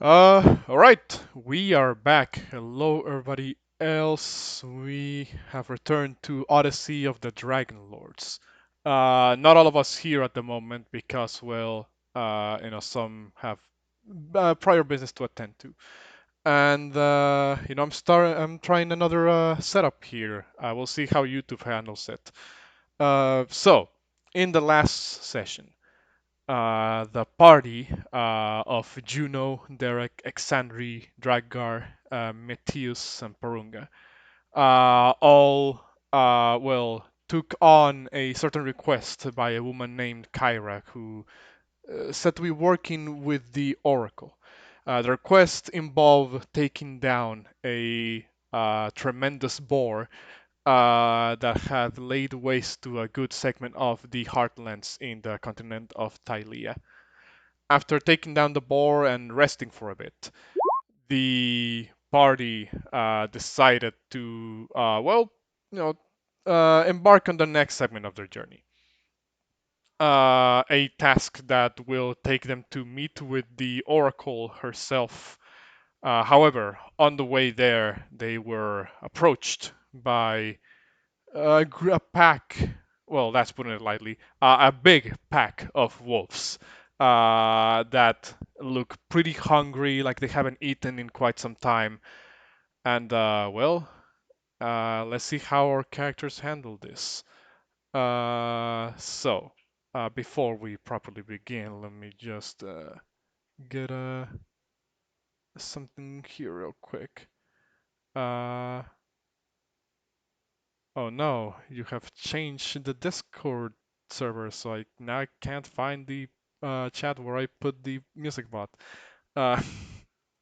Alright, we are back. Hello, everybody else. We have returned to Odyssey of the Dragonlords. Not all of us here at the moment because, well, some have prior business to attend to. And, I'm trying another setup here. We'll see how YouTube handles it. In the last session, the party of Juno, Derek, Exandri, Drakgar, Metius, and Porunga all took on a certain request by a woman named Kyra who said to be working with the Oracle. The request involved taking down a tremendous boar that had laid waste to a good segment of the heartlands in the continent of Tylea. After taking down the boar and resting for a bit, the party decided to, embark on the next segment of their journey. A task that will take them to meet with the Oracle herself. However, on the way there, they were approached by a pack, well, that's putting it lightly, a big pack of wolves that look pretty hungry, like they haven't eaten in quite some time. And, let's see how our characters handle this. Before we properly begin, let me just get something here real quick. Uh, Oh no, you have changed the Discord server, so I can't find the chat where I put the music bot. Uh,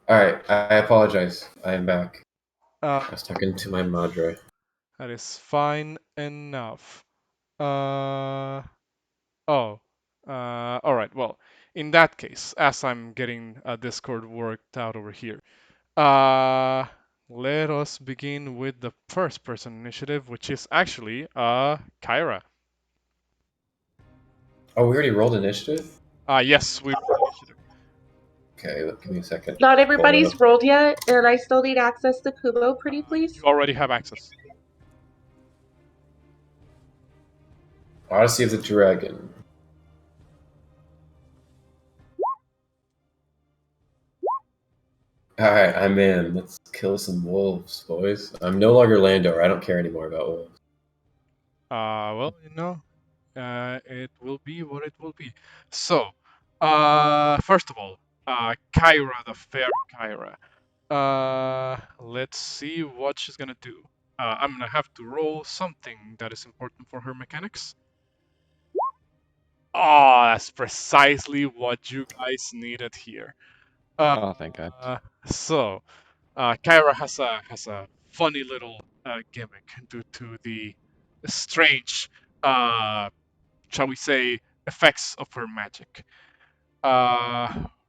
Alright, I apologize. I am back. uh, I was talking to my madre. that is fine enough. Uh, oh, all right. Well, in that case, as I'm getting Discord worked out over here, uh, let us begin with the first person initiative, which is actually Kyra. Oh, we already rolled initiative? Yes, we rolled initiative. Okay, give me a second. Not Pull it everybody's up. rolled yet, and I still need access to Pumo, pretty You please. already have access. Odyssey of the Dragon. Alright, I'm in. Let's kill some wolves, boys. I'm no longer Landor. I don't care anymore about wolves. It will be what it will be. So, first of all, Kyra, the fair Kyra. Let's see what she's gonna do. I'm gonna have to roll something that is important for her mechanics. Oh, that's precisely what you guys needed here. Oh, thank God. So, Kyra has a funny little gimmick due to the strange, uh, shall we say, effects of her magic.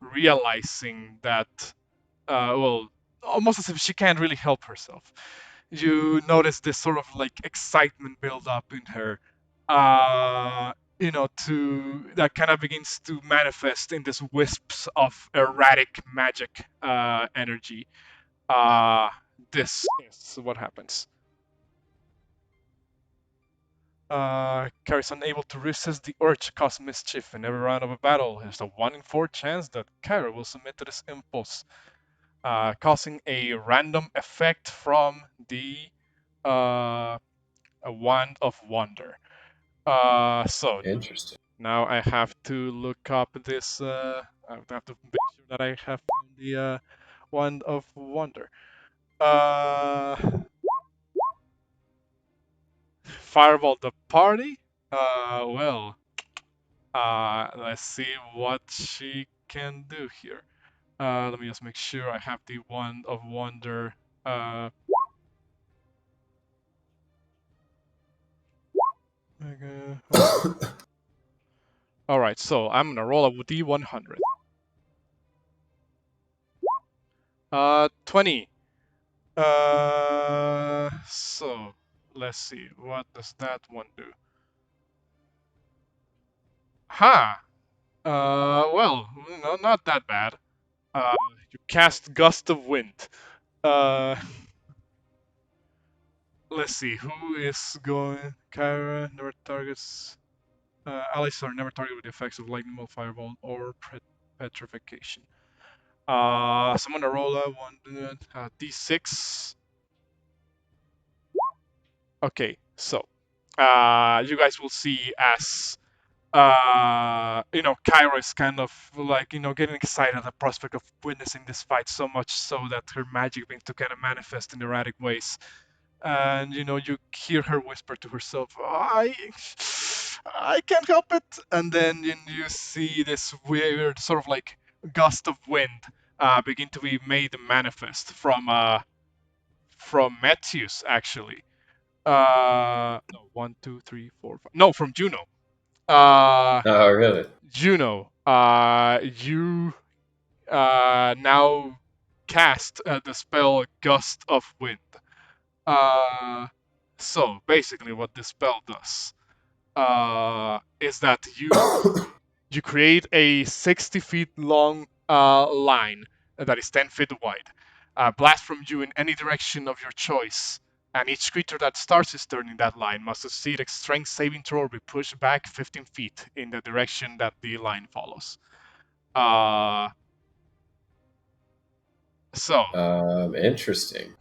Realizing that, almost as if she can't really help herself. You notice this sort of like excitement build up in her, to that kind of begins to manifest in this wisps of erratic magic energy. Uh, this is what happens. Kyra's unable to resist the urge to cause mischief in every round of a battle. There's a 1 in 4 chance that Kyra will submit to this impulse, causing a random effect from the uh, a Wand of Wonder. So Interesting. now I have to look up this. I have to make sure that I have found the Wand of Wonder. Uh, Fireball the party. Let's see what she can do here. Let me just make sure I have the Wand of Wonder. All right, so I'm gonna roll a D100. 20. So let's see. What does that one do? Ha! Not that bad. You cast Gust of Wind. Uh, let's see, who is going? Kyra never targets. Allies are never targeted with the effects of lightning bolt, fireball, or petrification. Someone to roll a d6. Okay, so you guys will see as Kyra is kind of like, getting excited at the prospect of witnessing this fight so much so that her magic begins to kind of manifest in erratic ways. And, you hear her whisper to herself, I can't help it. And then you see this weird sort of like gust of wind begin to be made manifest from Metius, actually. No, one, two, three, four, five. No, from Juno. Oh, really? Juno, you now cast the spell Gust of Wind. So basically, what this spell does is that you create a 60 feet long line that is 10 feet wide. Blast from you in any direction of your choice, and each creature that starts its turn in that line must succeed a strength saving throw or be pushed back 15 feet in the direction that the line follows. Uh, so Interesting.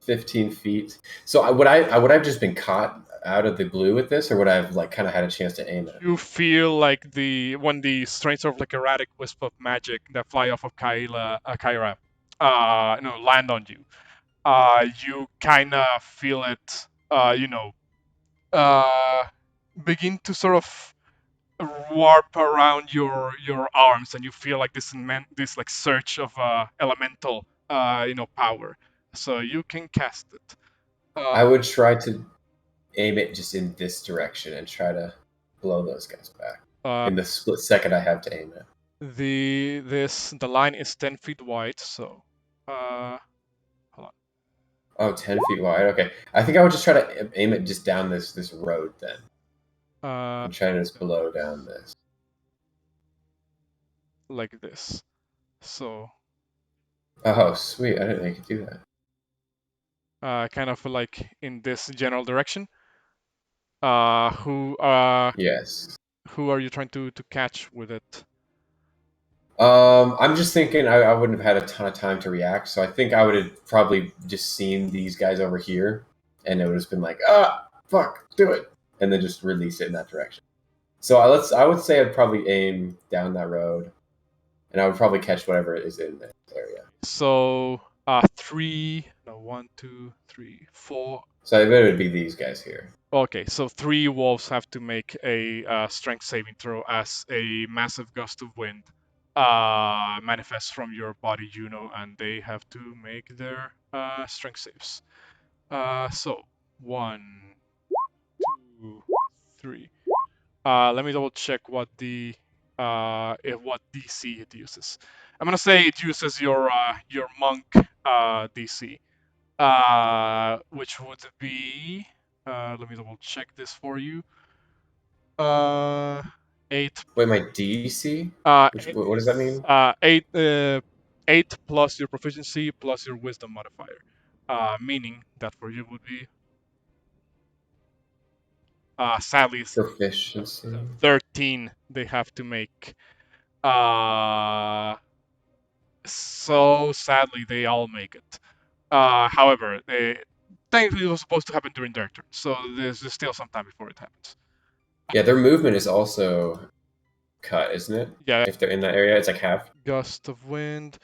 15 feet. So would I have just been caught out of the blue with this, or would I have like kind of had a chance to aim it? you feel like when the strange sort of like erratic wisp of magic that fly off of Kyra, land on you. You kind of feel it, uh, begin to sort of warp around your arms, and you feel like this like surge of elemental, power. So you can cast it. I would try to aim it just in this direction and try to blow those guys back Uh, in the split second I have to aim it. the line is 10 feet wide, so hold Oh, 10 feet wide. Okay. I think I would just try to aim it just down this road then. on. And try to just blow down this. Like this. So Oh, sweet. I didn't know you could do that. kind of like in this general direction. Uh, who uh, Yes. who are you trying to catch with it? I'm just thinking I wouldn't have had a ton of time to react, so I think I would have probably just seen these guys over here, and it would have just been like, fuck, do it, and then just release it in that direction. So I would say I'd probably aim down that road, and I would probably catch whatever is in that area. So three, no, one, two, three, four. So I bet it would be these guys here. Okay, so 3 wolves have to make a strength saving throw as a massive gust of wind manifests from your body, Juno, and they have to make their strength saves. So 1, 2, 3. Let me double check what what DC it uses. I'm gonna say it uses your monk DC, which would be. Let me double check this for you. 8. Wait, my DC? Eight What does that is mean? 8 plus your proficiency plus your wisdom modifier, meaning that for you would be sadly it's Proficiency. 13 they have to make. So sadly, they all make it. However, technically it was supposed to happen during their turn, so there's still some time before it happens. Yeah, their movement is also cut, isn't it? Yeah, If they're in that area, it's like half. gust of wind,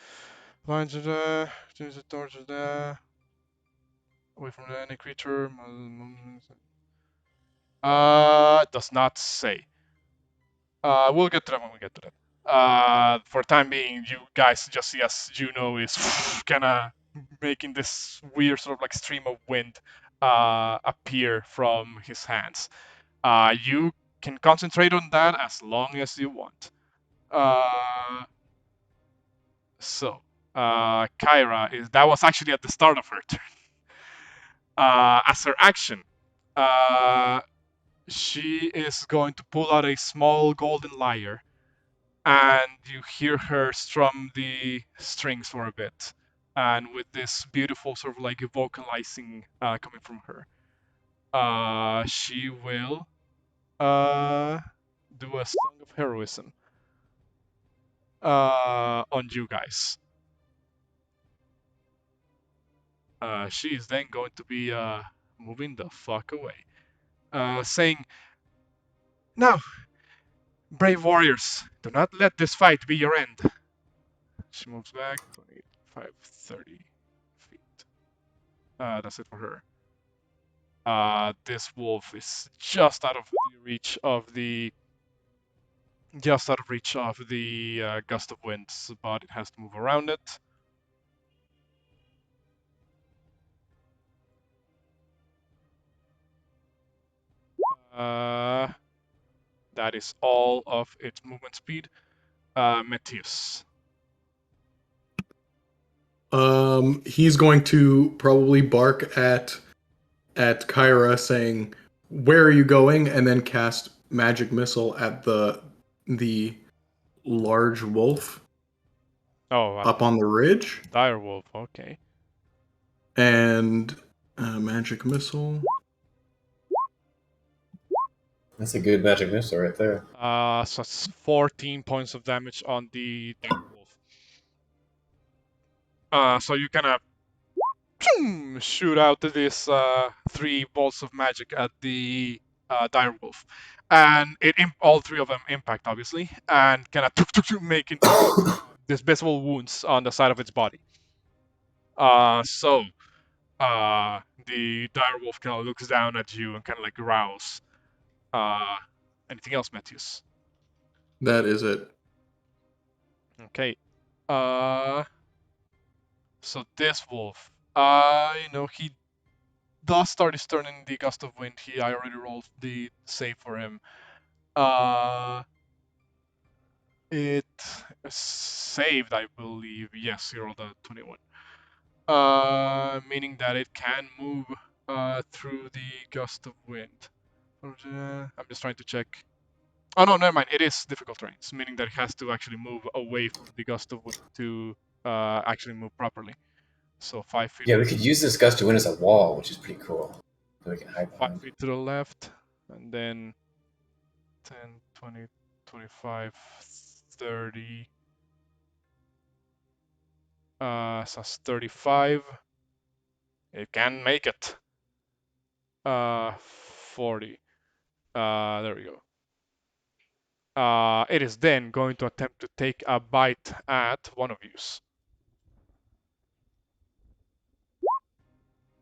lines are there, change the torch are there, away from any creature. Does not say. We'll get to that when we get to that. For the time being, you guys just see as Juno is kind of making this weird sort of like stream of wind appear from his hands. You can concentrate on that as long as you want. Kyra that was actually at the start of her turn. As her action, she is going to pull out a small golden lyre and you hear her strum the strings for a bit, and with this beautiful sort of like vocalizing coming from her, she will do a song of heroism on you guys. She is then going to be moving the fuck away, saying, "Now, brave warriors, do not let this fight be your end." She moves back 25, 30 feet. That's it for her. This wolf is just out of the reach of the gust of winds, but it has to move around it. That is all of its movement speed. Metius. He's going to probably bark at Kyra, saying, "Where are you going?" and then cast magic missile at the large wolf Oh, up on the ridge. dire wolf. Okay. And magic missile. That's a good magic missile right there. So it's 14 points of damage on the dire wolf. So you kind of shoot out these 3 bolts of magic at the dire wolf, and all 3 of them impact obviously, and kind of making these visible wounds on the side of its body. So the dire wolf kind of looks down at you and kind of like growls. Anything else, Metius? That is it. Okay. So this wolf, he does start his turn in the gust of wind. I already rolled the save for him. It saved, I believe. Yes, he rolled a 21. Meaning that it can move through the gust of wind. I'm just trying to check. Oh no, never mind. It is difficult terrains, meaning that it has to actually move away from the gust of wind to actually move properly. So 5 feet. Yeah, we could use this gust to win as a wall, which is pretty cool. So we can hide 5 behind. feet to the left, and then 10, 20, 25, 30. So that's 35. It can make it. 40. There we go. It is then going to attempt to take a bite at one of you.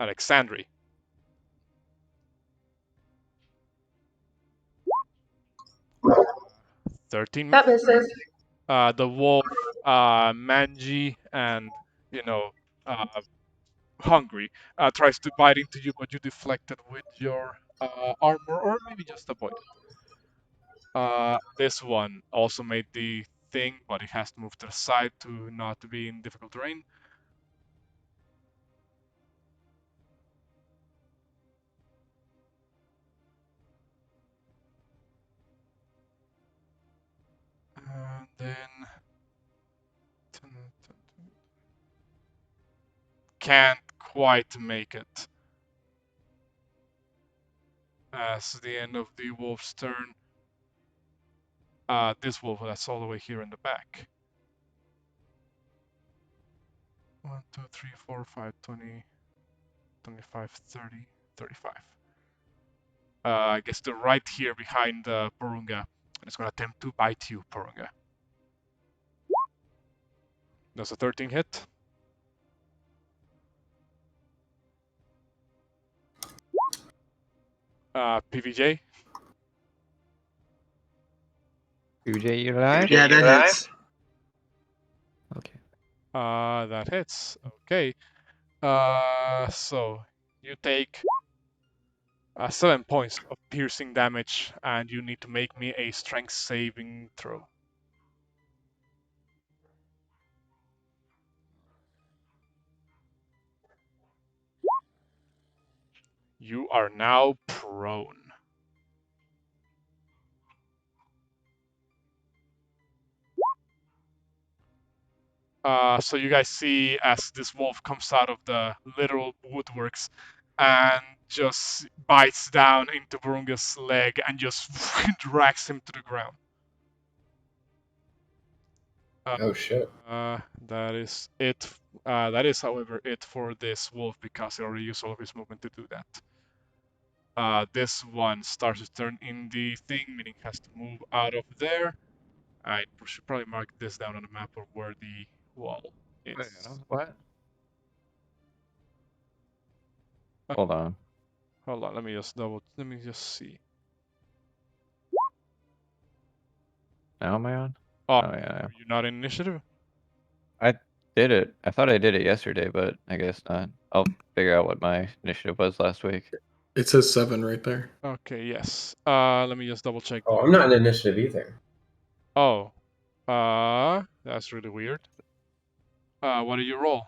Alexandri. 13. That misses. The wolf, mangy and, uh, hungry, tries to bite into you, but you deflect it with your armor, or maybe just avoid it. This one also made the thing, but it has to move to the side to not be in difficult terrain. And then can't quite make it. As the end of the wolf's turn, this wolf that's all the way here in the back. 1, 2, 3, 4, 5, 20, 25, 30, 35. I guess they're right here behind Porunga, and it's gonna attempt to bite you, Porunga. Does a 13 hit? PVJ? PJ, you alive? Yeah, that hits. Okay. That hits. Okay. So you take 7 points of piercing damage, and you need to make me a strength saving throw. You are now prone. So you guys see as this wolf comes out of the literal woodworks and just bites down into Porunga's leg and just drags him to the ground. Oh shit. That is it. That is, however, it for this wolf because he already used all of his movement to do that. This one starts to turn in the thing, meaning has to move out of there. I should probably mark this down on the map of where the wall Wait, is. what? Uh, Hold on. Hold on, let me just see. Now am I on? Oh, Oh yeah. are you not in initiative? I did it. I thought I did it yesterday, but I guess not. I'll figure out what my initiative was last week. It says 7 right there. Okay, yes. Let me just double check. Oh, I'm not in initiative either. Oh, that's really weird. What did you roll?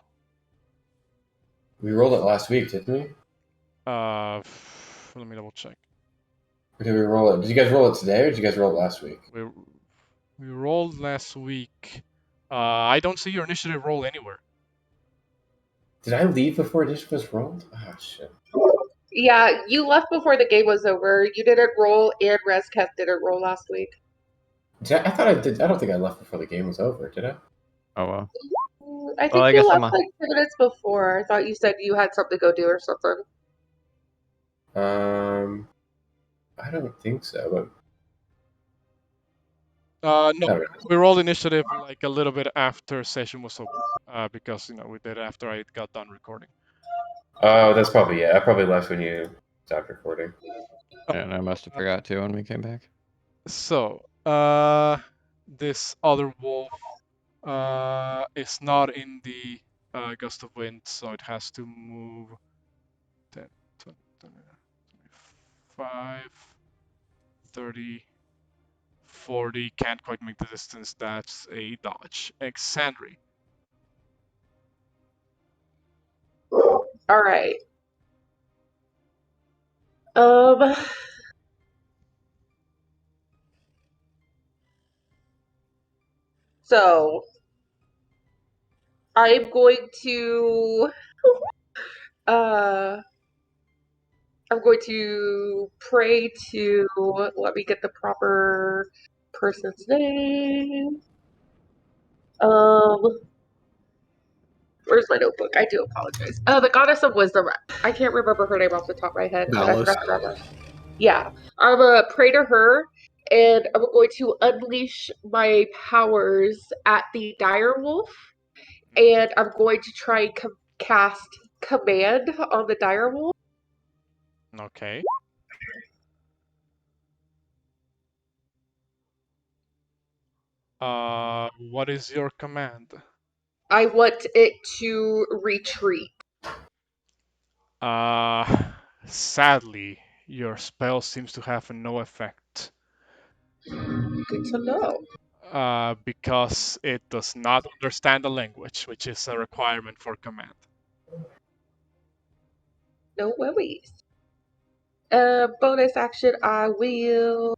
We rolled it last week, didn't we? Let me double check. Or did we roll it? Did you guys roll it today, or did you guys roll it last week? We rolled last week. I don't see your initiative roll anywhere. Did I leave before initiative was rolled? Ah, shit. Yeah, you left before the game was over. You didn't roll, and Rezkev didn't roll last week. I thought I did. I don't think I left before the game was over. Did I? Oh well. I think Well, I you guess I'm left a- like 2 minutes before. I thought you said you had something to go do or something. I don't think so. But No, I don't know. we rolled initiative like a little bit after session was over. Because we did it after I got done recording. Oh, that's probably it. I probably left when you stopped recording. And I must have forgot to when we came back. So, this other wolf is not in the gust of wind, so it has to move 10, 20, 25, 30, 40. Can't quite make the distance. That's a dodge. Exandri. All right. Um. So I'm going to uh I'm going to pray to, let me get the proper person's name. Where's my notebook? I do apologize. The goddess of wisdom. I can't remember her name off the top of my head, but I Valis. forgot to remember. Yeah, I'm gonna pray to her, and I'm going to unleash my powers at the dire wolf, and I'm going to try and cast command on the dire wolf. Okay. What is your command? I want it to retreat. Sadly, your spell seems to have no effect. Good to know. Because it does not understand the language, which is a requirement for command. No worries. Bonus action, I will.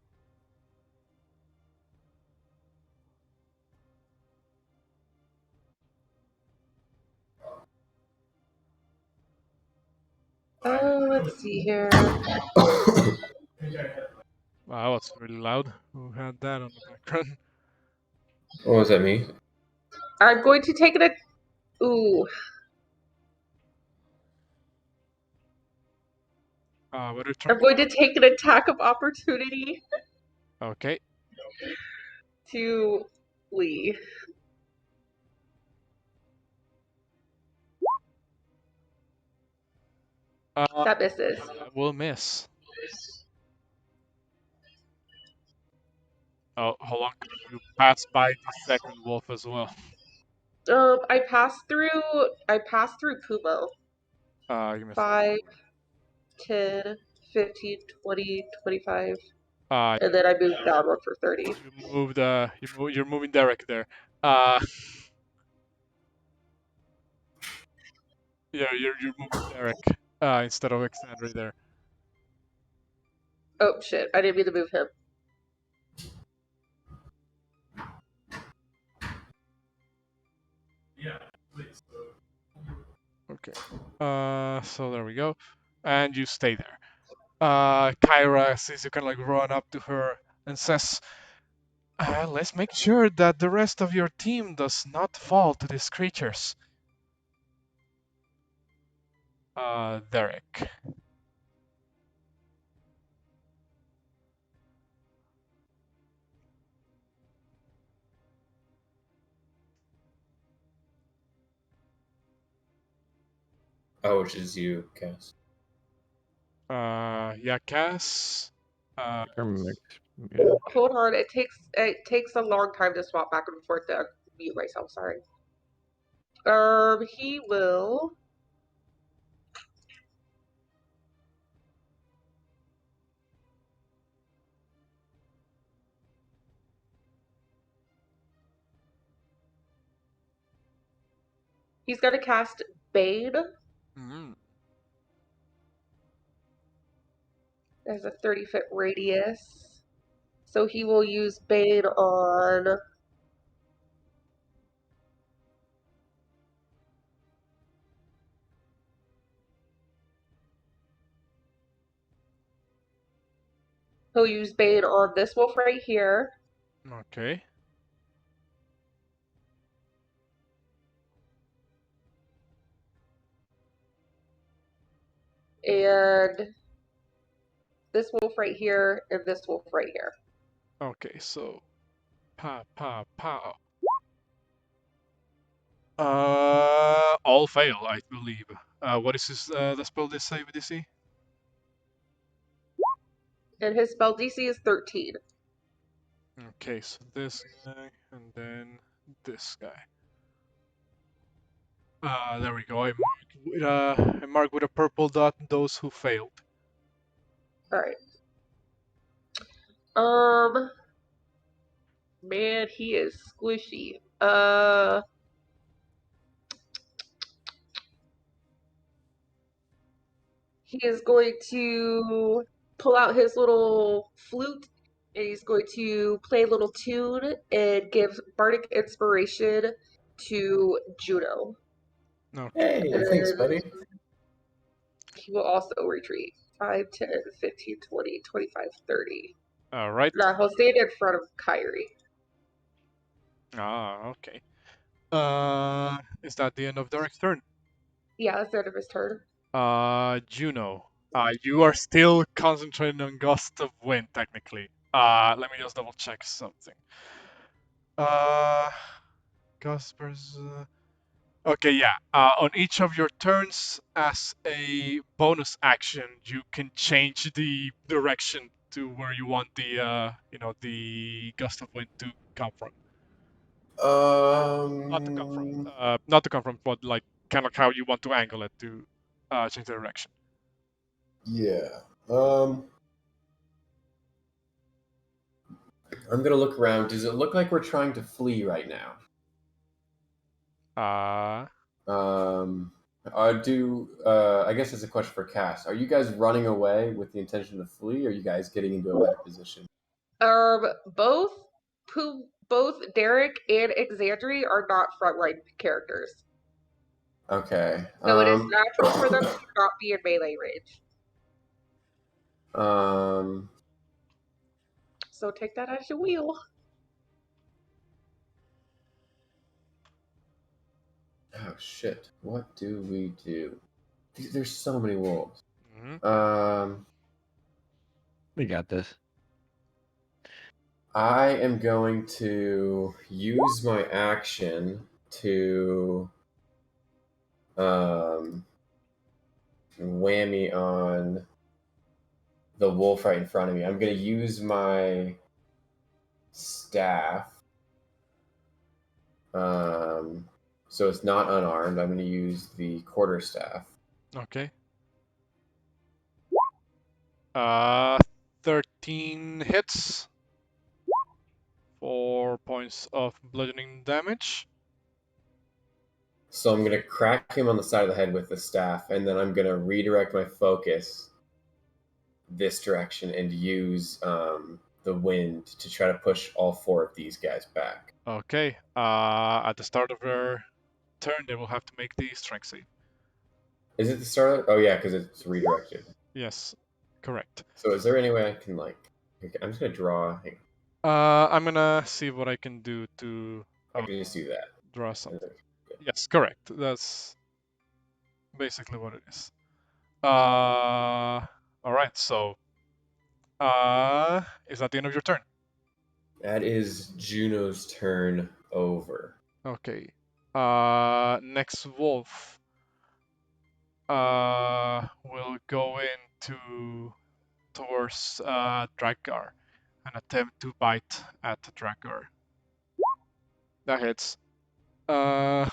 Let's see here. Wow, that's really loud. Who had that on the background? What was that, me? I'm going to take it. Ooh. What are I'm going to take an attack of opportunity Okay. to Lee. That misses. That will miss. Oh, hold on. You pass by the second wolf as well. I passed through Pumo. Give me a 5, 10, 15, 20, 25. Uh, And then I moved downward for 30. you moved. You're moving Derek there. Uh, yeah, you're moving Derek. Instead of Alexandria there. Oh shit, I didn't mean to move him. Okay. So there we go. And you stay there. Kyra sees you kind of like run up to her and says, let's make sure that the rest of your team does not fall to these creatures. Derek. Oh, which is you, Cass. Yeah, Cass. Or mix, yeah. Hold on, it takes a long time to swap back and forth to mute myself. Sorry. He will. He's gonna cast Bane. Mm, There's a 30-foot radius. So he will use Bane on. He'll use Bane on this wolf right here. okay. And this wolf right here, and this wolf right here. Okay, so pow pow pow. All fail, I believe. What is the spell they save DC? And his spell DC is 13. Okay, so this guy and then this guy. There we go. I mark with a purple dot those who failed. Alright. Man, he is squishy. He is going to pull out his little flute and he's going to play a little tune and give bardic inspiration to Juno. Okay. Hey, thanks, And buddy. he will also retreat 5, 10, 15, 20, 25, 30. All right. Now he'll stand in front of Kyrie. Okay. Is that the end of Derek's turn? Yeah, that's the end of his turn. Juno. You are still concentrating on Gust of Wind, technically. Let me just double check something. Gust versus. Okay, yeah. On each of your turns, as a bonus action, you can change the direction to where you want the gust of wind to come from. Not to come from. Not to come from, but like kind of how you want to angle it to change the direction. Yeah. I'm gonna look around. Does it look like we're trying to flee right now? I guess it's a question for Cass. Are you guys running away with the intention to flee, or are you guys getting into a better position? Both both Derek and Exandri are not frontline characters. Okay. So it is natural for them to not be in melee range. So take that as you will. Oh shit! What do we do? There's so many wolves. Mm-hmm. We got this. I am going to use my action to whammy on the wolf right in front of me. I'm going to use my staff. So it's not unarmed. I'm going to use the quarterstaff. Okay. 13 hits. 4 points of bludgeoning damage. So I'm going to crack him on the side of the head with the staff, and then I'm going to redirect my focus this direction and use the wind to try to push all 4 of these guys back. Okay. At the start of their turn, they will have to make the strength save. Is it the Starlight? Oh yeah, because it's redirected. Yes, correct. So is there any way I can like? I'm just gonna draw. Hang I'm gonna see what I can do to on. I can just do that. draw something. Yes, correct. That's basically what it is. All right. So, is that the end of your turn? That is Juno's turn over. Okay. Next wolf. Will go towards Drakgar and attempt to bite at Drakgar. That hits. 5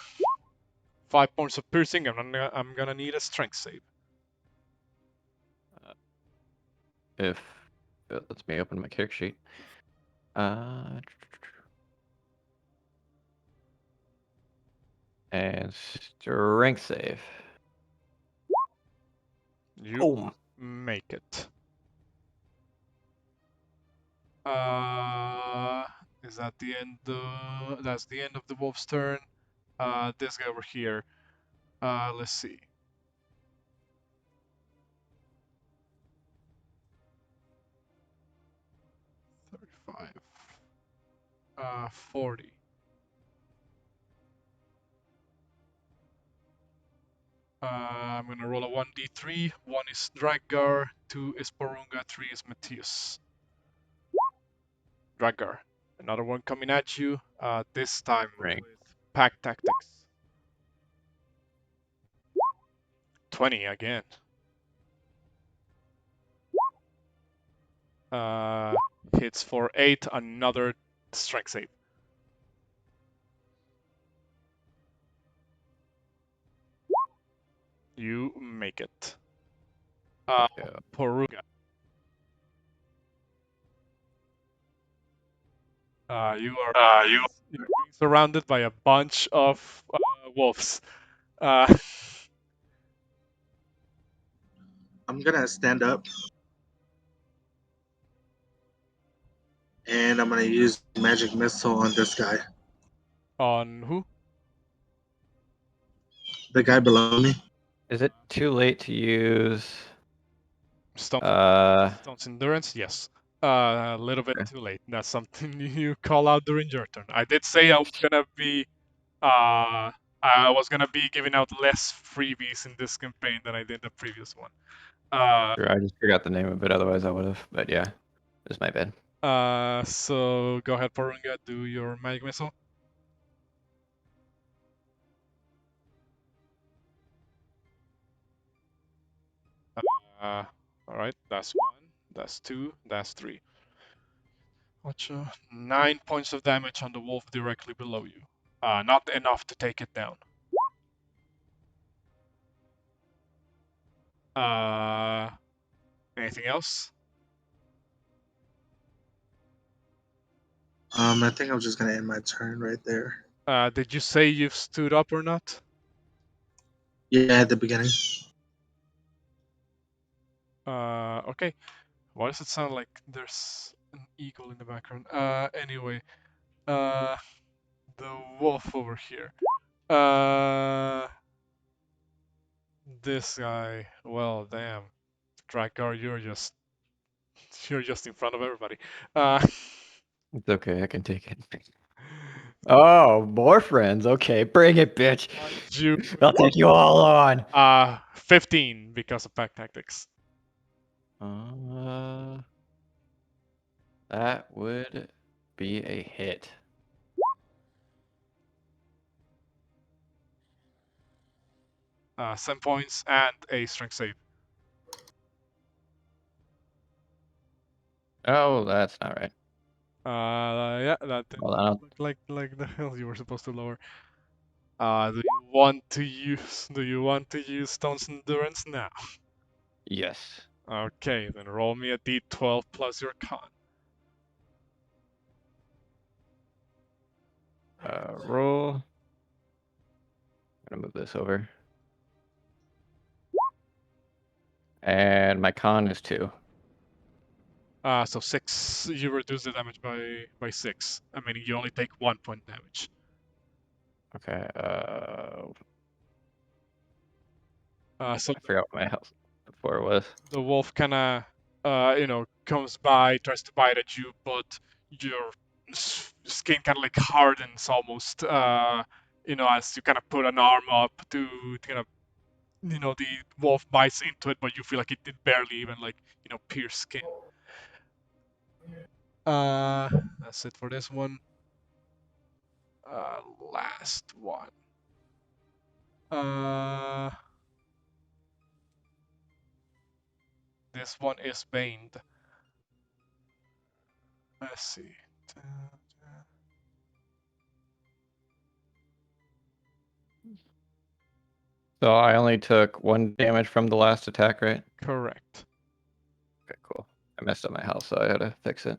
points of piercing. I'm gonna need a strength save. If it lets me open my character sheet. And strength save. You make it. Is that the end? That's the end of the wolf's turn. This guy over here. Let's see. 35. 40. I'm gonna roll a 1d3. 1 is Drakgar, 2 is Porunga, 3 is Metius. Drakgar. Another one coming at you. This time Ring. with pack tactics. 20 again. Hits for 8. Another strength save. You make it. Porunga. You're being surrounded by a bunch of wolves. I'm gonna stand up and I'm gonna use magic missile on this guy. On who? The guy below me. Is it too late to use? Stone's endurance? Yes. A little bit Okay. too late. That's something you call out during your turn. I did say I was gonna be giving out less freebies in this campaign than I did the previous one. Sure, I just forgot the name of it. Otherwise, I would have. But yeah, it's my bad. So go ahead, Porunga, do your magic missile. All right, that's 1, that's 2, that's 3. 9 points of damage on the wolf directly below you. Not enough to take it down. Anything else? I think I'm just gonna end my turn right there. Did you say you've stood up or not? Yeah, at the beginning. Okay. Why does it sound like there's an eagle in the background? Anyway, the wolf over here. This guy. Well, damn, Drakgar, you're just in front of everybody. It's okay. I can take it. Oh, more friends. Okay, bring it, bitch. You. I'll take you all on. 15 because of pack tactics. That would be a hit. 7 points and a strength save. Oh, that's not right. Yeah, that didn't Hold on. look like the hell you were supposed to lower. Do you want to use Stone's Endurance now? Yes. Okay, then roll me a d12 plus your con. Roll. I'm gonna move this over. And my con is 2. So 6. You reduce the damage by 6. I mean, you only take 1 point damage. Okay. So I forgot what my health before was. the wolf kind of, comes by, tries to bite at you, but your skin kind of like hardens almost, as you kind of put an arm up to kind of, the wolf bites into it, but you feel like it did barely even like, pierce skin. That's it for this one. Last one. This one is baned. Let's see. So I only took 1 damage from the last attack, right? Correct. Okay, cool. I messed up my health, so I had to fix it.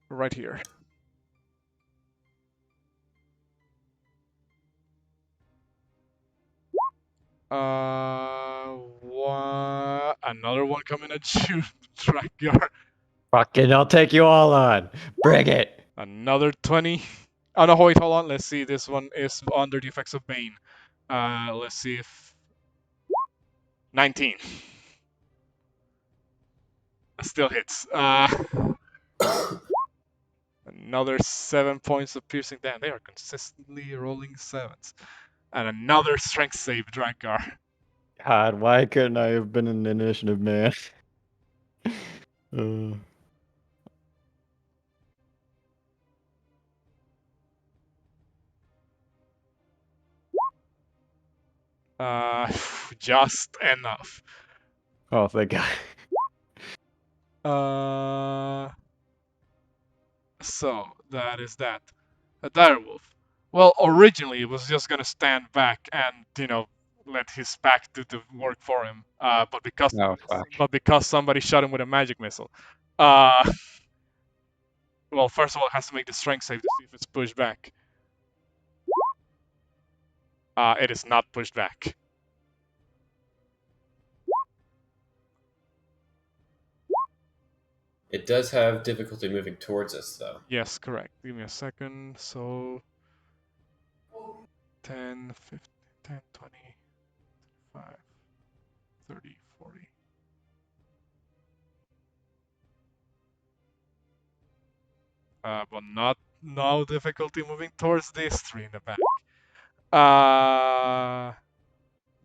Right here. Another one coming at you, Drakgar. Fucking, I'll take you all on. Bring it. Another 20. Oh no, wait, hold on. Let's see. This one is under the effects of Bane. Let's see if 19. Still hits. Another 7 points of piercing damage. They are consistently rolling 7s. And another strength save, Drakgar. God, why couldn't I have been an initiative man? Just enough. Oh, thank God. So that is that. A direwolf. Well, originally it was just gonna stand back and let his pack do the work for him. But because somebody shot him with a magic missile. Well, first of all, it has to make the strength save to see if it's pushed back. It is not pushed back. It does have difficulty moving towards us, though. Yes, correct. Give me a second. So 10, 15, 10, 20, 5, 30, 40. But no difficulty moving towards these 3 in the back.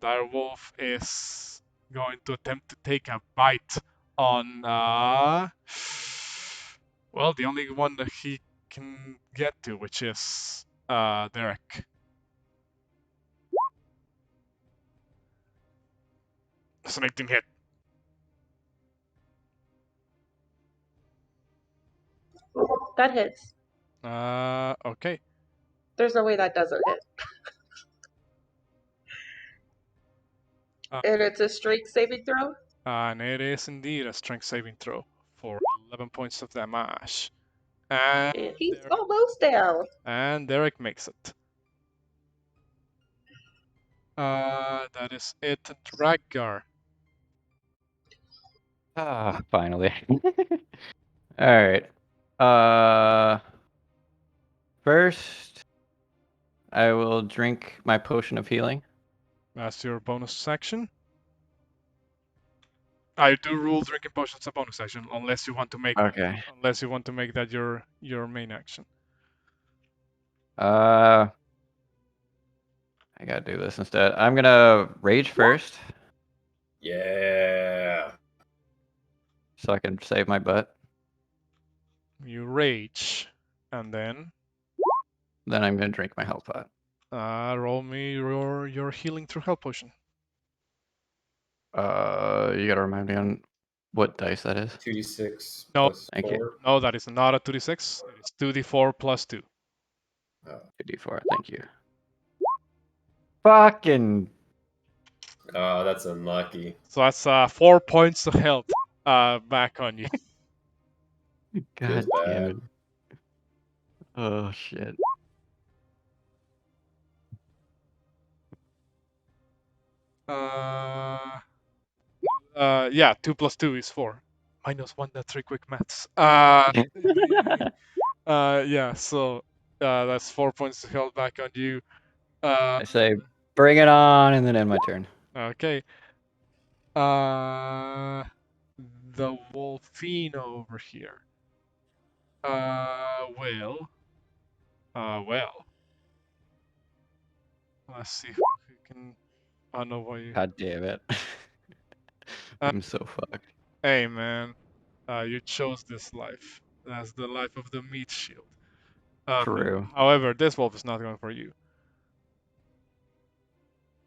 Direwolf is going to attempt to take a bite on well, the only one that he can get to, which is Derek. It's an 18 hit. That hits. Okay. There's no way that doesn't hit. And it's a strength saving throw? And it is indeed a strength saving throw for 11 points of damage. And he's almost down. And Derek makes it. That is it, Drakgar. Finally. All right. First, I will drink my potion of healing. That's your bonus action. I do rule drinking potions a bonus action unless you want to make that your main action. I gotta do this instead. I'm gonna rage first. Yeah. So I can save my butt. You rage, and then I'm gonna drink my health pot. Roll me your healing through health potion. You gotta remind me on what dice that is. 2d6 No, plus thank 4. you. No, that is not a 2d6. It is 2d4 plus 2. 2d4, thank you. Fucking. Oh, that's unlucky. So that's 4 points of health back on you. God damn it. Oh shit. Yeah, 2 plus 2 is 4. -1, that's 3 quick maths. Yeah, so that's 4 points of health back on you. I say, bring it on, and then end my turn. Okay. The Wolfino over here. Well. Let's see who can. Oh no, why you? God damn it. I'm so fucked. Hey man, you chose this life. That's the life of the meat shield. True. However, this wolf is not going for you.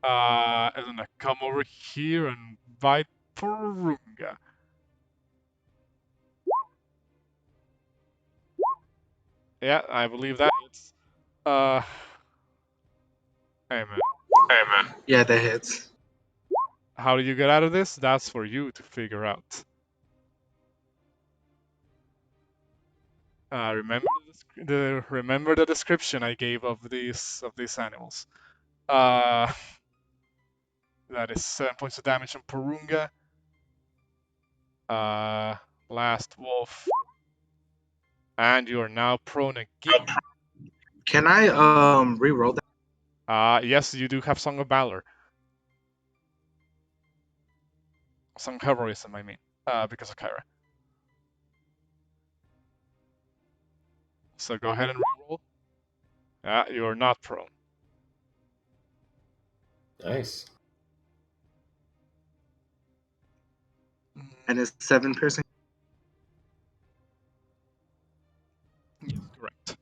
It's gonna come over here and bite Porunga. Yeah, I believe that hits. Hey man, Yeah, that hits. how do you get out of this? That's for you to figure out. Remember the description I gave of these animals. That is 7 points of damage on Porunga. Last wolf, and you are now prone again. Can I re-roll that? Yes, you do have Song of Valor. Song of Heroism, I mean, because of Kyra. So go ahead and reroll. You are not prone. Nice. And it's 7 piercing. Yes, correct.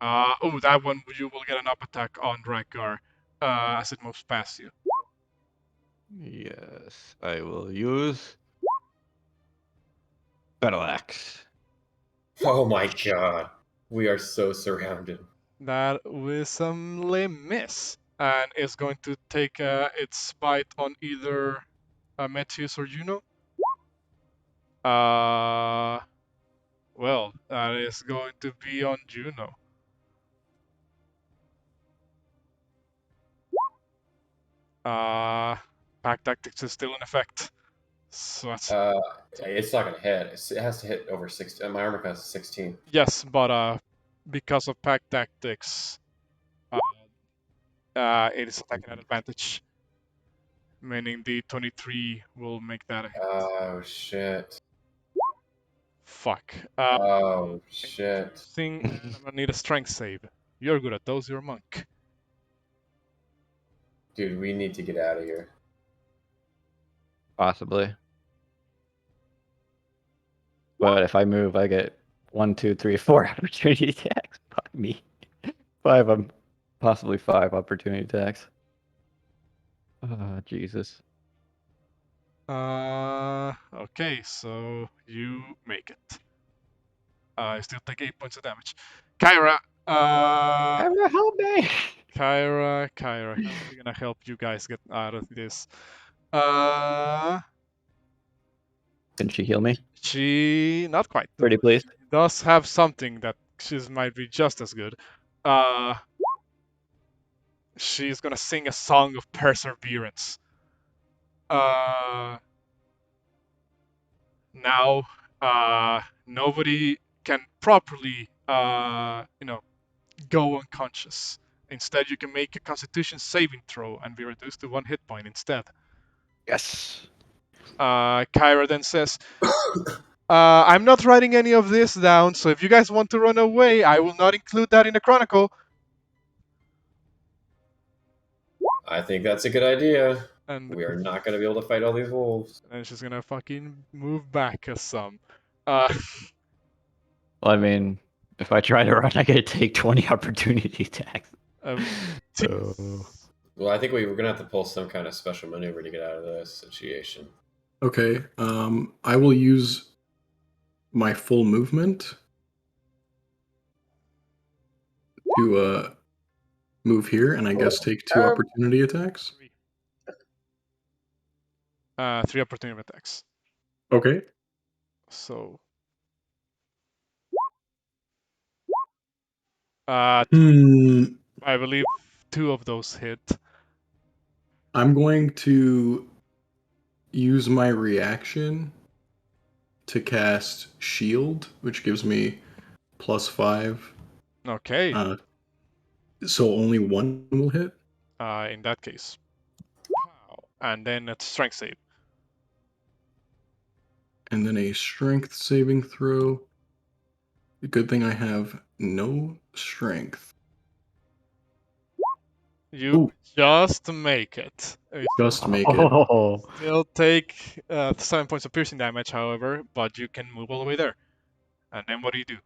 Oh, that one you will get an up attack on Drakgar as it moves past you. Yes, I will use Battle Axe. Oh my god. We are so surrounded. That with some lame miss, and it's going to take its bite on either Metius or Juno. Well, that is going to be on Juno. Pack Tactics is still in effect. So that's It's not gonna hit. It has to hit over 16. My armor class is 16. yes, but because of Pack Tactics, it is attacking at advantage, meaning the 23 will make that a hit. Oh shit. Fuck. Oh shit. I'm gonna need a strength save. You're good at those. You're a monk. Dude, we need to get out of here. Possibly. But if I move, I get 1, 2, 3, 4 opportunity attacks. Fuck me. 5, possibly 5 opportunity attacks. Oh, Jesus. Okay, so you make it. I still take 8 points of damage. Kyra, Kyra, help me! Kyra, how are we gonna help you guys get out of this? Can she heal me? She not quite. Pretty please. She does have something that might be just as good. She's gonna sing a song of perseverance. Now, nobody can properly, go unconscious. Instead, you can make a Constitution saving throw and be reduced to 1 hit point instead. Yes. Kyra then says, I'm not writing any of this down, so if you guys want to run away, I will not include that in the chronicle. I think that's a good idea. And We are not gonna be able to fight all these wolves. she's gonna fucking move back some. Well, I mean, if I try to run, I gotta take 20 opportunity attacks. So... Well, I think we're gonna have to pull some kind of special maneuver to get out of this situation. Okay. I will use my full movement to move here, and I guess take 2 opportunity attacks. 3 opportunity attacks. Okay. So, I believe 2 of those hit. I'm going to use my reaction to cast Shield, which gives me +5. Okay. So only 1 will hit? In that case. And then it's strength save. And then a strength saving throw. Good thing I have no strength. You Ooh. just make it. Just make it. Oh, Still take 7 points of piercing damage, however, but you can move all the way there. And then what do you do?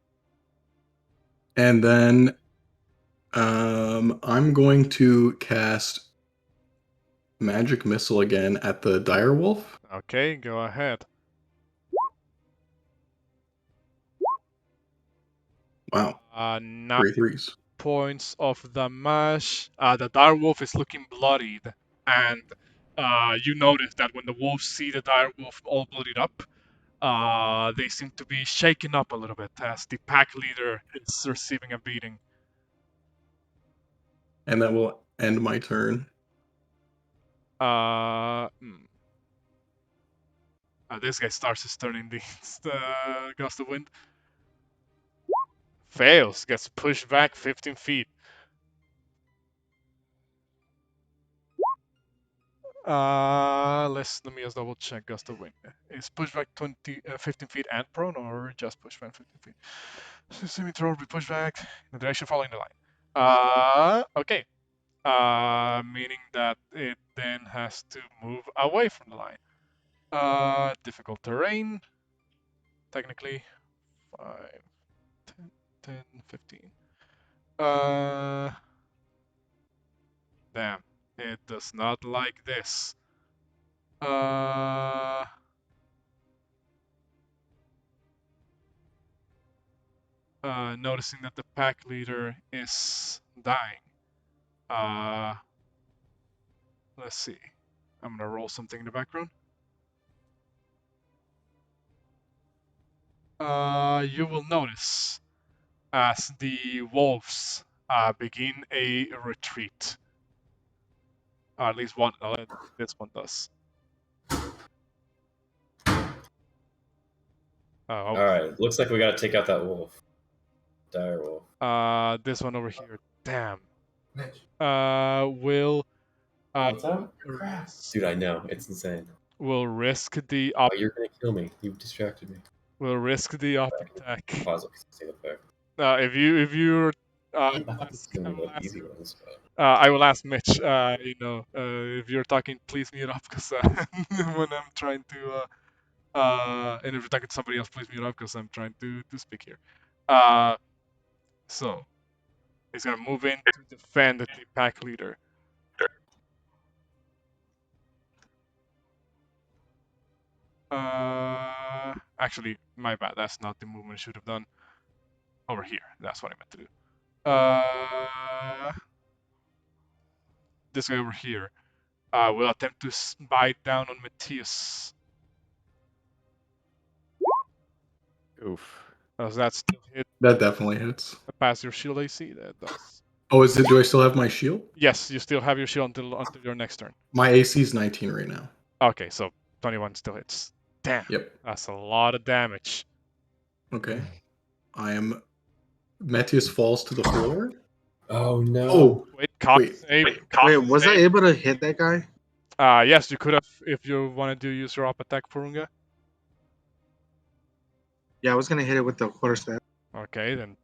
And then I'm going to cast Magic Missile again at the direwolf. Okay, go ahead. Wow, 9 3 threes. points of damage. The direwolf is looking bloodied, and you notice that when the wolves see the direwolf all bloodied up, they seem to be shaken up a little bit as the pack leader is receiving a beating. And that will end my turn. This guy starts his turn in the gust of wind. Fails, gets pushed back 15 feet. Let me just double check gust of wind. Is pushed back 15 feet and prone, or just pushed back 15 feet? So semi-throw will be pushed back in the direction following the line. Okay. Meaning that it then has to move away from the line. Difficult terrain. Technically, 5, 10, 10, 15. Damn. It does not like this. Noticing that the pack leader is dying. Let's see. I'm gonna roll something in the background. You will notice as the wolves begin a retreat. At least one. This one does. All right, looks like we got to take out that wolf. Dire wolf. This one over here. Damn. Mitch. Will. What's up? Dude, I know. It's insane. Will risk the Oh, you're going to kill me. You distracted me. Will risk the up attack. Pause. See the fair. If you're. I will ask Mitch. If you're talking, please mute up because when I'm trying to. And if you're talking to somebody else, please mute up because I'm trying to speak here. So he's gonna move in to defend the pack leader. Actually, my bad. That's not the movement I should have done. Over here. That's what I meant to do. This guy over here will attempt to bite down on Metius. Oof. Does that still hit? That definitely hits. Pass your shield AC? That does. Oh, is it? Do I still have my shield? Yes, you still have your shield until your next turn. My AC is 19 right now. Okay, so 21 still hits. Damn. Yep. That's a lot of damage. Okay. Metius falls to the floor. Oh no. Oh. Wait, was I able to hit that guy? Yes, you could have if you wanted to use your up attack, Porunga. Yeah, I was gonna hit it with the quarterstaff. Okay, then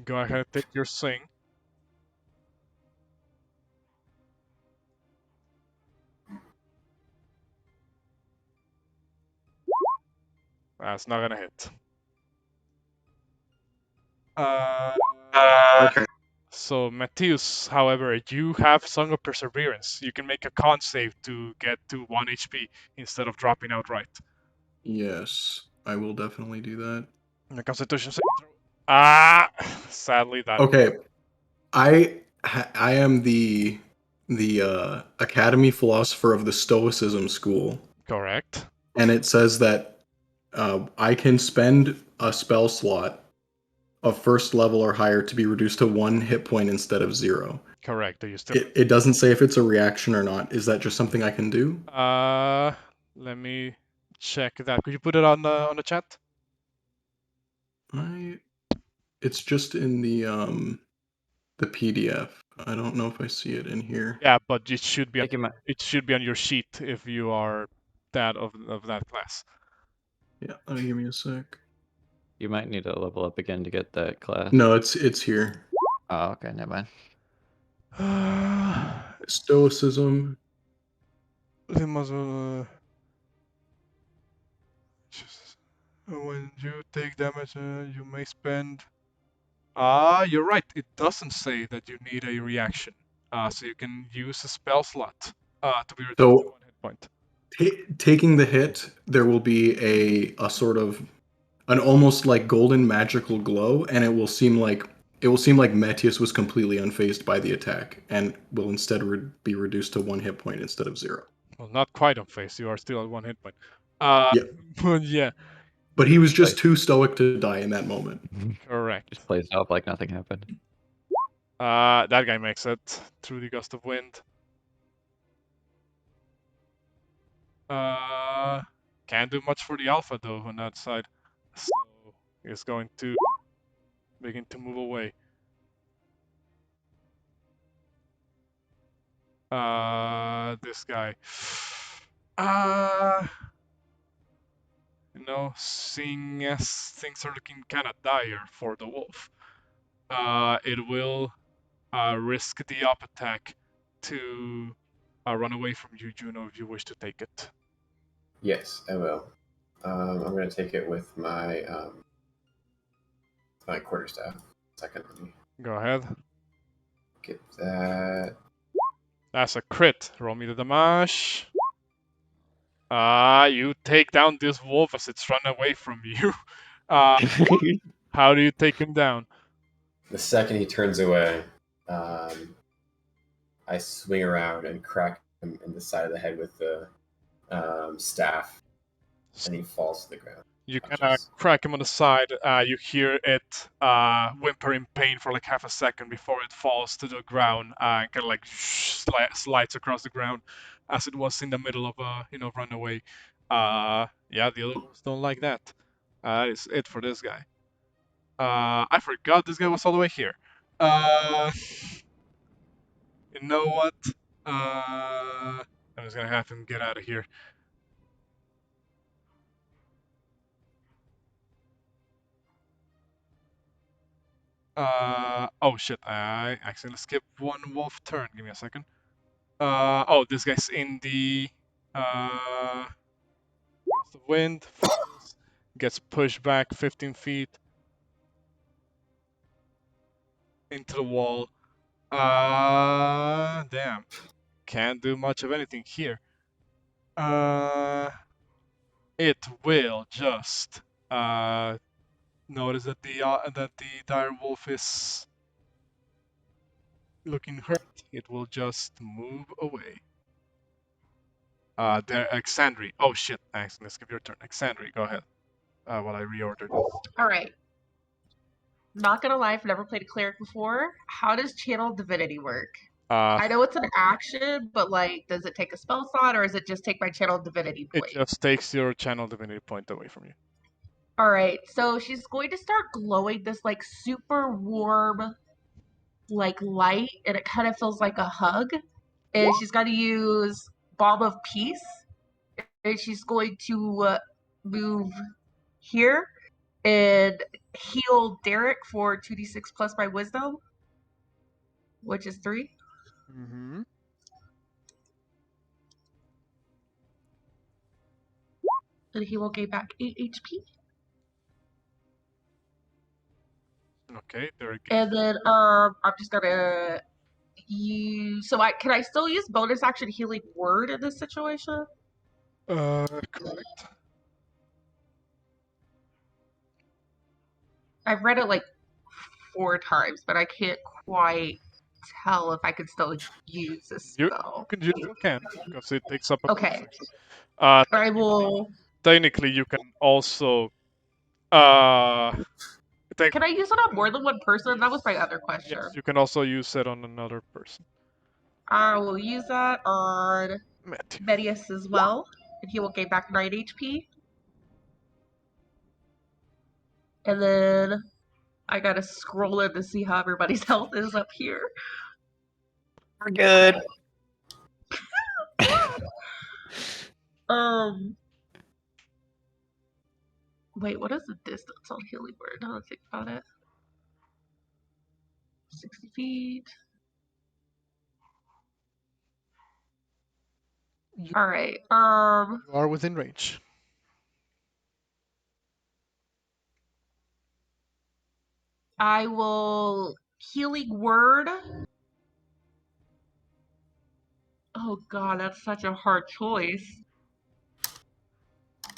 go ahead and take your swing. That's not gonna hit. Okay. So Metius, however, you have Song of Perseverance. You can make a con save to get to 1 HP instead of dropping outright. Yes, I will definitely do that. And the Constitution saving throw. Sadly that. Okay, I am the Academy Philosopher of the Stoicism School. Correct. And it says that I can spend a spell slot of first level or higher to be reduced to 1 hit point instead of 0. Correct. Do you still? It doesn't say if it's a reaction or not. Is that just something I can do? Let me check that. Could you put it on the chat? It's just in the PDF. I don't know if I see it in here. Yeah, but it should be Take him. it should be on your sheet if you are that of that class. Yeah, give me a sec. You might need to level up again to get that class. No, it's here. Oh, okay, never mind. Stoicism. They must, when you take damage, you may spend. You're right. It doesn't say that you need a reaction. So you can use a spell slot to be reduced to So 1 hit point. taking the hit, there will be a sort of an almost like golden magical glow, and it will seem like Metius was completely unfazed by the attack, and will instead be reduced to 1 hit point instead of 0. Well, not quite on face. You are still at 1 hit point. Yeah. But yeah, But he was just too stoic to die in that moment. correct. Just plays it off like nothing happened. That guy makes it through the gust of wind. Can't do much for the alpha though on that side, so he's going to begin to move away. This guy. Seeing as things are looking kind of dire for the wolf, it will risk the up attack to run away from you, Juno, if you wish to take it. Yes, I will. I'm going to take it with my my quarterstaff. Second, let me Go ahead. get that. That's a crit. Roll me the damage. You take down this wolf as it's run away from you. How do you take him down? The second he turns away, I swing around and crack him in the side of the head with the staff, and he falls to the ground. You kind of crack him on the side. You hear it whimper in pain for like half a second before it falls to the ground and kind of like slides across the ground as it was in the middle of a runaway. Yeah, the other ones don't like that. That is it for this guy. I forgot this guy was all the way here. You know what? I'm just gonna have him get out of here. Oh shit, I accidentally skipped one wolf turn. Give me a second. Oh, this guy's in the gust of wind, falls, gets pushed back 15 feet into the wall. Damn. Can't do much of anything here. It will just notice that the dire wolf is looking hurt. It will just move away. There, Exandri. Oh shit, thanks. Let's give your turn. Exandri, go ahead. While I reorder this. Alright. Not gonna lie, I've never played a cleric before. How does channel divinity work? I know it's an action, but like, does it take a spell slot or does it just take my channel divinity It point? just takes your channel divinity point away from you. Alright, so she's going to start glowing this like super warm like light, and it kind of feels like a hug. And she's got to use Bomb of Peace, and she's going to move here and heal Derek for 2d6 plus my wisdom, which is 3. Mm-hmm. And he will gain back 8 HP. Okay, Derek. And then I'm just gonna use. So can I still use bonus action healing word in this situation? Correct. I've read it like 4 times, but I can't quite tell if I can still use this spell. You can, because it takes up a Okay. section. I will. Technically, you can also. Can I use it on more than one person? That was my other question. Yes, you can also use it on another person. I will use that on Matteo. Metius as well, and he will gain back 9 HP. And then I gotta scroll in to see how everybody's health is up here. We're good. Wait, what is the distance on healing word? Now that I think about it. 60 feet. You All right. are within range. I will healing word. Oh god, that's such a hard choice.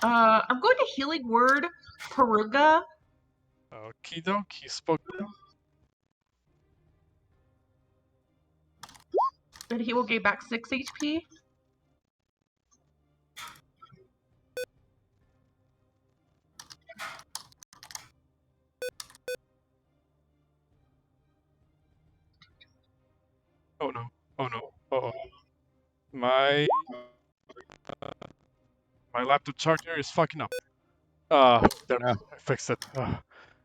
I'm going to healing word Porunga. Okie dokie, spoke. And he will gain back 6 HP. Oh no, oh no, oh. My my laptop charger is fucking up. There, No. I fixed it. I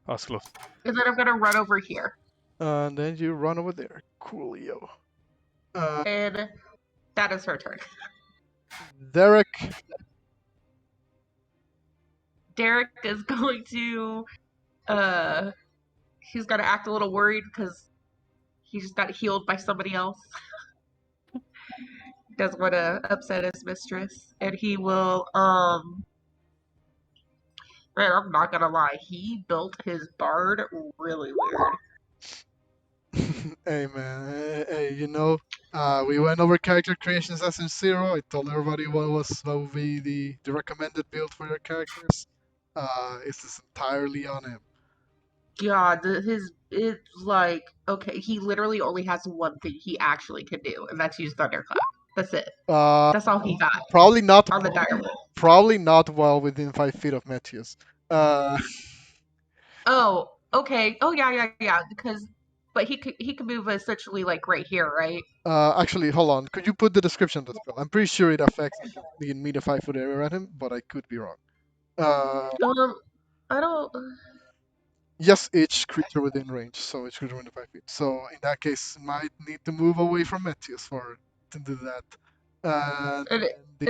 was close. And then I'm gonna run over here. And then you run over there. Coolio. And that is her turn. Derek. Derek is going to he's gonna act a little worried because he just got healed by somebody else. Doesn't want to upset his mistress. And he will man, I'm not gonna lie, he built his bard really weird. Hey man, hey, we went over character creation session 0. I told everybody what would be the recommended build for your characters. It's entirely on him. God, it's like okay, he literally only has one thing he actually can do, and that's use thunderclap. That's it. That's all he got Probably not on the direwolf. probably not well within 5 feet of Metius. Oh, okay. Oh yeah. But he could move essentially like right here, right? Actually, hold on. Could you put the description of the spell? I'm pretty sure it affects the immediate 5-foot area around him, but I could be wrong. I don't. Yes, each creature within range, so each creature within 5 feet. So in that case, might need to move away from Metius to do that. And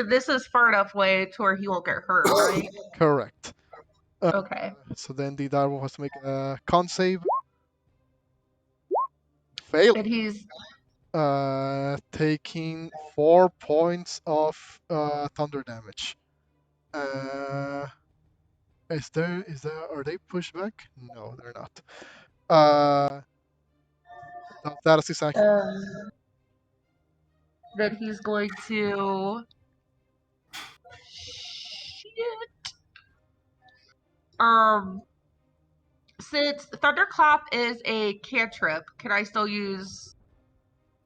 this is far enough away to where he won't get hurt, right? Correct. Okay. So then the direwolf has to make a con save. Fail. And he's Taking 4 points of thunder damage. Are they pushed back? No, they're not. That is his action. then he's going to. Shit. Since Thunderclap is a cantrip, can I still use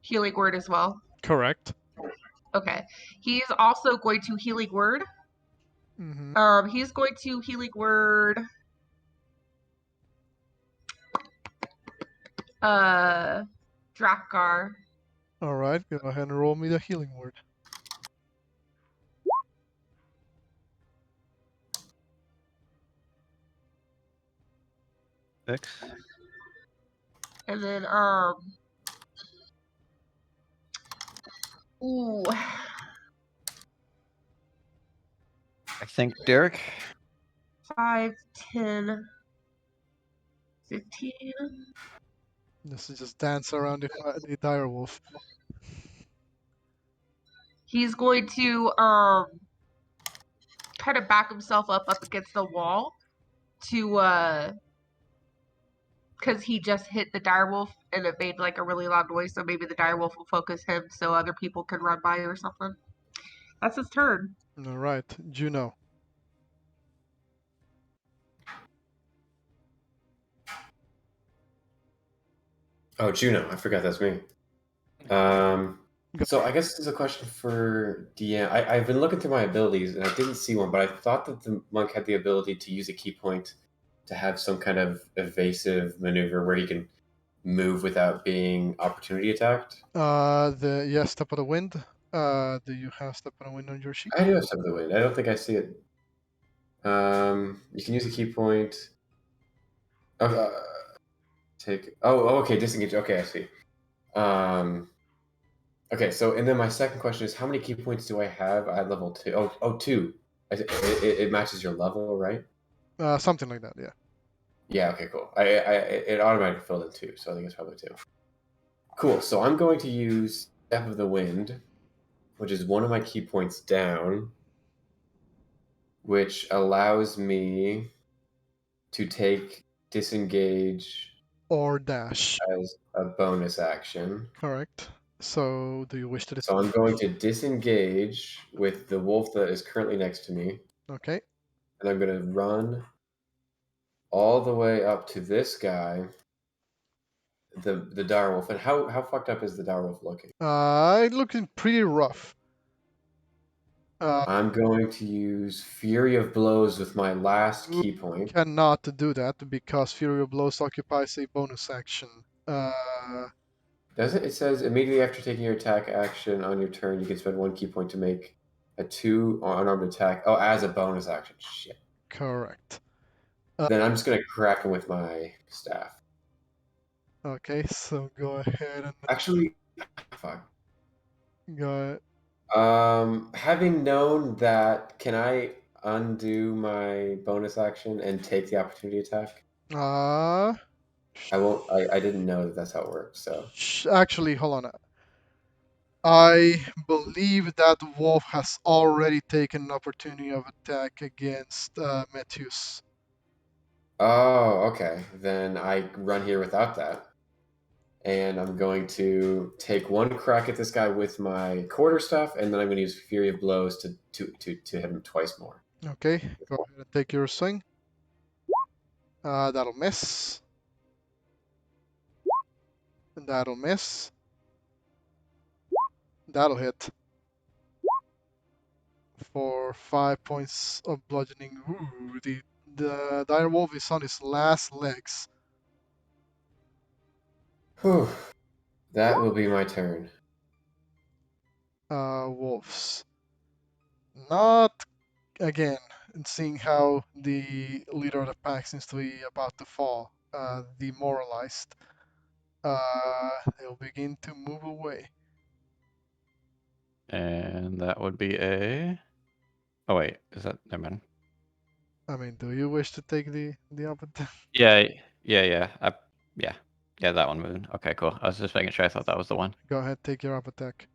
Healing Word as well? Correct. Okay. He's also going to Healing Word. Mm-hmm. He's going to Healing Word. Drakgar. All right, go ahead and roll me the healing word. Six. And then ooh. I think Derek. 5, 10, 15. This is just dance around the direwolf. He's going to kind of back himself up against the wall to because he just hit the direwolf and it made like a really loud noise, so maybe the direwolf will focus him so other people can run by or something. That's his turn. All right, Juno. Oh, Juno. I forgot that's me. So I guess this is a question for DM. I've been looking through my abilities and I didn't see one, but I thought that the monk had the ability to use a key point to have some kind of evasive maneuver where he can move without being opportunity attacked. Step of the wind. Do you have step of the wind on your sheet? I do have step of the wind. I don't think I see it. You can use a key point. Okay, disengage. Okay, I see. Okay, so and then my second question is, how many key points do I have at level 2? Oh, 2. It matches your level, right? Something like that, yeah. Yeah. Okay. Cool. It automatically filled in 2, so I think it's probably 2. Cool. So I'm going to use Step of the Wind, which is one of my key points down, which allows me to take disengage Or dash. as a bonus action. Correct. So, do you wish to So I'm going to disengage with the wolf that is currently next to me, Okay. and I'm going to run all the way up to this guy, the direwolf. And how fucked up is the direwolf looking? It's looking pretty rough. I'm going to use Fury of Blows with my last key point. Cannot do that because Fury of Blows occupies a bonus action. Does it? It says immediately after taking your attack action on your turn, you can spend 1 key point to make a 2 unarmed attack. Oh, as a bonus action. Shit. Correct. Then I'm just gonna crack him with my staff. Okay, so go ahead and Actually, fuck. go. Having known that, can I undo my bonus action and take the opportunity attack? Uh, I won't. I didn't know that that's how it works. So Actually, hold on. I believe that wolf has already taken an opportunity of attack against Metius. oh, okay. Then I run here without that. And I'm going to take 1 crack at this guy with my quarterstaff, and then I'm going to use Fury of Blows to hit him twice more. Okay, go ahead and take your swing. That'll miss. That'll miss. That'll hit. For 5 points of bludgeoning. Ooh, the direwolf is on his last legs. Whew. That will be my turn. Wolves. Not again. And seeing how the leader of the pack seems to be about to fall, demoralized, they'll begin to move away. And that would be a. Oh wait, is that never mind? I mean, do you wish to take the opportunity? Yeah, yeah. Yeah, that one moving. Okay, cool. I was just making sure. I thought that was the one. Go ahead, take your up attack.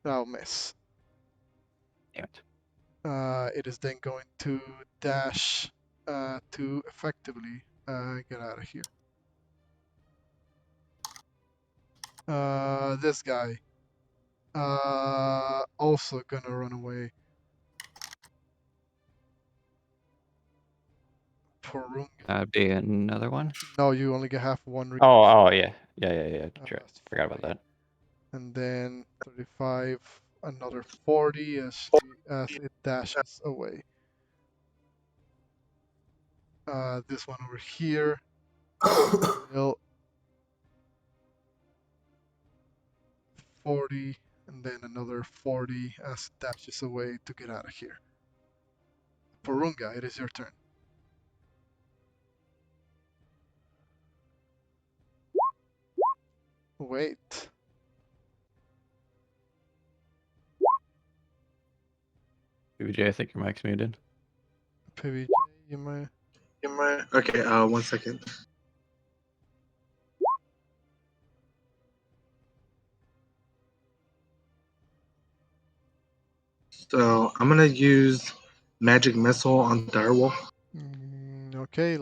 I'll miss. Damn it. It is then going to dash to effectively get out of here. This guy also gonna run away. Porunga. That'd be another one. No, you only get half one. Oh, yeah. Sure. That's Forgot about 40. that. And then 35, another 40 as it dashes away. This one over here will 40, and then another 40 as it dashes away to get out of here. Porunga, it is your turn. Wait. PBJ, I think your mic's muted. PBJ, you might. Okay, 1 second. So I'm gonna use Magic Missile on Direwolf. Okay,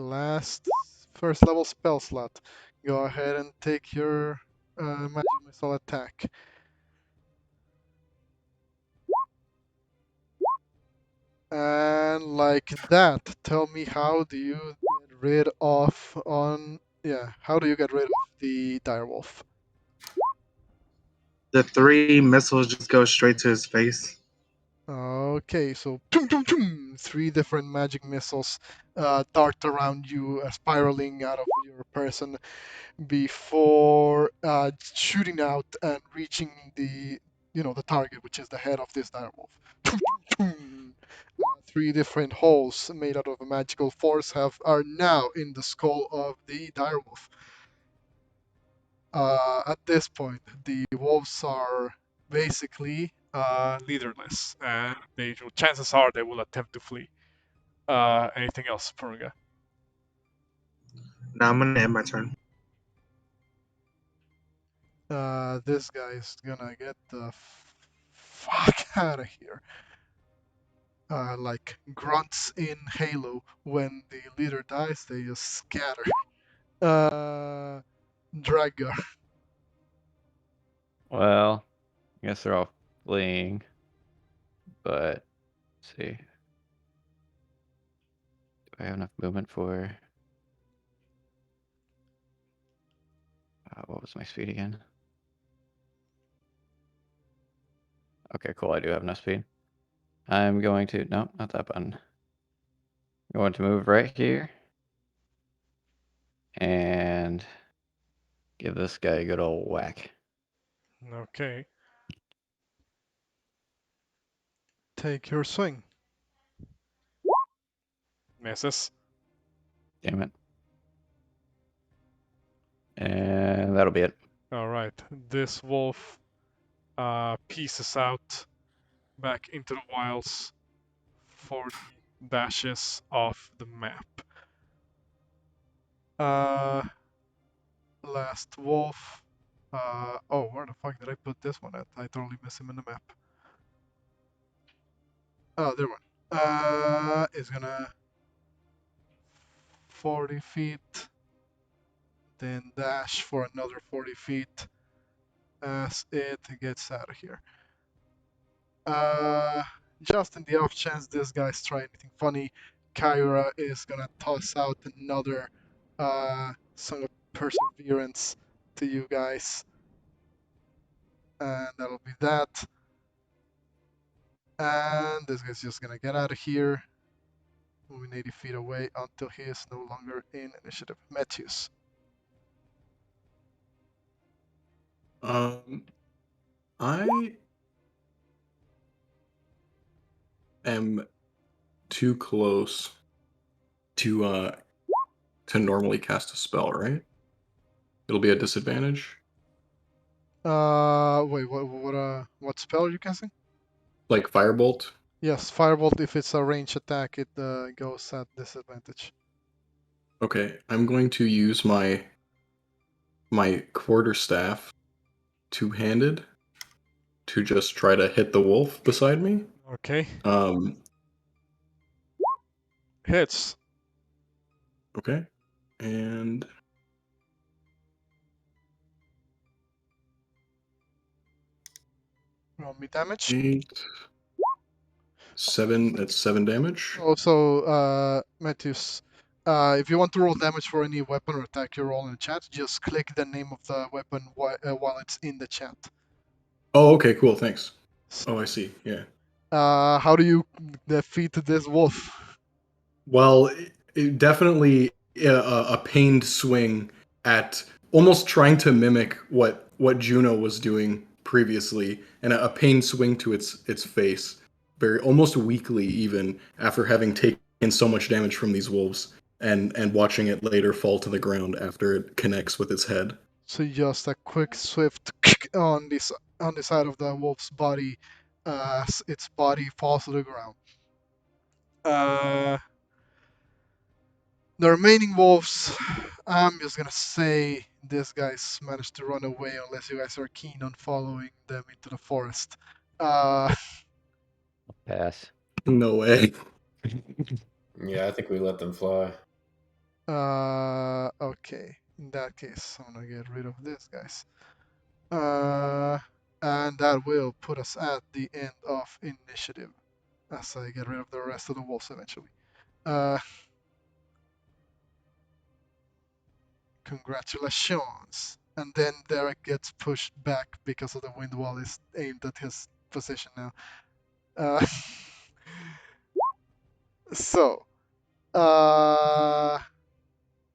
first level spell slot. Go ahead and take your magic missile attack. And like that, tell me how do you get rid of how do you get rid of the direwolf? The 3 missiles just go straight to his face. Okay, so 3 different magic missiles dart around you, spiraling out of your person before shooting out and reaching the target, which is the head of this direwolf. 3 different holes made out of a magical force are now in the skull of the direwolf. At this point, the wolves are basically leaderless, and chances are they will attempt to flee. Anything else, Porunga? Now I'm gonna end my turn. This guy is gonna get the fuck out of here. Like grunts in Halo, when the leader dies, they just scatter. Drakgar. Well, I guess they're all fleeing, but let's see. Do I have enough movement for? What was my speed again? Okay, cool. I do have enough speed. I'm going to no, not that button. I'm going to move right here and give this guy a good old whack. Okay. Take your swing. Misses. Damn it. And that'll be it. All right. This wolf pieces out back into the wilds 40 dashes off the map. Last wolf. Oh, where the fuck did I put this one at? I totally miss him in the map. Oh, there one. Is gonna 40 feet, then dash for another 40 feet as it gets out of here. Just in the off chance this guy's trying anything funny, Kyra is gonna toss out another Song of Perseverance to you guys. And that'll be that. And this guy's just gonna get out of here, moving 80 feet away until he is no longer in initiative. Metius. I am too close to normally cast a spell, right? It'll be a disadvantage. Wait, what spell are you casting? Like firebolt. Yes, Firebolt. If it's a range attack, it goes at disadvantage. Okay, I'm going to use my quarterstaff two-handed to just try to hit the wolf beside me. Okay. Um, Hits. okay. And Roll me damage. 8 7, that's 7 damage. Also, Metius, if you want to roll damage for any weapon or attack you roll in the chat, just click the name of the weapon while it's in the chat. Oh, okay, cool, thanks. Oh, I see. Yeah. How do you defeat this wolf? Well, definitely a pained swing at almost trying to mimic what Juno was doing previously, and a pained swing to its face, very almost weakly even after having taken so much damage from these wolves, and watching it later fall to the ground after it connects with its head. So just a quick, swift on the side of the wolf's body, as its body falls to the ground. The remaining wolves, I'm just gonna say this guy's managed to run away unless you guys are keen on following them into the forest. Pass. No way. Yeah, I think we let them fly. Okay. In that case, I'm gonna get rid of this, guys. And that will put us at the end of initiative, as I get rid of the rest of the wolves eventually. Congratulations. And then Derek gets pushed back because of the wind wall is aimed at his position now. Uh, so,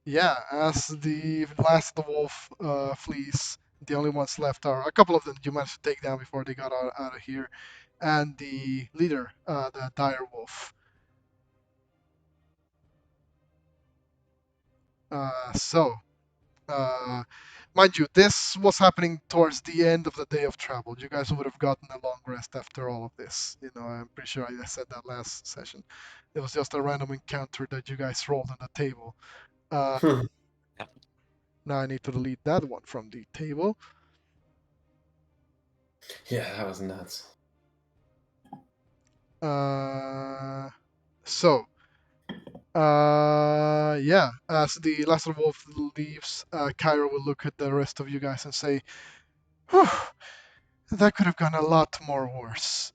yeah, as the last of the wolf flees, the only ones left are a couple of them you managed to take down before they got out of here, and the leader, the dire wolf. So, mind you, this was happening towards the end of the day of travel. You guys would have gotten a long rest after all of this. I'm pretty sure I said that last session. It was just a random encounter that you guys rolled on the table. Now I need to delete that one from the table. Yeah, that was nuts. Yeah, as the last wolf leaves, Cairo will look at the rest of you guys and say, "Whew, that could have gone a lot more worse.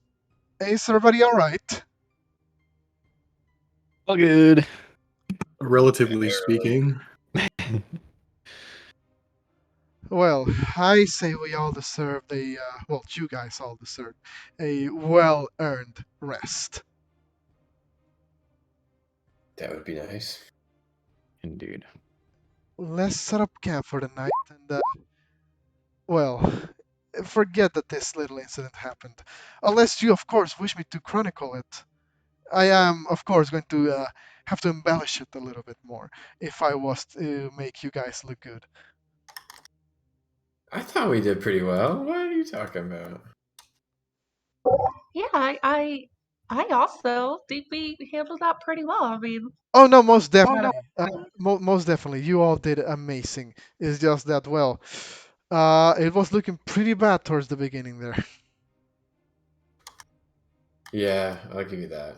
Is everybody alright?" All good. Relatively speaking. Well, I say we all deserve you guys all deserve a well-earned rest. That would be nice. Indeed. Let's set up camp for the night and, well, forget that this little incident happened. Unless you, of course, wish me to chronicle it. I am, of course, going to have to embellish it a little bit more if I was to make you guys look good. I thought we did pretty well. What are you talking about? Yeah, I also think we handled that pretty well. I mean, Oh no, most definitely. Most definitely, you all did amazing. It's just that, well, it was looking pretty bad towards the beginning there. Yeah, I'll give you that.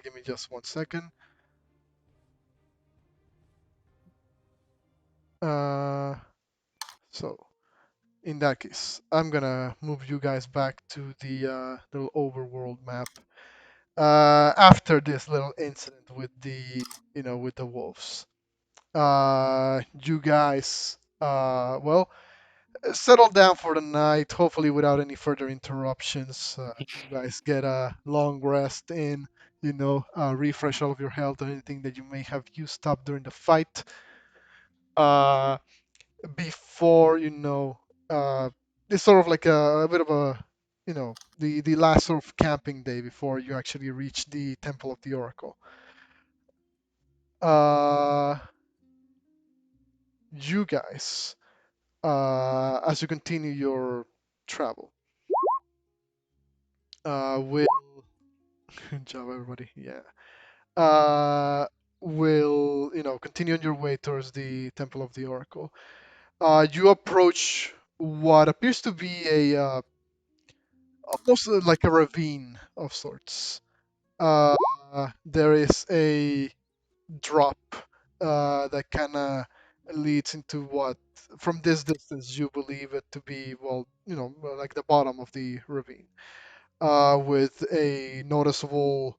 Give me just 1 second. So, in that case, I'm gonna move you guys back to the little overworld map. After this little incident with with the wolves, you guys, well, settle down for the night. Hopefully, without any further interruptions. You guys get a long rest in. Refresh all of your health or anything that you may have used up during the fight. Uh, Before it's sort of like a bit of a the last sort of camping day before you actually reach the Temple of the Oracle. uh you guys, as you continue your travel, will good job everybody, yeah, will continue on your way towards the Temple of the Oracle. You approach what appears to be a almost like a ravine of sorts. Uh, there is a drop that kind of leads into what, from this distance, you believe it to be, well, like the bottom of the ravine, with a noticeable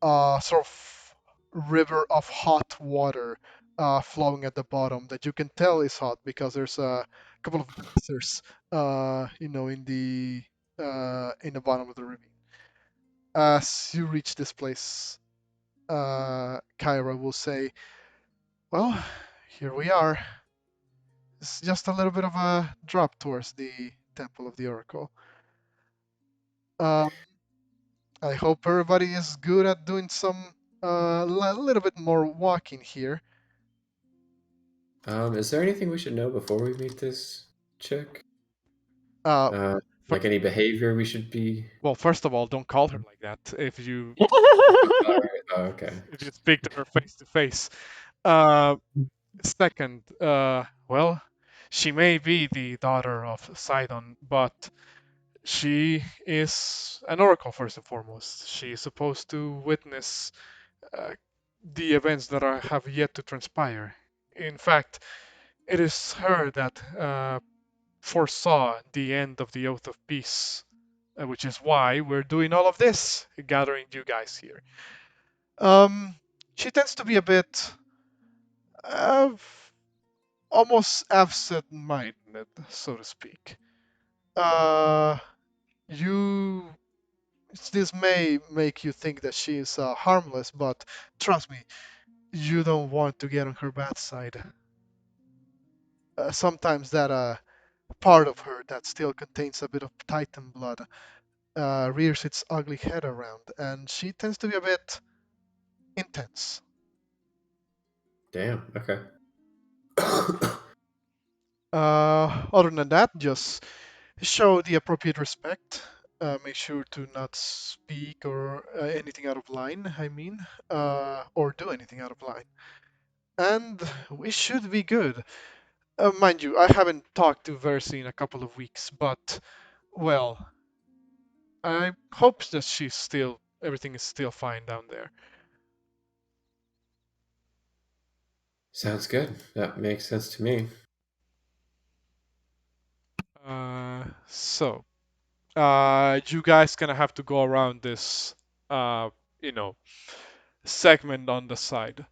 sort of river of hot water flowing at the bottom that you can tell is hot because there's a couple of geysers, in the bottom of the ravine. As you reach this place, Kyra will say, "Well, here we are. It's just a little bit of a drop towards the Temple of the Oracle. Um, I hope everybody is good at doing some little bit more walking here." Is there anything we should know before we meet this chick? Uh, Like any behavior we should be? Well, first of all, don't call her like that. If you Oh, okay. if you speak to her face to face. Uh, Second, well, she may be the daughter of Poseidon, but she is an oracle first and foremost. She is supposed to witness uh, the events that have yet to transpire. In fact, it is her that foresaw the end of the Oath of Peace, which is why we're doing all of this, gathering you guys here. She tends to be a bit uh, almost absent-minded, so to speak. Uh, you this may make you think that she is harmless, but trust me, you don't want to get on her bad side. Sometimes that part of her that still contains a bit of Titan blood rears its ugly head around, and she tends to be a bit intense. Damn. Okay. Other than that, just show the appropriate respect. Make sure to not speak or anything out of line, I mean, or do anything out of line. And we should be good. Mind you, I haven't talked to Versi in a couple of weeks, but, well, I hope that everything is still fine down there. Sounds good. That makes sense to me. So, you guys gonna have to go around this, uh, you know, segment on the side.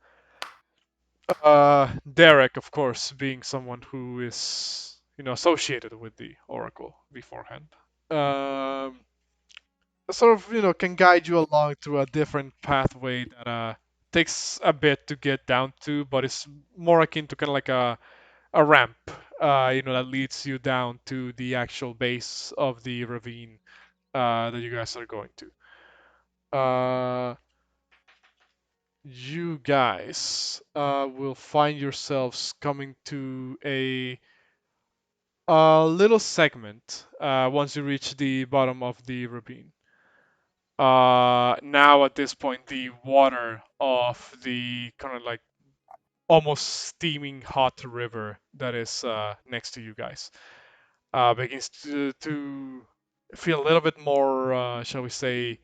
Derek, of course, being someone who is, associated with the Oracle beforehand, um, sort of, can guide you along through a different pathway that takes a bit to get down to, but it's more akin to kind of like a ramp, that leads you down to the actual base of the ravine that you guys are going to. You guys will find yourselves coming to a little segment once you reach the bottom of the ravine. Now at this point, the water of the kind of like almost steaming hot river that is next to you guys begins to feel a little bit more, shall we say,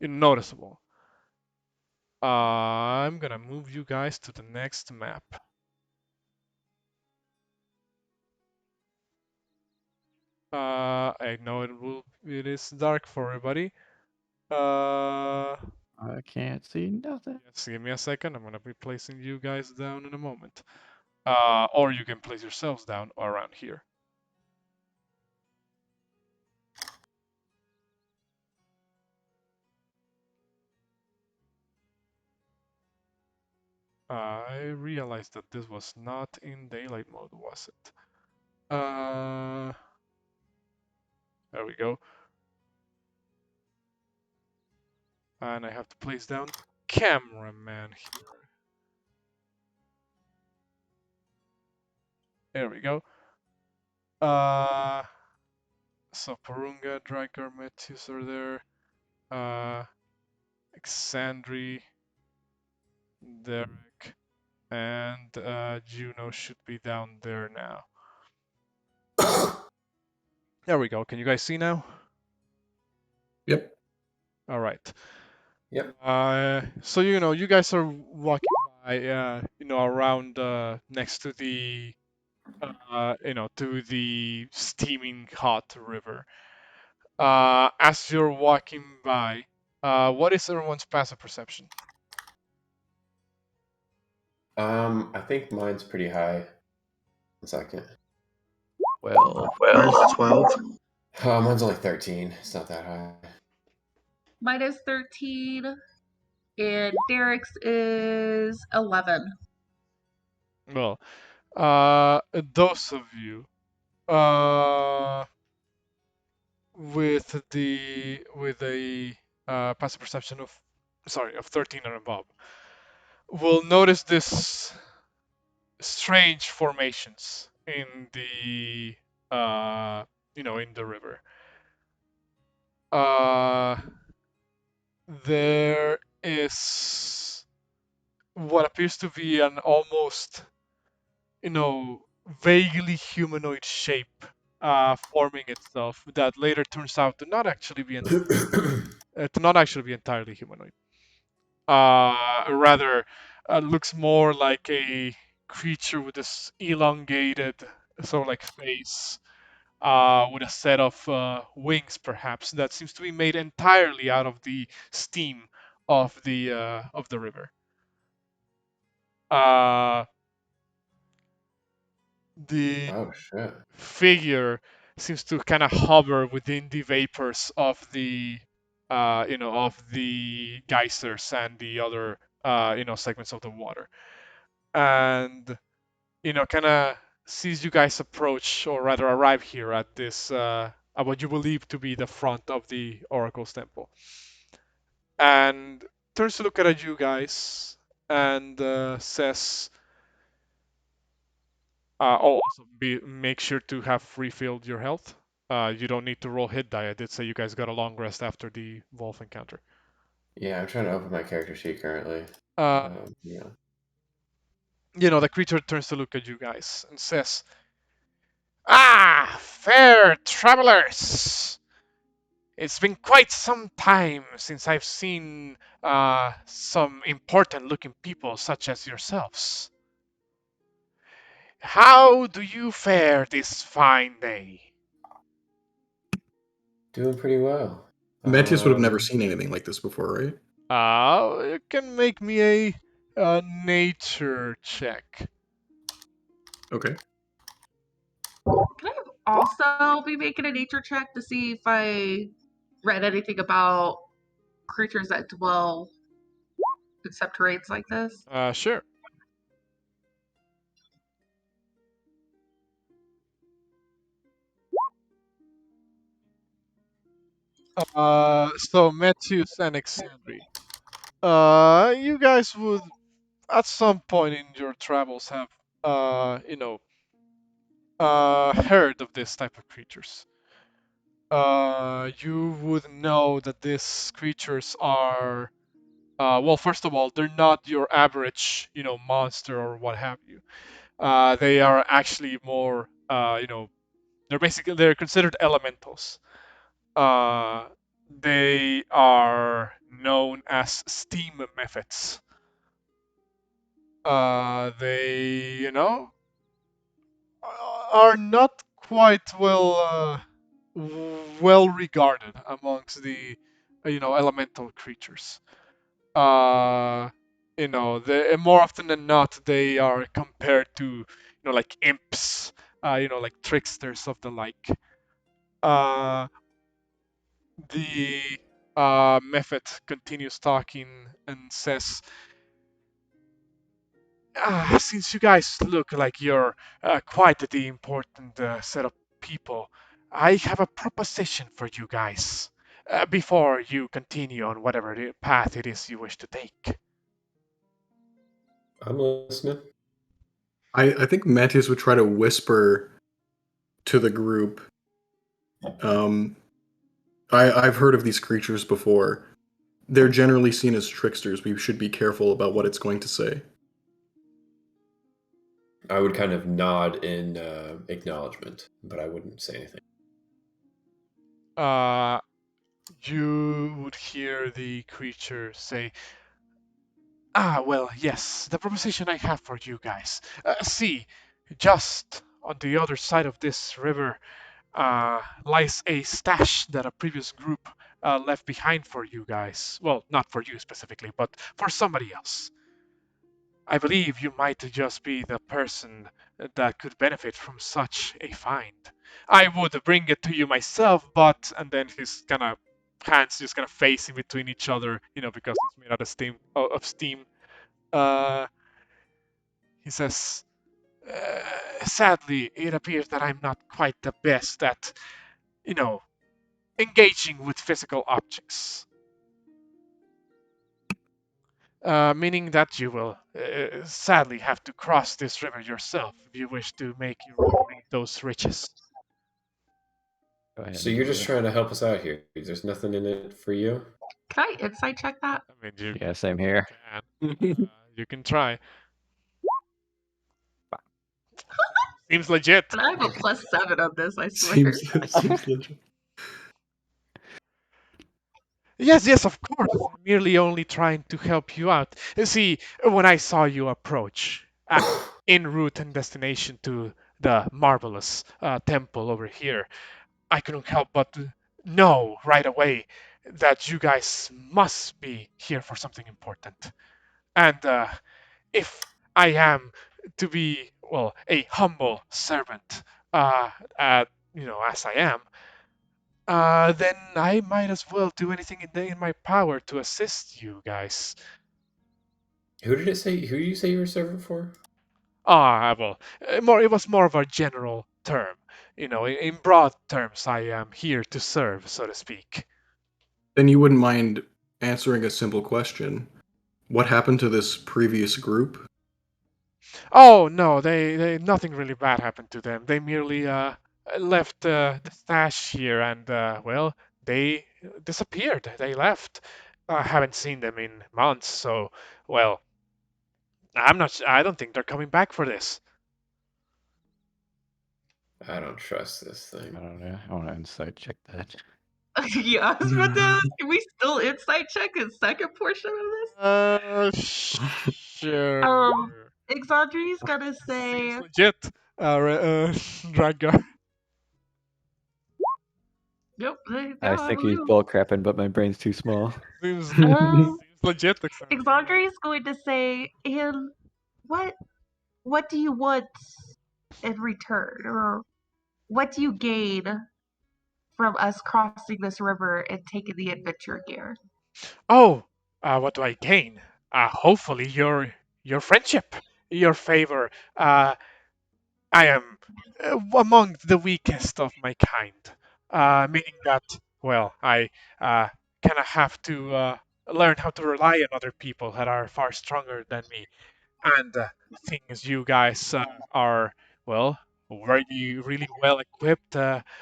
noticeable. I'm gonna move you guys to the next map. I know it is dark for everybody. I can't see nothing. Just give me a second. I'm gonna be placing you guys down in a moment. Or you can place yourselves down around here. I realized that this was not in daylight mode, was it? There we go. And I have to place down the cameraman here. There we go. So Porunga, Drakgar, Metius are there. Exandri, Derek, and Juno should be down there now. There we go. Can you guys see now? Yep. All right. Yep. So you guys are walking by, around next to the, to the steaming hot river. As you're walking by, what is everyone's passive perception? I think mine's pretty high. 1 second. Well, Mine's 12. Mine's only 13. It's not that high. Mine is 13, and Derek's is 11. Well, those of you, with a passive perception of 13 and above, will notice this strange formations in the in the river. Uh, there is what appears to be an almost, vaguely humanoid shape forming itself that later turns out to not actually be entirely humanoid. Rather, looks more like a creature with this elongated sort of like face, with a set of wings, perhaps, that seems to be made entirely out of the steam of the river. Uh, the Oh shit. figure seems to kind of hover within the vapors of the geysers and the other segments of the water, and kind of sees you guys approach, or rather arrive here at this at what you believe to be the front of the Oracle's temple. And turns to look at you guys and says, also make sure to have refilled your health. You don't need to roll hit die. I did say you guys got a long rest after the wolf encounter. Yeah, I'm trying to open my character sheet currently. Uh, Yeah. the creature turns to look at you guys and says, "Ah, fair travelers! It's been quite some time since I've seen some important-looking people such as yourselves. How do you fare this fine day?" Doing pretty well. Metius would have never seen anything like this before, right? You can make me a nature check. Okay. Can I also be making a nature check to see if I read anything about creatures that dwell in subterranes like this? Sure. So Metius and Exandri. You guys would at some point in your travels have, heard of this type of creatures. You would know that these creatures are, well, first of all, they're not your average, monster or what have you. They are actually more, they're considered elementals. Uh, they are known as steam mephits. They, are not quite well regarded amongst the, elemental creatures. More often than not, they are compared to, like imps, like tricksters of the like. Uh, the method continues talking and says, since you guys look like you're quite the important set of people, I have a proposition for you guys before you continue on whatever the path it is you wish to take. I'm listening. I think Metius would try to whisper to the group. I've heard of these creatures before. They're generally seen as tricksters. We should be careful about what it's going to say. I would kind of nod in acknowledgement, but I wouldn't say anything. You would hear the creature say, well, yes, the proposition I have for you guys. See, just on the other side of this river lies a stash that a previous group left behind for you guys. Well, not for you specifically, but for somebody else. I believe you might just be the person that could benefit from such a find. I would bring it to you myself, but and then his kind of hands just kind of facing between each other, because it's made out of steam. Uh, he says, sadly, it appears that I'm not quite the best at, you know, engaging with physical objects. Meaning that you will sadly have to cross this river yourself if you wish to make your way with those riches. Go ahead So and you're do just it. trying to help us out here. There's nothing in it for you? Can I insight check that? I mean, you Yeah, same here. you can try. Seems legit. And I have a +7 on this, I swear. Seems legit. Yes, of course. I'm merely only trying to help you out. See, when I saw you approach, en route and destination to the marvelous temple over here, I couldn't help but know right away that you guys must be here for something important. And if I am to be, well, a humble servant, uh, as I am, then I might as well do anything in my power to assist you guys. Who did it say? Who did you say you were serving for? Well, it was more of a general term. In broad terms, I am here to serve, so to speak. Then you wouldn't mind answering a simple question. What happened to this previous group? Oh no, they nothing really bad happened to them. They merely left the stash here and well, they disappeared. They left. I haven't seen them in months, so well, I don't think they're coming back for this. I don't trust this thing. I don't know. I want to insight check that. Yeah, I was about to ask, can we still insight check the second portion of this? Sure. Exandri's gonna Seems say, legit. Drakgar. yep, I I think he's believe. bull crapping, but my brain's too small. Seems Um, legit. Exandri's going to say, and what what do you want in return, or what do you gain from us crossing this river and taking the adventure gear? Oh, what do I gain? Hopefully your friendship, your favor. I am among the weakest of my kind, meaning that, well, I kind of have to learn how to rely on other people that are far stronger than me. And seeing as you guys are, well, really well equipped,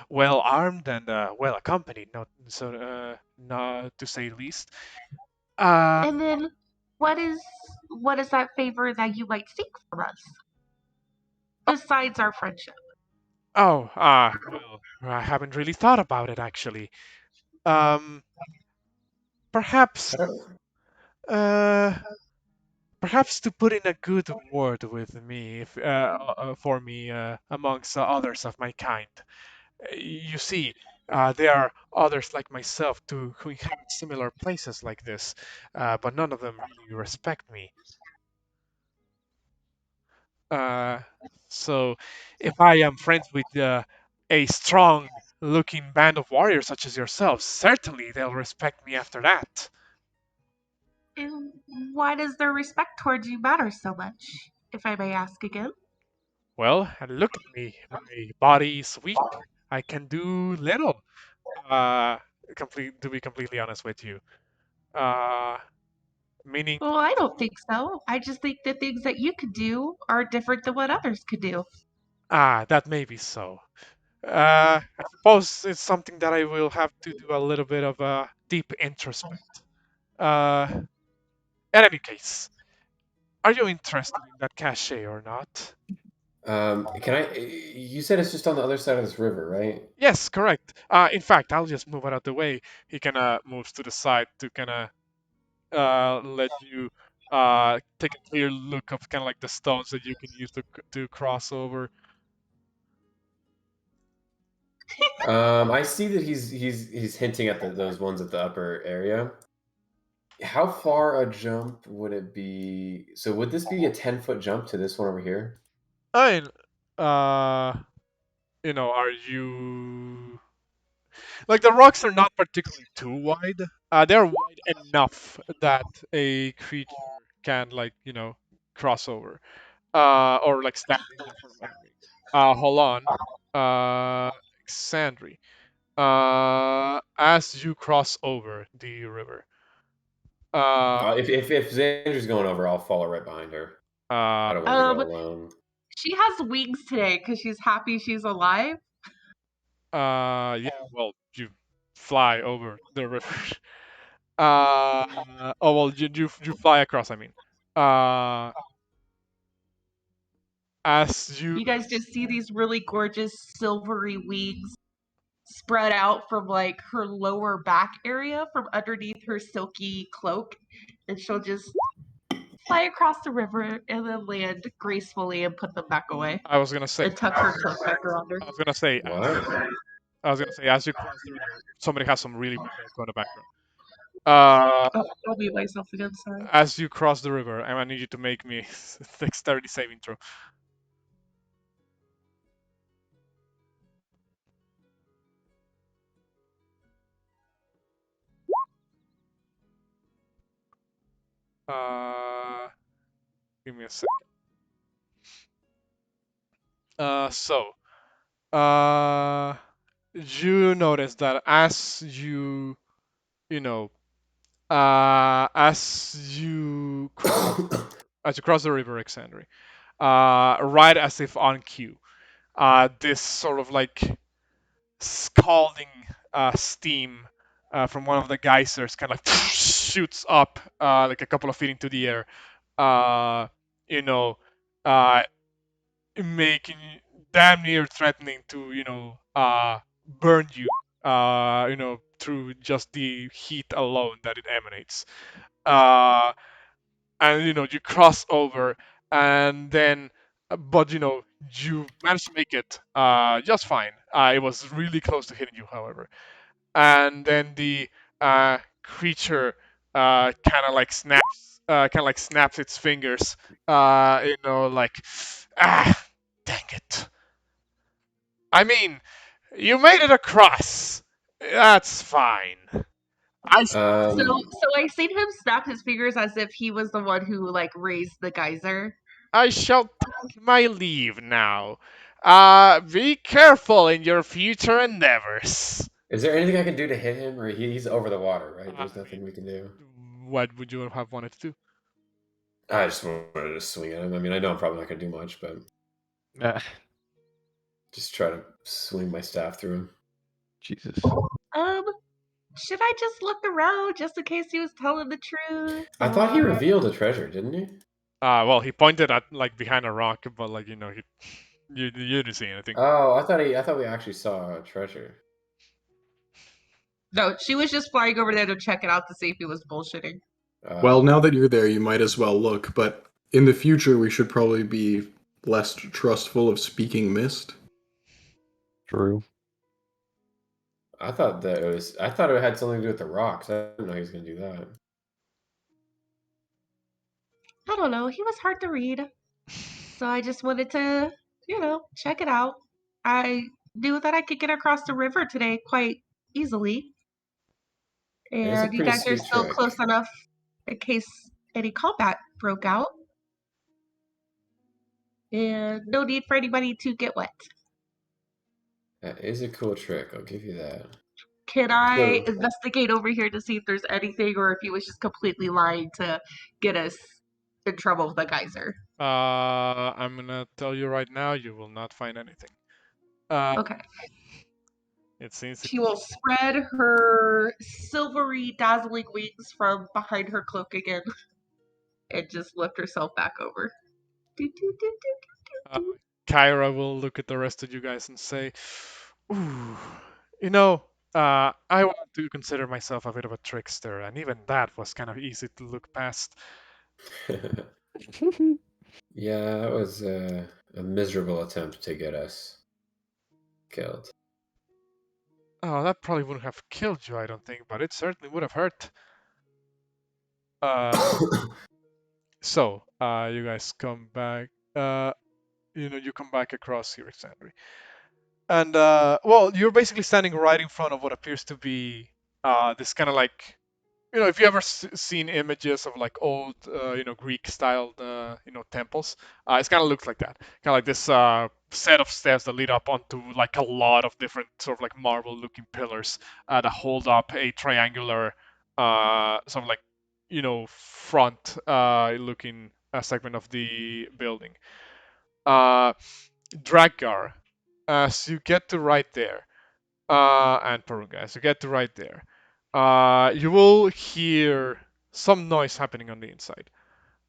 well armed, and well accompanied, not to say the least. Uh, And then what is that favor that you might seek from us besides our friendship? oh, well, I haven't really thought about it actually. Um, perhaps, I don't. uh, perhaps to put in a good word with me, if, for me, amongst others of my kind. You see, there are others like myself too who inhabit similar places like this, but none of them really respect me. Uh, so, if I am friends with a strong-looking band of warriors such as yourselves, certainly they'll respect me after that. And why does their respect towards you matter so much, if I may ask again? Well, and look at me. My body is weak. I can do little. Uh, to be completely honest with you. Uh, meaning, Well, I don't think so. I just think the things that you could do are different than what others could do. that may be so. I suppose it's something that I will have to do a little bit of a deep introspect. Uh, in any case, are you interested in that cache or not? Can I? You said it's just on the other side of this river, right? Yes, correct. In fact, I'll just move it out of the way. He kind of moves to the side to kind of let you take a clear look of kind of like the stones that you can use to cross over. I see that he's hinting at those ones at the upper area. How far a jump would it be? So would this be a 10-foot jump to this one over here? I mean, uh, are you like the rocks are not particularly too wide. They're wide enough that a creature can like cross over, or like stand in them from enemy. Hold on, Xandri. As you cross over the river, uh, If Xander's going over, I'll follow right behind her. uh, I don't want to go Um, alone. she has wings today because she's happy she's alive. yeah. Well, you fly over the river. Oh well, you fly across. I mean, uh, as you You guys just see these really gorgeous silvery wings spread out from like her lower back area from underneath her silky cloak, and she'll just fly across the river and then land gracefully and put them back away I was gonna say, and tuck her cloak back around her. I was gonna say, What? I was gonna say, as you cross the river, somebody has some really weird echo in the background. Uh, Oh, I'll mute myself again. Sorry. as you cross the river, I need you to make me dexterity saving throw. Uh, give me a sec. So, you notice that as you know, as you cross the river, Exandri, right as if on cue, this sort of like scalding steam from one of the geysers kind of shoots up like a couple of feet into the air, uh, you know, uh, making damn near threatening to burn you, through just the heat alone that it emanates. Uh, and you cross over, and then but you manage to make it just fine. It was really close to hitting you, however. And then the creature kind of like snaps its fingers, like, ah, dang it. I mean, you made it across. That's fine. I So, um, so I seen him snap his fingers as if he was the one who like raised the geyser. I shall take my leave now. Be careful in your future endeavors. is there anything I can do to hit him, or he's over the water, right? I There's nothing we can do. mean, what would you have wanted to do? I just wanted to swing at him. I mean, I know I'm probably not gonna do much, but Ah, just try to swing my staff through him. Jesus. Um, should I just look around just in case he was telling the truth? I thought he Or revealed a treasure, didn't he? Well, he pointed at like behind a rock, but like you didn't see anything. Oh, I thought we actually saw a treasure. no, she was just flying over there to check it out to see if he was bullshitting. Well, now that you're there, you might as well look, but in the future, we should probably be less trustful of speaking mist. True. I thought it had something to do with the rocks. I didn't know he was gonna do that. I don't know. He was hard to read, so I just wanted to, check it out. I knew that I could get across the river today quite easily, It is a and you pretty guys are sweet still close trick. enough in case any combat broke out, and no need for anybody to get wet. That is a cool trick. I'll give you that. Can I So, investigate over here to see if there's anything, or if he was just completely lying to get us in trouble with the geyser? I'm gonna tell you right now, you will not find anything. Uh, Okay. it seems She will spread her silvery, dazzling wings from behind her cloak again and just lift herself back over. Do, do, do, do, uh, do, do. Kyra will look at the rest of you guys and say, "Ooh, I want to consider myself a bit of a trickster, and even that was kind of easy to look past." yeah, that was a miserable attempt to get us killed. Oh, that probably wouldn't have killed you, I don't think, but it certainly would have hurt. Uh, you guys come back. You come back across here, Sandri. And well, you're basically standing right in front of what appears to be this kind of like, if you ever seen images of like old Greek styled temples, it kind of looks like that, kind of like this set of steps that lead up onto like a lot of different sort of like marble looking pillars that hold up a triangular sort of like front looking segment of the building. Drakgar, as you get to right there, and Porunga, as you get to right there, you will hear some noise happening on the inside.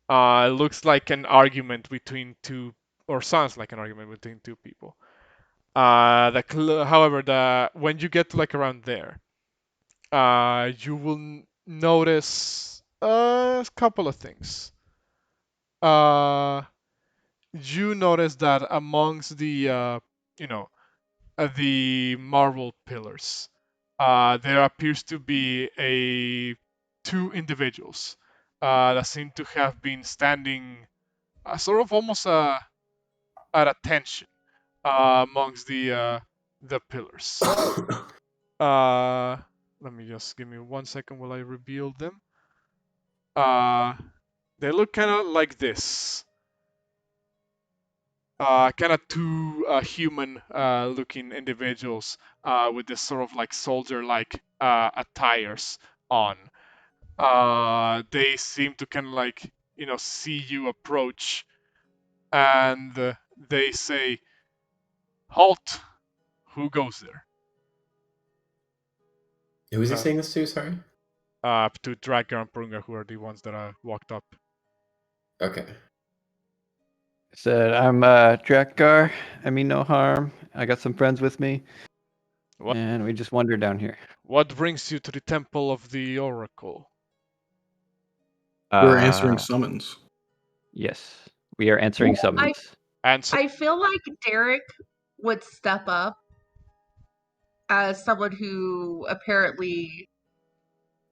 It looks like an argument between two, or sounds like an argument between two people. However, when you get to like around there, you will notice a couple of things. You notice that amongst you know, the marble pillars, there appears to be two individuals that seem to have been standing sort of almost at attention amongst the pillars. Uh, Let me just give me 1 second while I reveal them. They look kind of like this. Kind of two human looking individuals with this sort of like soldier like attires on. They seem to kind of like, see you approach, and they say, "Halt! Who goes there?" Who is he Uh, saying this to? Sorry. to Drakgar and Porunga, who are the ones that walked up. Okay. Said, I'm Drakgar. I mean no harm. I got some friends with me, What and we just wandered down here. what brings you to the temple of the Oracle? We're answering Uh, summons. yes, we are answering summons. Answer. I feel like Derek would step up as someone who apparently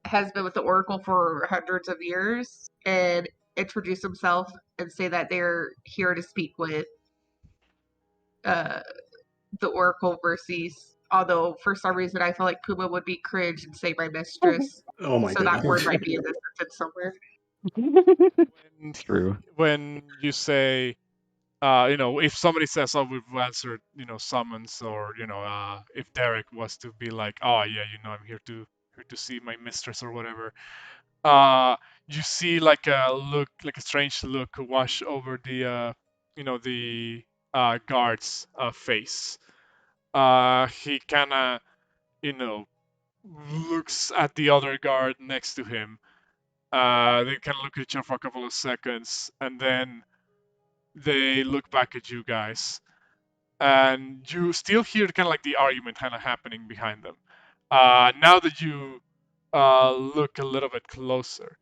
has been with the Oracle for hundreds of years and introduce himself and say that they're here to speak with uh, the Oracle Mercies. Although for some reason I feel like Pumo would be cringe and say my mistress. Oh my So that word goodness. might be in this sentence somewhere. When, True. when you say, if somebody says, "Oh, we've answered, summons," or if Derek was to be like, "Oh yeah, I'm here to see my mistress," or whatever, you see like a strange look wash over the guard's face. He kind of, you know, looks at the other guard next to him. They kind of look at each other for a couple of seconds, and then they look back at you guys, and you still hear kind of like the argument kind of happening behind them. Now that you look a little bit closer,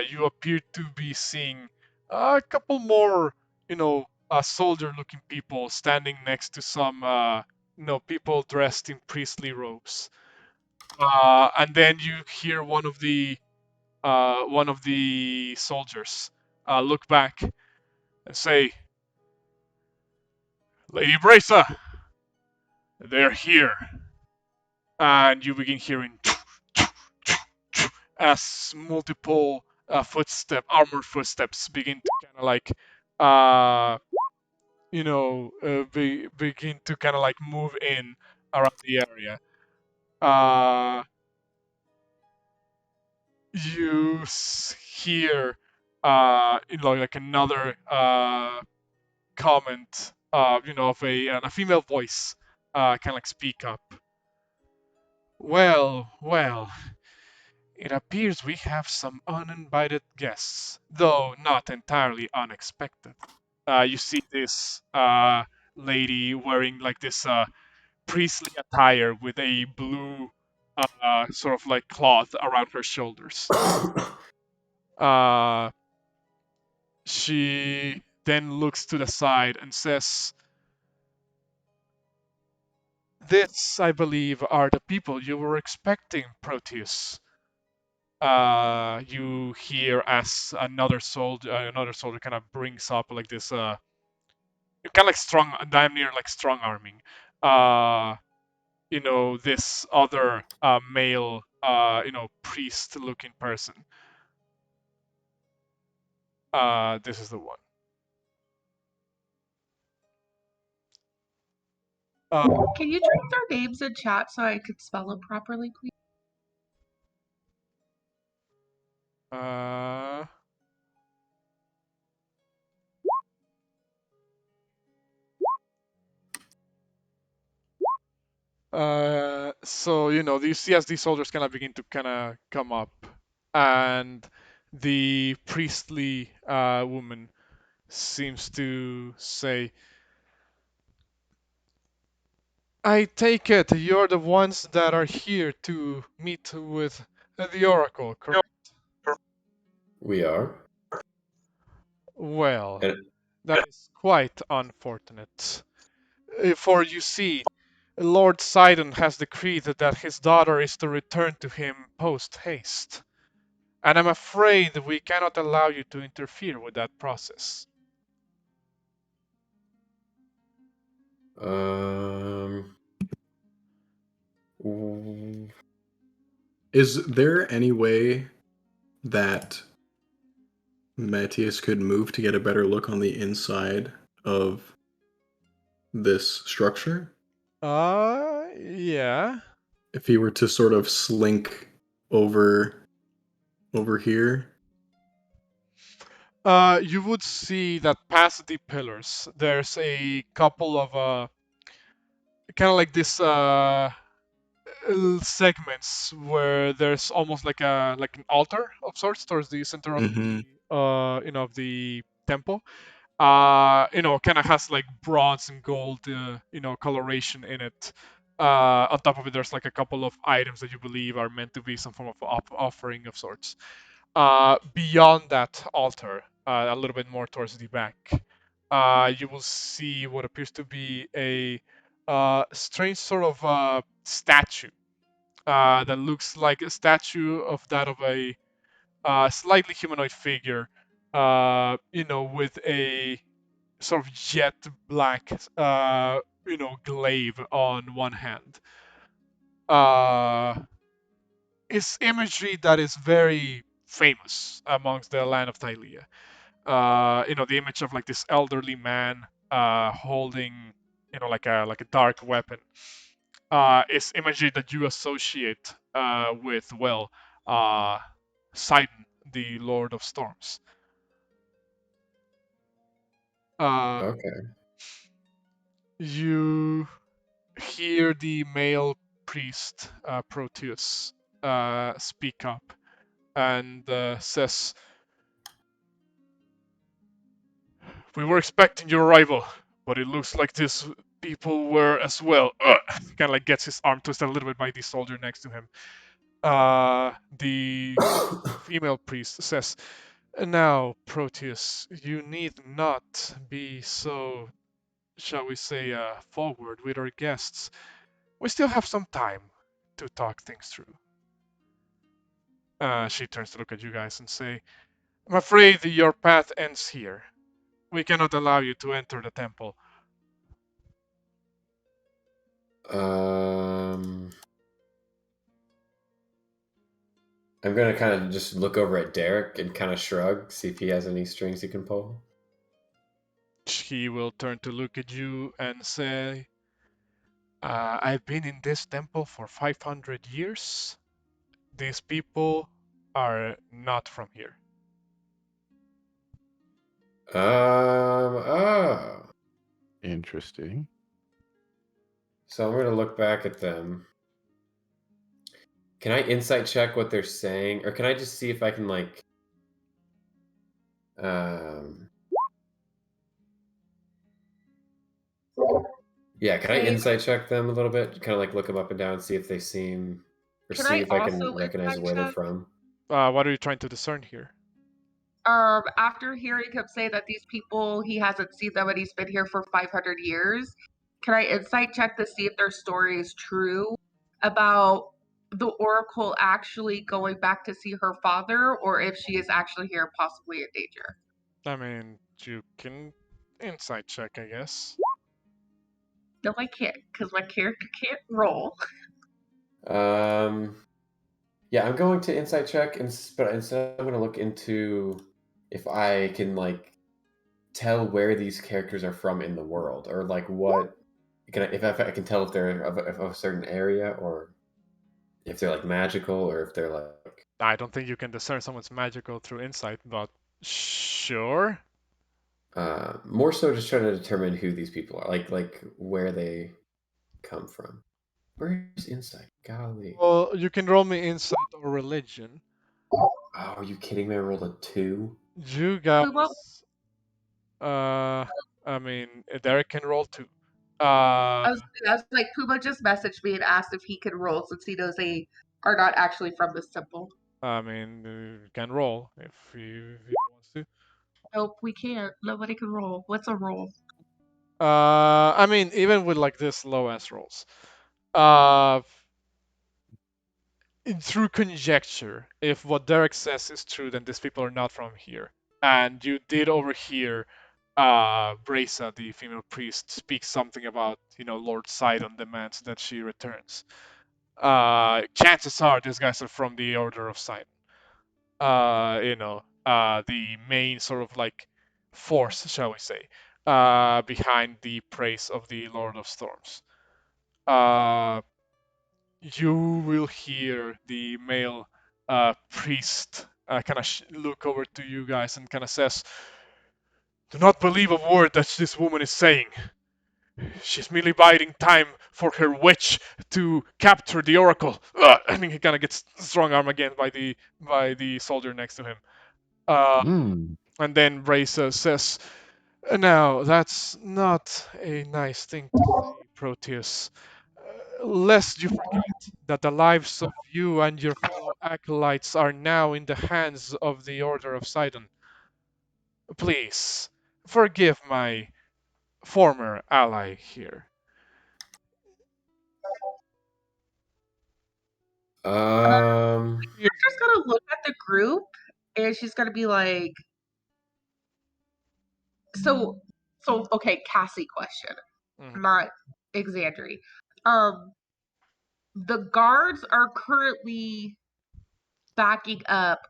you appear to be seeing a couple more, soldier-looking people standing next to some, people dressed in priestly robes. And then you hear one of the soldiers look back and say, "Lady Brisa, they're here." And you begin hearing as multiple armored footsteps begin to kind of like, begin to kind of like move in around the area. Uh, you hear, like another comment, of a female voice, kind of like speak up. Well, well, it appears we have some uninvited guests, though not entirely unexpected. You see this lady wearing like this priestly attire with a blue sort of like cloth around her shoulders. Uh, she then looks to the side and says, "This, I believe, are the people you were expecting, Proteus." You hear as another soldier kind of brings up like this, kind of like strong, damn near like strong arming. This other male, priest looking person. This is the one. Can you trace their names in chat so I could spell them properly, please? Uh, so you see as these soldiers kind of begin to kind of come up, and the priestly woman seems to say, "I take it you're the ones that are here to meet with the Oracle, correct?" We are. Well, And that is quite unfortunate. For you see, Lord Poseidon has decreed that his daughter is to return to him post haste. And I'm afraid we cannot allow you to interfere with that process. um, w- Is there any way that Metius could move to get a better look on the inside of this structure? Yeah. If he were to sort of slink over over here. You would see that past the pillars, there's a couple of kind of like this segments where there's almost like an altar of sorts towards the center of Hmm. the of the temple. Kind of has like bronze and gold coloration in it. On top of it, there's like a couple of items that you believe are meant to be some form of offering of sorts. Beyond that altar, a little bit more towards the back, you will see what appears to be a strange sort of statue that looks like a statue of that of a slightly humanoid figure, with a sort of jet black, glaive on one hand. Uh, it's imagery that is very famous amongst the land of Tylea. The image of like this elderly man holding, like a dark weapon. Is imagery that you associate with, well, uh, Poseidon, the Lord of Storms. Uh, Okay. you hear the male priest, Proteus, speak up and says, "We were expecting your arrival, but it looks like these people were as well." Kind of like gets his arm twisted a little bit by the soldier next to him. The female priest says, "Now, Proteus, you need not be so, shall we say, forward with our guests. We still have some time to talk things through." She turns to look at you guys and say, "I'm afraid your path ends here. We cannot allow you to enter the temple." um, I'm gonna kind of just look over at Derek and kind of shrug, see if he has any strings he can pull. He will turn to look at you and say, "I've been in this temple for 500 years. These people are not from here." Oh. Interesting. So I'm gonna look back at them. Can I insight check what they're saying, or can I just see if I can like, um, yeah, can I Hey, insight check them a little bit? Kind of like look them up and down, see if they seem, or can see I if I also can recognize insight where they're check? from. What are you trying to discern here? After hearing him say that these people, he hasn't seen them and he's been here for 500 years, can I insight check to see if their story is true about the Oracle actually going back to see her father, or if she is actually here, possibly in danger? I mean, you can insight check, I guess. No, I can't, because my character can't roll. Um, yeah, I'm going to insight check, but instead I'm going to look into if I can like tell where these characters are from in the world, or like what if I can tell if they're of a certain area, or if they're like magical, or if they're like I don't think you can discern someone's magical through insight, but sure. more so just trying to determine who these people are, like where they come from. Where's insight? Golly. Well, you can roll me insight or religion. Oh, are you kidding me? I rolled a 2. You Pumo, guys, I mean, Derek can roll too. I was like, Pumo just messaged me and asked if he could roll since he knows they are not actually from this temple. I mean, you can roll if he wants to. Nope, we can't. Nobody can roll. What's a roll? I mean, even with like this low S rolls, uh, through conjecture, if what Derek says is true, then these people are not from here. And you did overhear Brisa, the female priest, speak something about, Lord Sidon demands that she returns. Chances are these guys are from the Order of Sidon. The main sort of like force, shall we say, behind the praise of the Lord of Storms. You will hear the male priest kind of look over to you guys and kind of says, "Do not believe a word that this woman is saying. She's merely biding time for her witch to capture the oracle." And he kind of gets strong arm again by the soldier next to him. Mm. And then Raisa says, "Now that's not a nice thing to say, Proteus. Lest you forget that the lives of you and your fellow acolytes are now in the hands of the Order of Sidon. Please, forgive my former ally here." Um, She's just gonna look at the group and she's gonna be like, so okay, Cassie question, not Exandri. The guards are currently backing up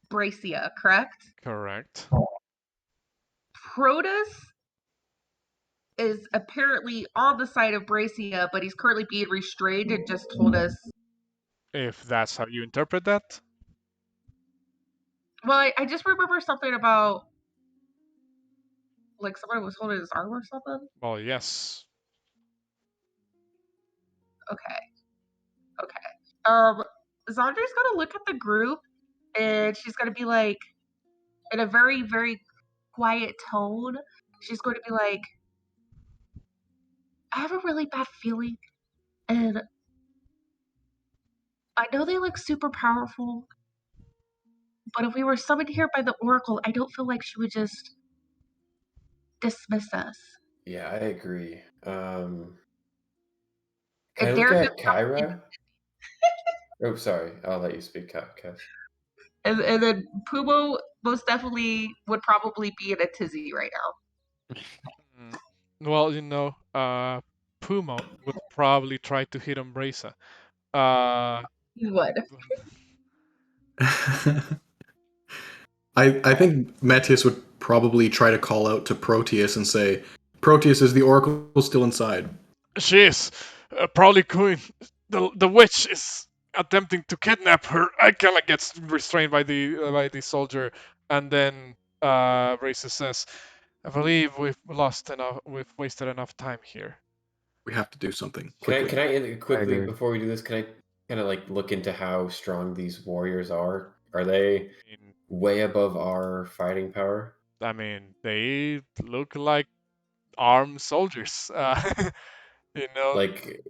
Bracia, correct? Correct. Protus is apparently on the side of Bracia, but he's currently being restrained and just told us. If that's how you interpret that. Well, I just remember something about like someone was holding his arm or something. Well, yes. Okay. Zandri's gonna look at the group and she's gonna be like, in a very, very quiet tone, she's going to be like, I have a really bad feeling, and I know they look super powerful, but if we were summoned here by the Oracle, I don't feel like she would just dismiss us. yeah, I agree. Can I And look they're at Kyra? Oh, sorry. I'll let you speak, Cass. and then Pumo most definitely would probably be in a tizzy right now. Mm. Well, Pumo would probably try to hit Umbraza. He would. I think Metius would probably try to call out to Proteus and say, Proteus, is the Oracle still inside? She is probably going. The witch is attempting to kidnap her. I kind of gets restrained by the soldier, and then Raisa says, "I believe we've lost enough. We've wasted enough time here." We have to do something Can quickly. I quickly agree. before we do this? Can I kind of like look into how strong these warriors are? Are they way above our fighting power? I mean, they look like armed soldiers. Like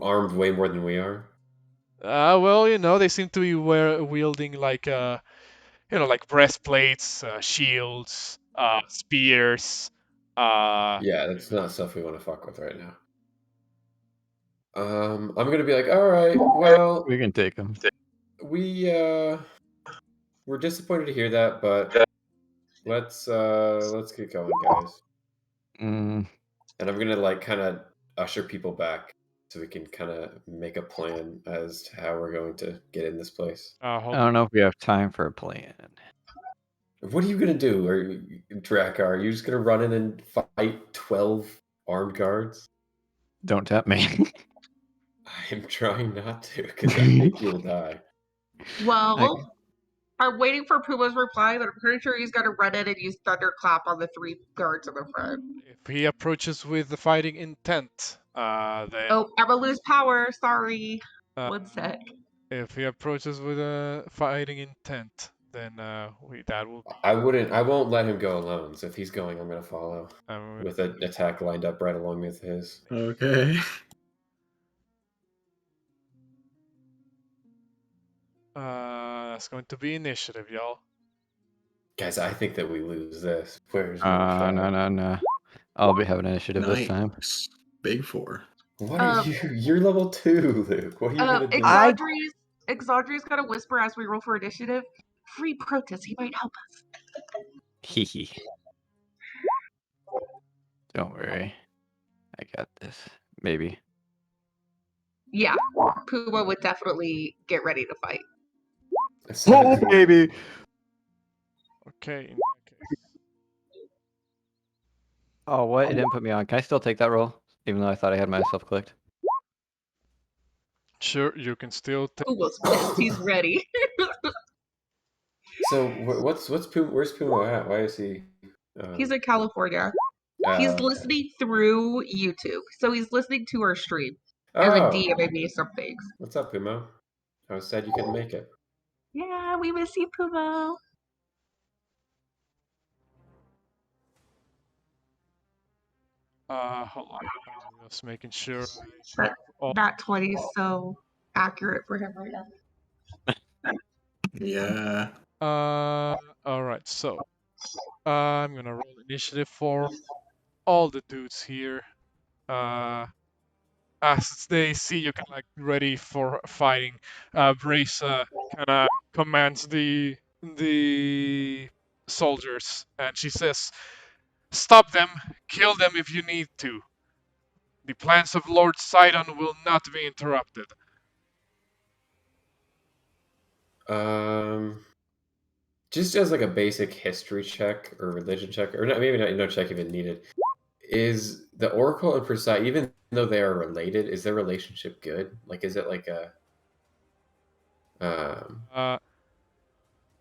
armed way more than we are? Well, they seem to be wielding like like breastplates, shields, spears. Yeah, that's not stuff we want to fuck with right now. I'm gonna be like, all right, well, We can take them. we're disappointed to hear that, but let's get going, guys. Mm, And I'm gonna like kind of usher people back so we can kind of make a plan as to how we're going to get in this place. I Hold don't know if we have time for a plan. What are you gonna do, Drakgar? Are you just gonna run in and fight 12 armed guards? Don't tempt me. I'm trying not to, because I think you'll die. Well, I'm waiting for Puma's reply, but I'm pretty sure he's gonna run in and use Thunderclap on the 3 guards in the front. If he approaches with the fighting intent, then Oh, I'm gonna lose power. Sorry. uh, 1 sec. if he approaches with a fighting intent, then that will be. I won't let him go alone. So if he's going, I'm gonna follow Um, with an attack lined up right along with his. Okay. that's going to be initiative, y'all. Guys, I think that we lose this. Where's my shot? No. I'll be having initiative this time. Nice. Big 4. What are you? You're level 2, Luke. What are you gonna do? Exandri's gonna whisper as we roll for initiative. Free Protus, he might help us. Hee hee. Don't worry. I got this. Maybe. Yeah, Puma would definitely get ready to fight. Oh, baby! Okay, in that case. Oh, what? It didn't put me on. Can I still take that roll? Even though I thought I had myself clicked. Sure, you can still take. Puma's pissed. He's ready. So what's Pumo? Where's Pumo at? Why is he? He's in California. He's Okay. listening through YouTube. So he's listening to our stream and then Oh, DMing me some things. what's up, Pumo? I was sad you couldn't make it. Yeah, we miss you, Pumo. Hold on. I'm just making sure I But have all. that 20 is so accurate for him right now. Yeah. All right. So, I'm gonna roll initiative for all the dudes here. As they see you kind of like ready for fighting, Brace kind of commands the soldiers, and she says, "Stop them, kill them if you need to. The plans of Lord Poseidon will not be interrupted." Just as like a basic history check or religion check, or not, maybe not, no check even needed. Is the Oracle and Poseidon, even though they are related, is their relationship good? Like, is it like a Uh,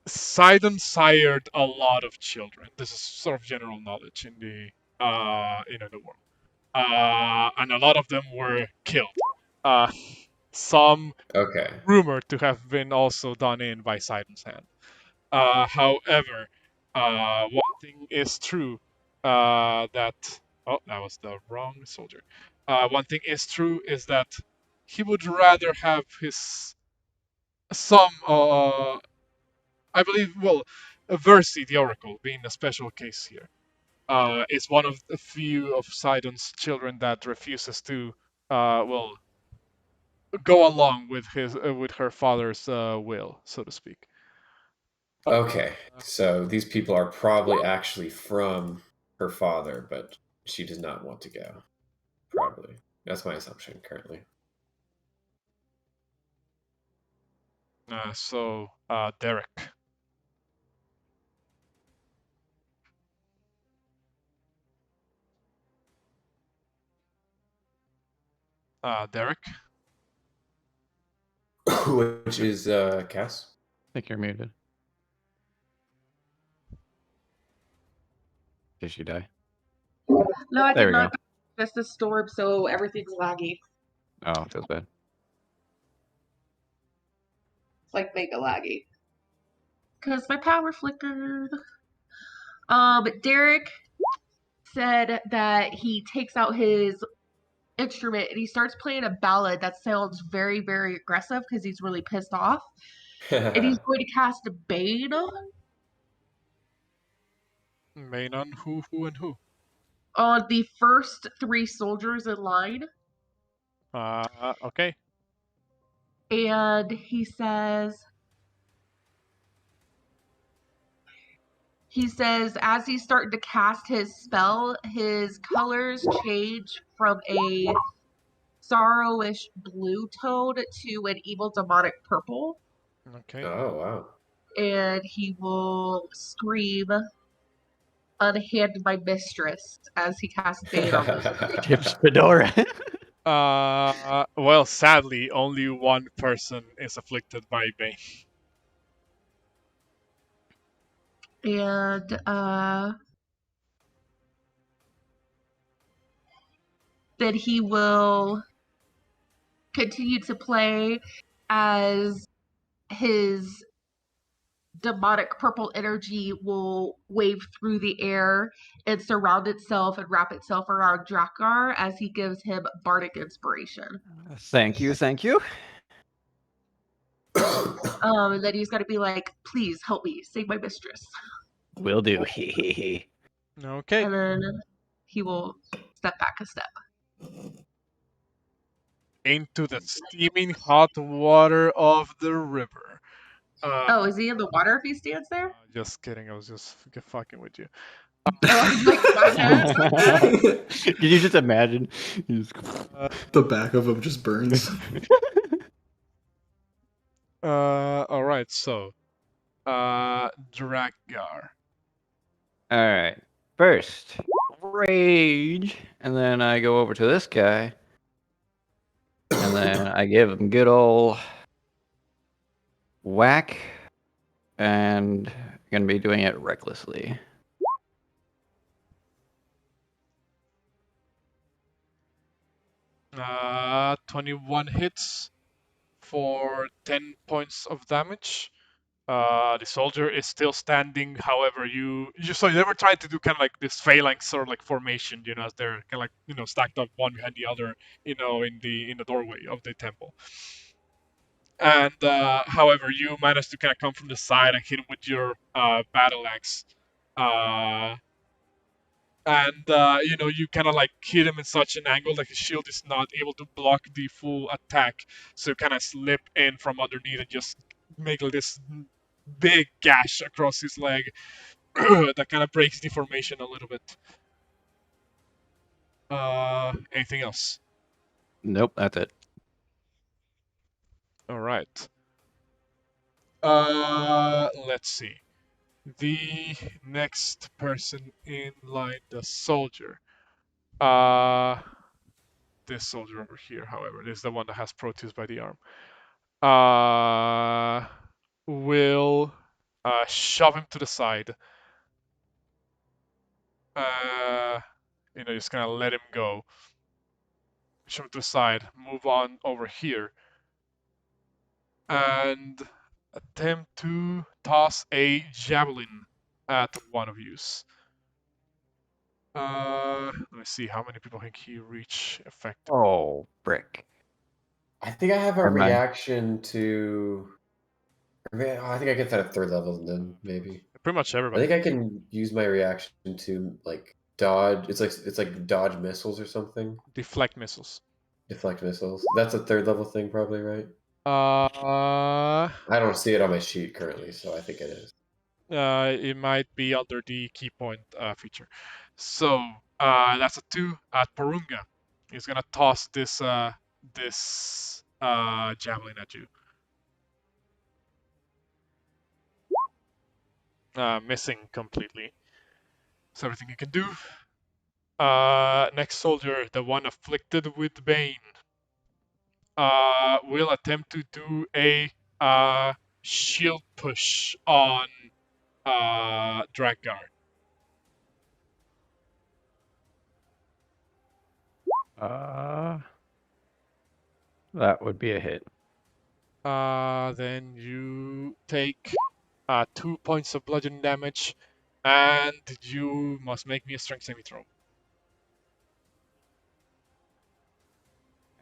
Sidon sired a lot of children. This is sort of general knowledge in the world. And a lot of them were killed. Some okay? rumored to have been also done in by Sidon's hand. However, one thing is true that that was the wrong soldier. One thing is true is that he would rather have his some I believe Versi the Oracle being a special case here. Is one of the few of Sidon's children that refuses to go along with his with her father's will, so to speak. Okay, so these people are probably actually from her father, but she does not want to go. Probably. That's my assumption currently. Derek. Derek. Which is Cass? I think you're muted. Did she die? No, I There did we not. go. Just a storm, so everything's laggy. Oh, feels bad. It's like mega laggy. Because my power flickered. Derek said that he takes out his instrument and he starts playing a ballad that sounds very, very aggressive because he's really pissed off. And he's going to cast a Bane Main on who, and who? on the first 3 soldiers in line. Okay. And he says, as he's starting to cast his spell, his colors change from a sorrowish blue tone to an evil demonic purple. Okay. Oh, wow. And he will scream, "Unhand my mistress," as he casts Bane on the Chips Fedora. Well, sadly, only one person is afflicted by Bane. And then he will continue to play as his demonic purple energy will wave through the air and surround itself and wrap itself around Drakgar as he gives him bardic inspiration. Thank you, thank you. And then he's gonna be like, "Please help me save my mistress." Will do. Okay. And then he will step back a step. Into the steaming hot water of the river. Oh, is he in the water if he stands there? Just kidding. I was just fucking with you. Oh, I was like, "What?" Did you just imagine? You just- The back of him just burns. All right. So, Drakgar. All right. First, rage, and then I go over to this guy, and then I give him good old whack and gonna be doing it recklessly. Uh, 21 hits for 10 points of damage. The soldier is still standing. However, you so they were trying to do kind of like this phalanx sort of like formation, as they're kind of like stacked up one behind the other, in the doorway of the temple. And however, you managed to kind of come from the side and hit him with your battle axe. And you kind of like hit him in such an angle that his shield is not able to block the full attack, so you kind of slip in from underneath and just make this big gash across his leg that kind of breaks the formation a little bit. Anything else? Nope, that's it. All right. Let's see. The next person in line, the soldier. This soldier over here, however, is the one that has Proteus by the arm. Will shove him to the side. Just kind of let him go. Shove him to the side. Move on over here. And attempt to toss a javelin at one of yous. Let me see how many people can he reach effectively. Oh, brick. I think I have a Never mind. reaction to. I think I get that at third level then maybe. Pretty much I everybody. think I can use my reaction to like dodge. It's like dodge missiles or something. Deflect missiles. Deflect missiles. That's a third level thing, probably, right? Uh, I don't see it on my sheet currently, so I think it is. it might be under the key point feature. So that's a 2 at Porunga. He's gonna toss this javelin at you. Missing completely. That's everything you can do. Next soldier, the one afflicted with Bane, will attempt to do a shield push on Drakgar. That would be a hit. Then you take 2 points of bludgeoning damage, and you must make me a strength saving throw.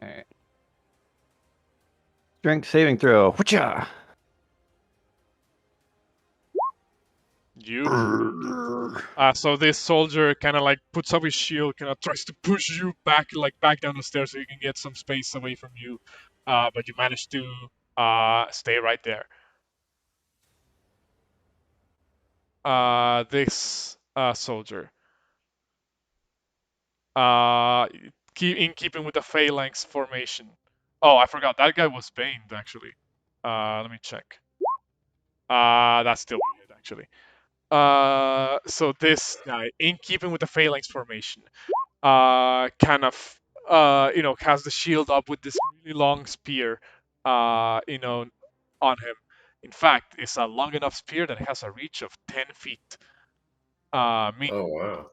All right. Strength saving throw. Whatcha? So this soldier kind of like puts up his shield, kind of tries to push you back down the stairs so you can get some space away from you, but you manage to stay right there. This soldier, in keeping with the phalanx formation. Oh, I forgot that guy was Baned actually. Let me check. That's still weird actually. So this guy, in keeping with the phalanx formation, kind of, has the shield up with this really long spear, on him. In fact, it's a long enough spear that has a reach of 10 feet. Meaning Oh wow!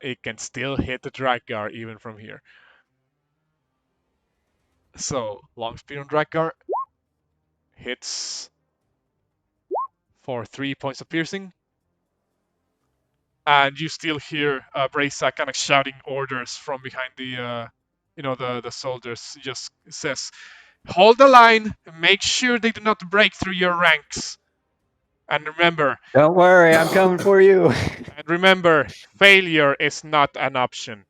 it can still hit the Drakgar even from here. So long spear on Drakgar hits for 3 points of piercing. And you still hear Braysa kind of shouting orders from behind the soldiers. Just says, "Hold the line. Make sure they do not break through your ranks. And remember, Don't worry, I'm coming for you. failure is not an option."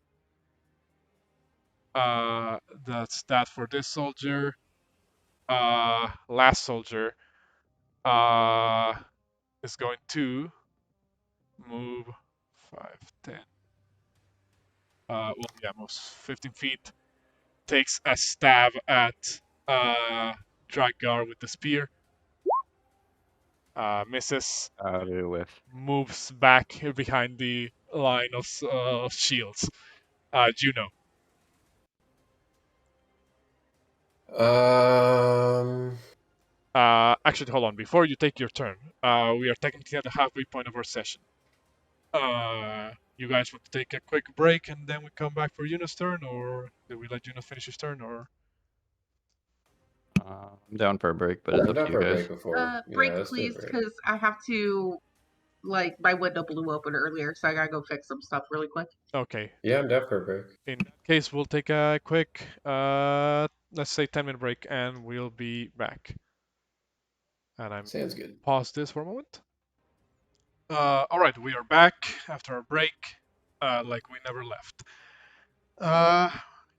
That's that for this soldier. Last soldier is going to move 5, 10. Moves 15 feet. Takes a stab at Drakgar with the spear. Misses. With. Moves back behind the line of shields. Juno. Um, Actually, hold on. Before you take your turn, we are technically at the halfway point of our session. You guys want to take a quick break and then we come back for Yuna's turn, or did we let Yuna finish his turn, or? I'm down for a break, but it's I'm up to down you for a guys. break before. Break, let's do a please, break. because I have to. Like, my window blew open earlier, so I gotta go fix some stuff really quick. Okay. Yeah, I'm down for a break. In that case, we'll take a quick, let's say 10-minute break, and we'll be back. And I'm Sounds good. pause this for a moment. All right, we are back after our break, like we never left.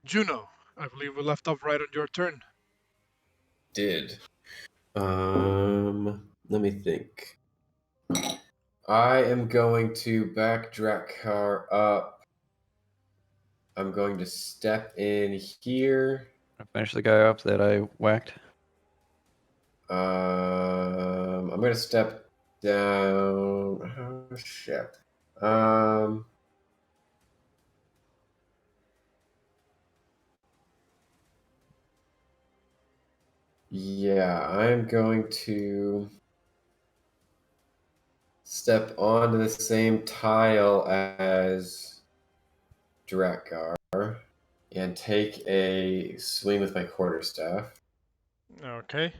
Juno, I believe we left off right on your turn. Did. Let me think. I am going to back Drakgar up. I'm going to step in here. I finish the guy up that I whacked. I'm going to step down. Oh, shit. Yeah, I'm going to step onto the same tile as Drakgar and take a swing with my quarterstaff. Okay.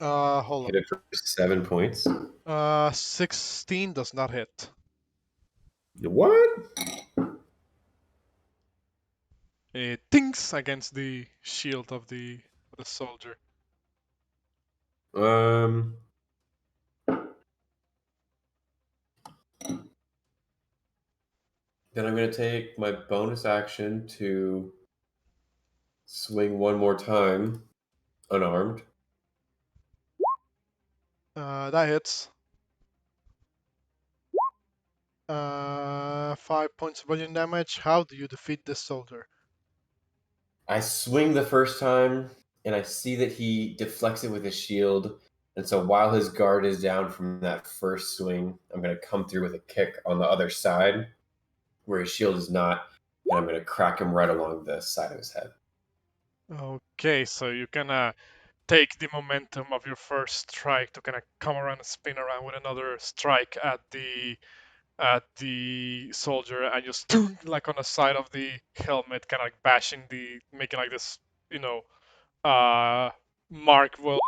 Hold Hit it for 7 points. on. 16 does not hit. What? It thinks against the shield of the soldier. Um. Then I'm going to take my bonus action to swing one more time, unarmed. That hits. 5 points of bludgeoning damage. How do you defeat this soldier? I swing the first time, and I see that he deflects it with his shield. And so while his guard is down from that first swing, I'm going to come through with a kick on the other side where his shield is not, and I'm going to crack him right along the side of his head. Okay, so you can take the momentum of your first strike to kind of come around and spin around with another strike at the soldier, and just like on the side of the helmet, kind of like bashing making like this, you know, mark well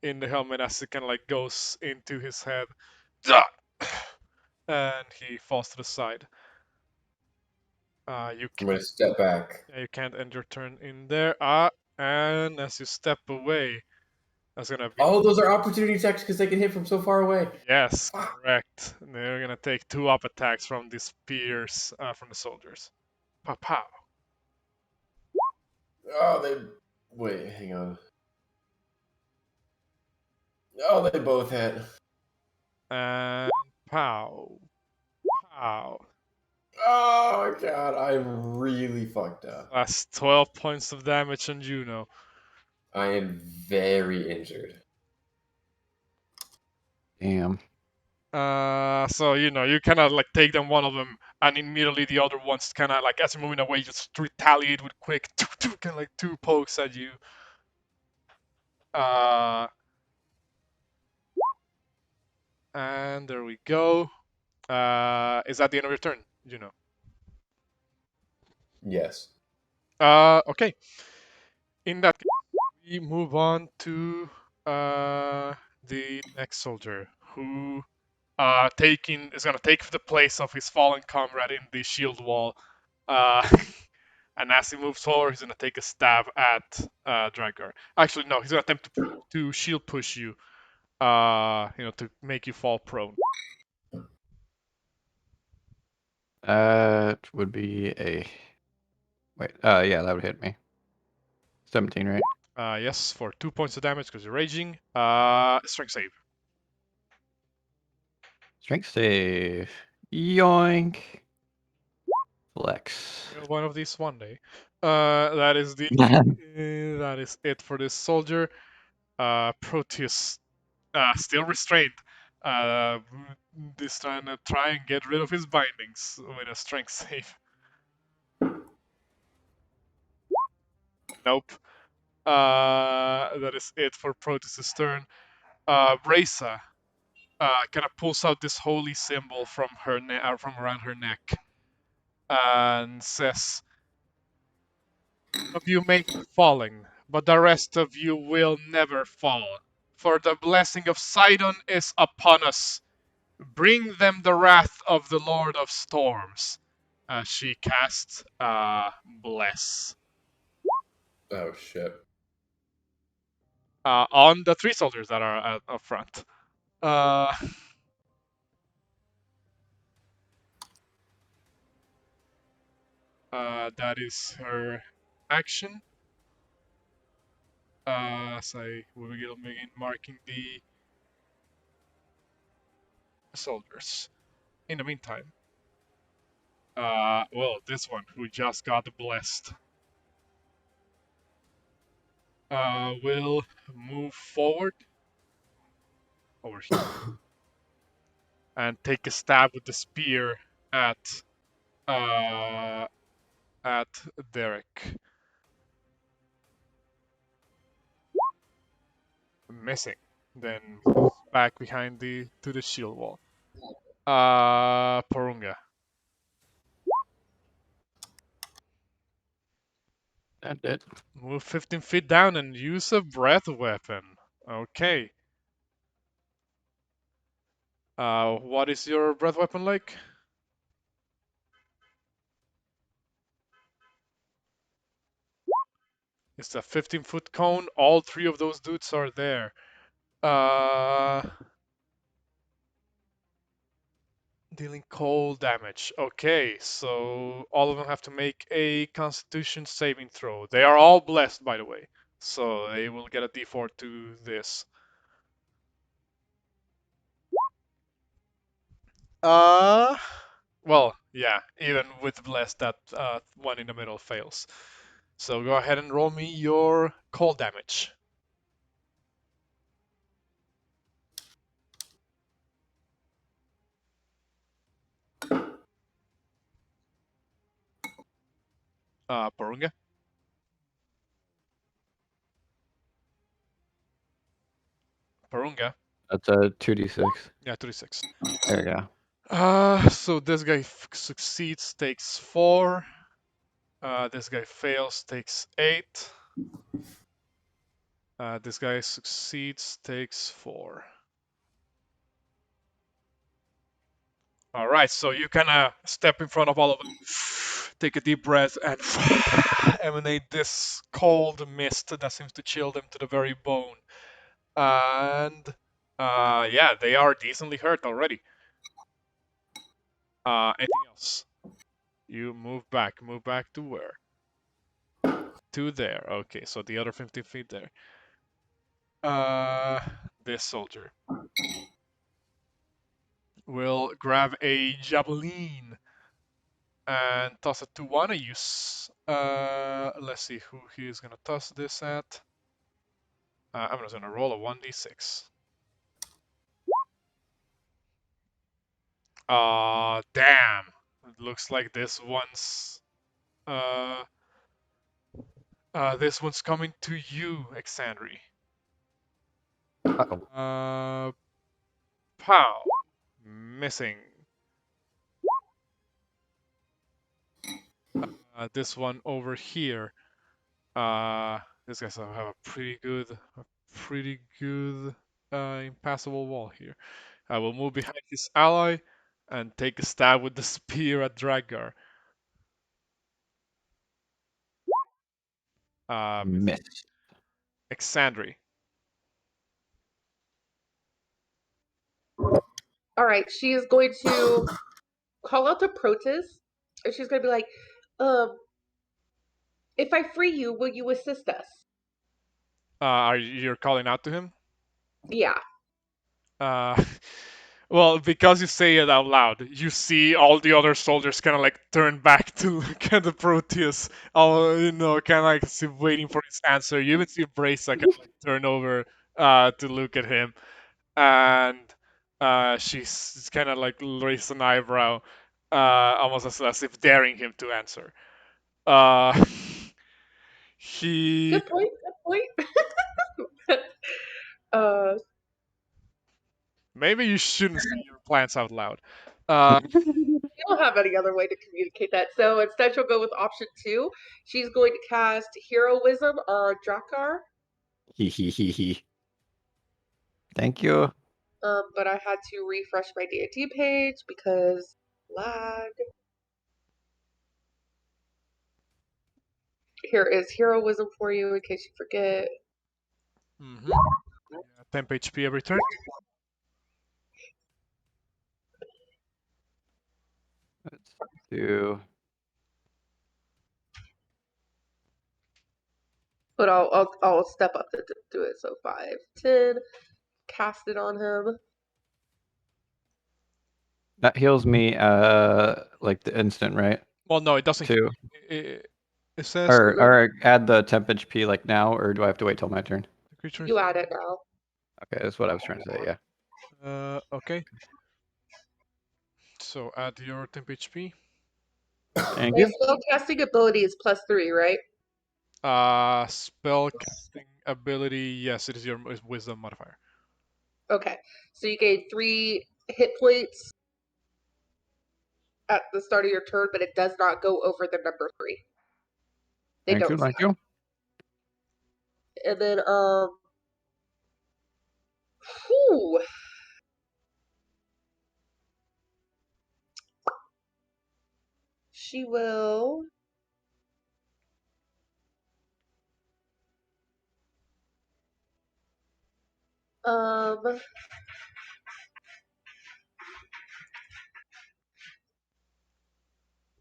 in the helmet as it kind of like goes into his head, and he falls to the side. You I'm can, going to step back. you can't end your turn in there. And as you step away, that's gonna be Oh, those are opportunity attacks because they can hit from so far away. yes, correct. They're gonna take 2 up attacks from the spears from the soldiers. Pow pow. Oh, they. Wait, hang on. Oh, they both hit. And pow. Pow. Oh, God, I'm really fucked up. That's 12 points of damage on Juno. I am very injured. Damn. So you kind of like take them one of them, and immediately the other ones kind of like as you're moving away, just retaliate with quick, kind of like 2 pokes at you. And there we go. Is that the end of your turn, Juno? Yes. Okay. In that case, we move on to the next soldier who is gonna take the place of his fallen comrade in the shield wall. And as he moves forward, he's gonna take a stab at Drakgar. Actually, no, he's gonna attempt to shield push you. To make you fall prone. That would be a. Wait. Yeah, that would hit me. 17, right? Yes, for 2 points of damage because you're raging. Strength save. Strength save. Yoink. Flex. You'll one of these one day. That is that is it for this soldier. Proteus, still restrained. Uh, this time to try and get rid of his bindings with a strength save. Nope. That is it for Proteus' turn. Brisa kind of pulls out this holy symbol from from around her neck and says, "Of you may be falling, but the rest of you will never fall. For the blessing of Poseidon is upon us. Bring them the wrath of the Lord of Storms." She casts Bless Oh shit. on the 3 soldiers that are up front. Uh, that is her action. So we will begin marking the soldiers. In the meantime, well, this one who just got blessed will move forward over here and take a stab with the spear at uh, at Derek. Missing. Then back behind the shield wall. Porunga. That's it. Move 15 feet down and use a breath weapon. Okay. What is your breath weapon like? It's a 15-foot cone. All 3 of those dudes are there. Dealing cold damage. Okay, so all of them have to make a Constitution saving throw. They are all blessed, by the way, so they will get a D4 to this. Well, yeah, even with blessed, that one in the middle fails. So go ahead and roll me your cold damage. Porunga. Porunga. That's a 2d6. Yeah, 36. There you go. So this guy succeeds, takes 4. This guy fails, takes 8. This guy succeeds, takes 4. Alright, so you kind of step in front of all of them, take a deep breath, and emanate this cold mist that seems to chill them to the very bone. And yeah, they are decently hurt already. Anything else? You move back to where? To there. Okay, so the other 50 feet there. This soldier will grab a javelin and toss it to one of you. Let's see who he is gonna toss this at. I'm just gonna roll a 1d6. Damn. It looks like this one's coming to you, Exandri. Uh-oh. Pow. Missing. This one over here. This guy's have a pretty good impassable wall here. I will move behind his ally and take a stab with the spear at Drakgar. Miss. Exandri. All right, she is going to call out to Proteus, and she's going to be like, if I free you, will you assist us? Are you calling out to him? Yeah. Well, because you say it out loud, you see all the other soldiers kind of like turn back to look at the Proteus. Kind of like waiting for his answer. You even see Brace kind of like turn over to look at him, and she's kind of like raised an eyebrow, almost as if daring him to answer. He Good point. Good point. uh, maybe you shouldn't say your plans out loud. Uh, you don't have any other way to communicate that. So instead, she'll go with option 2. She's going to cast Heroism on Drakgar. Hee hee hee hee. Thank you. But I had to refresh my D&D page because lag. Here is Heroism for you in case you forget. mhm. Yeah, temp HP every turn. Let's do. But I'll step up to do it. So 5, 10, cast it on him. That heals me, like the instant, right? Well, no, it doesn't. Two. It says Or add the temp HP like now, or do I have to wait till my turn? the creature. You add it now. Okay, that's what I was trying to say. Yeah. Okay. So add your temp HP. Thank My you. spell casting ability is +3, right? Spell casting ability. Yes, it is your wisdom modifier. Okay. So you gain 3 hit points at the start of your turn, but it does not go over the number 3. They Thank you. don't. Thank you. And then whew, she will um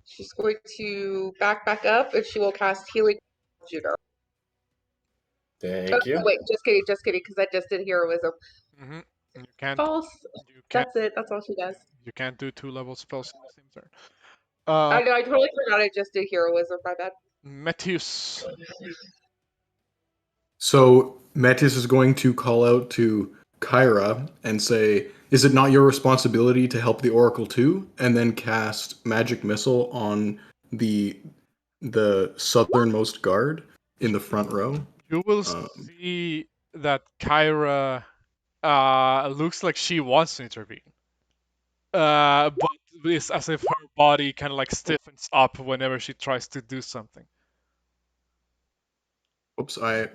she's going to back up and she will cast healing Juno. Thank you. Wait, just kidding, because I just did heroism. Mm-hmm. You can't. False. You can't. That's it. That's all she does. You can't do 2-level spells in the same turn. I know. I totally forgot. I just did heroism. My bad. Metius. So Metis is going to call out to Kyra and say, "Is it not your responsibility to help the Oracle too?" And then cast Magic Missile on the southernmost guard in the front row. You will Um, see that Kyra looks like she wants to intervene. But it's as if her body kind of like stiffens up whenever she tries to do something. Oops, I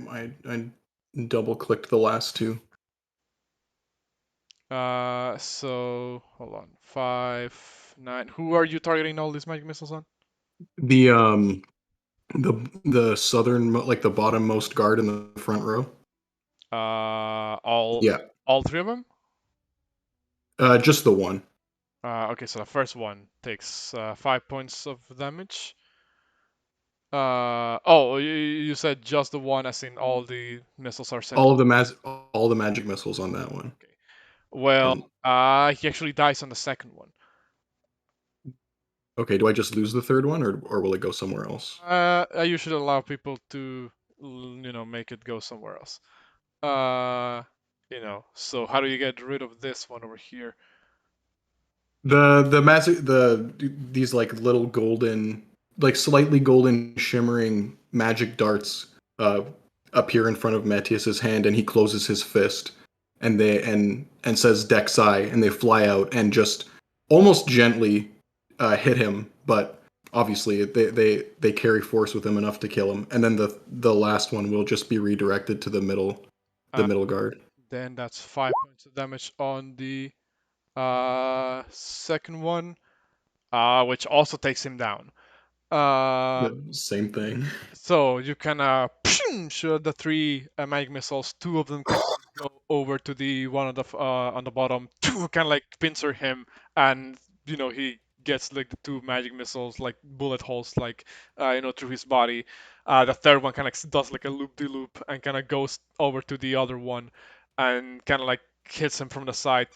double clicked the last two. So hold on. 5, 9. Who are you targeting all these magic missiles on? The the southern like the bottommost guard in the front row. All Yeah, all 3 of them? just the one. Okay, so the first one takes 5 points of damage. You said just the one, as in all the missiles are sent. All the magic missiles on that one. Okay. Well, And he actually dies on the second one. okay, do I just lose the third one, or will it go somewhere else? I usually allow people to, make it go somewhere else. So how do you get rid of this one over here? The magic these like little golden, like slightly golden shimmering magic darts appear in front of Metius's hand, and he closes his fist, and says Dexai, and they fly out and just almost gently hit him, but obviously they carry force with him enough to kill him. And then the last one will just be redirected to the Uh, middle guard. then that's 5 points of damage on the second one, which also takes him down. The same thing. So you kind of shoot the 3 magic missiles. 2 of them kind of go over to the one on the bottom, kind of like pincer him, and he gets like the 2 magic missiles like bullet holes like through his body. The third one kind of does like a loop de loop and kind of goes over to the other one, and kind of like hits him from the side.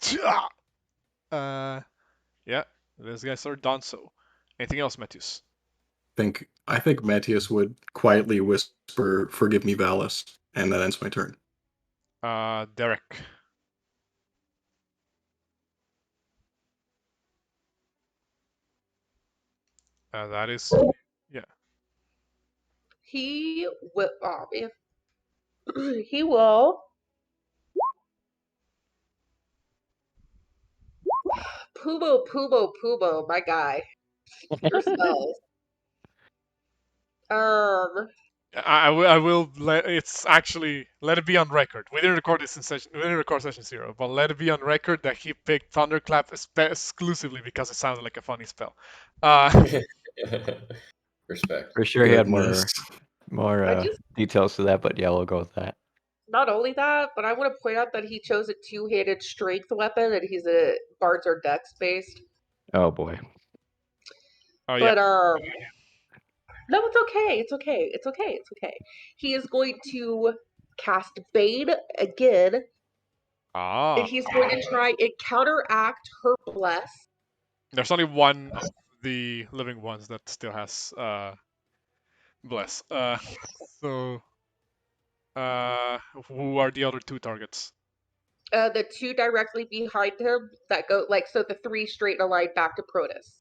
Yeah, these guys are done. So, anything else, Metius? I think Metius would quietly whisper, "Forgive me, Valis," and that ends my turn. Derek. That is, yeah. He will. Oh man. He will. Pumo, my guy. Your spells. Um, I will let it's actually let it be on record. We didn't record this in session. We didn't record session 0, but let it be on record that he picked Thunderclap exclusively because it sounded like a funny spell. Respect. For sure, he had Goodness. more I just details to that, but yeah, we'll go with that. not only that, but I want to point out that he chose a two-handed strength weapon, and he's a bards are dex based. Oh boy. Oh yeah. But no, it's okay. It's okay. It's okay. It's okay. He is going to cast Bane again, and Ah. he's going to try and counteract her bless. There's only one of the living ones that still has bless. So who are the other two targets? The two directly behind him that go like so. The three straight in a line back to Protus.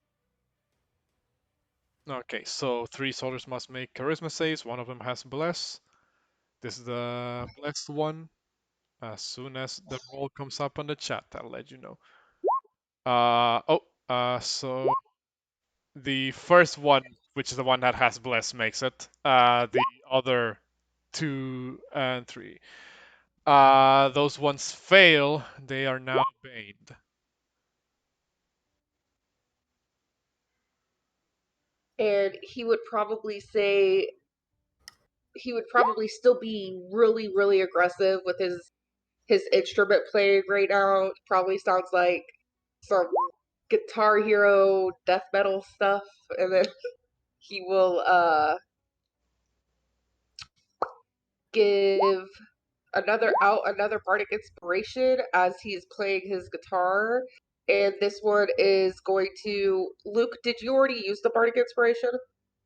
Okay, so 3 soldiers must make charisma saves. One of them has bless. This is the blessed one. As soon as the roll comes up on the chat, I'll let you know. So the first one, which is the one that has bless, makes it. The other 2 and 3. Those ones fail. They are now baned. And he would probably say he would probably still be really, really aggressive with his instrument playing right now. Probably sounds like some Guitar Hero death metal stuff, and then he will give another bardic inspiration as he's playing his guitar. And this one is going to Luke. Did you already use the bardic inspiration?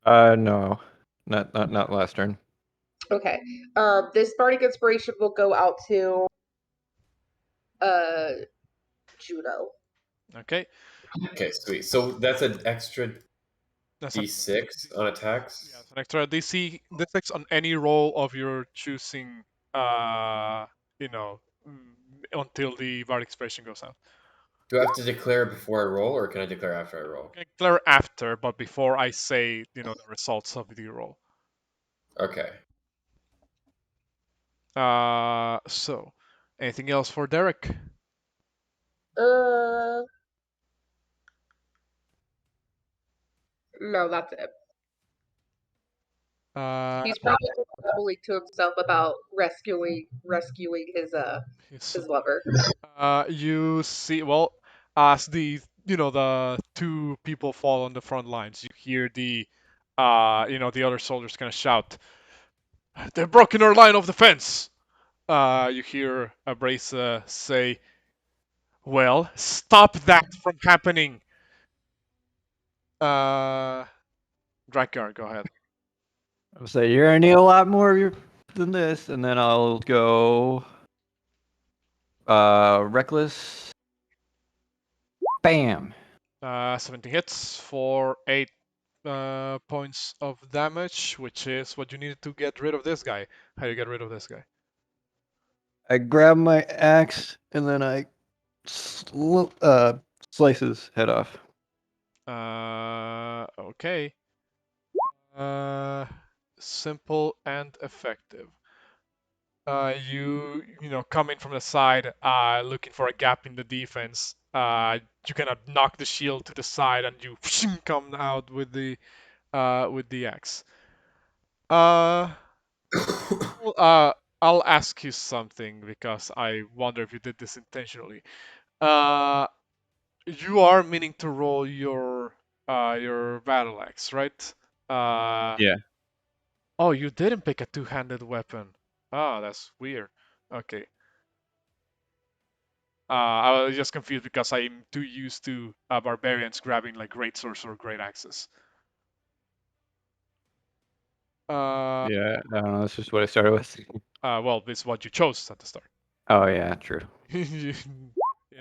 No, not last turn. Okay. This bardic inspiration will go out to Juno. Okay. Okay, sweet. So that's an extra That's D6 on attacks. Yeah, it's an extra D6 on any roll of your choosing. You know, until the Bard expression goes out. Do I have to declare before I roll, or can I declare after I roll? I declare after, but before I say, the results of the roll. Okay. So, anything else for Derek? No, that's it. Uh, He's probably mumbling to himself about rescuing his lover. You see, well, as the 2 people fall on the front lines, you hear the other soldiers kind of shout, "They've broken our line of defense!" You hear Abrasa say, "Well, stop that from happening." Drakgar, go ahead. I'll say you're gonna need a lot more than this, and then I'll go reckless. Bam. 17 hits for 8 points of damage, which is what you needed to get rid of this guy. How do you get rid of this guy? I grab my axe and then I slice his head off. Okay. Simple and effective. You come in from the side, looking for a gap in the defense. You kind of knock the shield to the side, and you come out with the axe. I'll ask you something because I wonder if you did this intentionally. You are meaning to roll your battle axe, right? Yeah. Oh, you didn't pick a two-handed weapon. Oh, that's weird. Okay. I was just confused because I'm too used to barbarians grabbing like great swords or great axes. Yeah, I don't know. That's just what I started with. Well, this is what you chose at the start. Oh yeah, true. You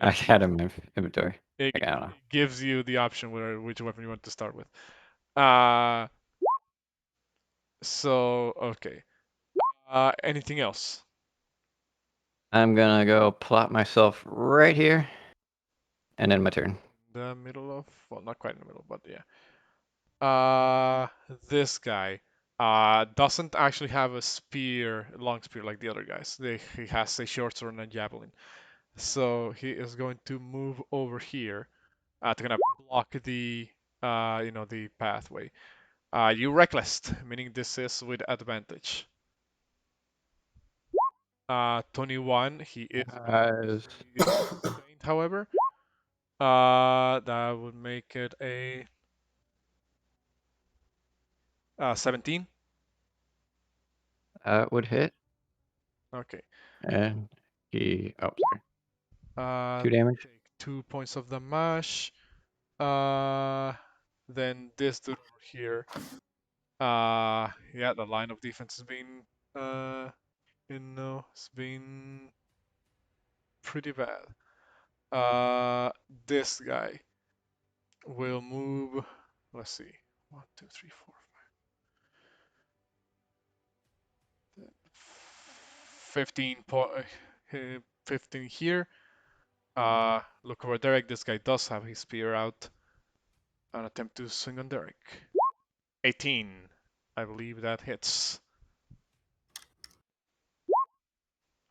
I had him in my inventory. It I don't know. gives you the option which weapon you want to start with. Uh, So okay. Anything else? I'm gonna go plot myself right here, and end my turn. The middle of, well, not quite in the middle, but yeah. This guy doesn't actually have a spear, long spear like the other guys. He has a short sword and a javelin. So he is going to move over here to kind of block the the pathway. You reckless, meaning this is with advantage. 21. He is Guys, sustained, however. That would make it a 17. that would hit, Okay. and he. Oh, sorry. 2 damage. Take 2 points of the mash. Then this dude over here. Yeah, the line of defense has been, it's been pretty bad. This guy will move. Let's see. 1, 2, 3, 4, 5. 15 here. Look over Derek. This guy does have his spear out. An attempt to swing on Derek. 18. I believe that hits.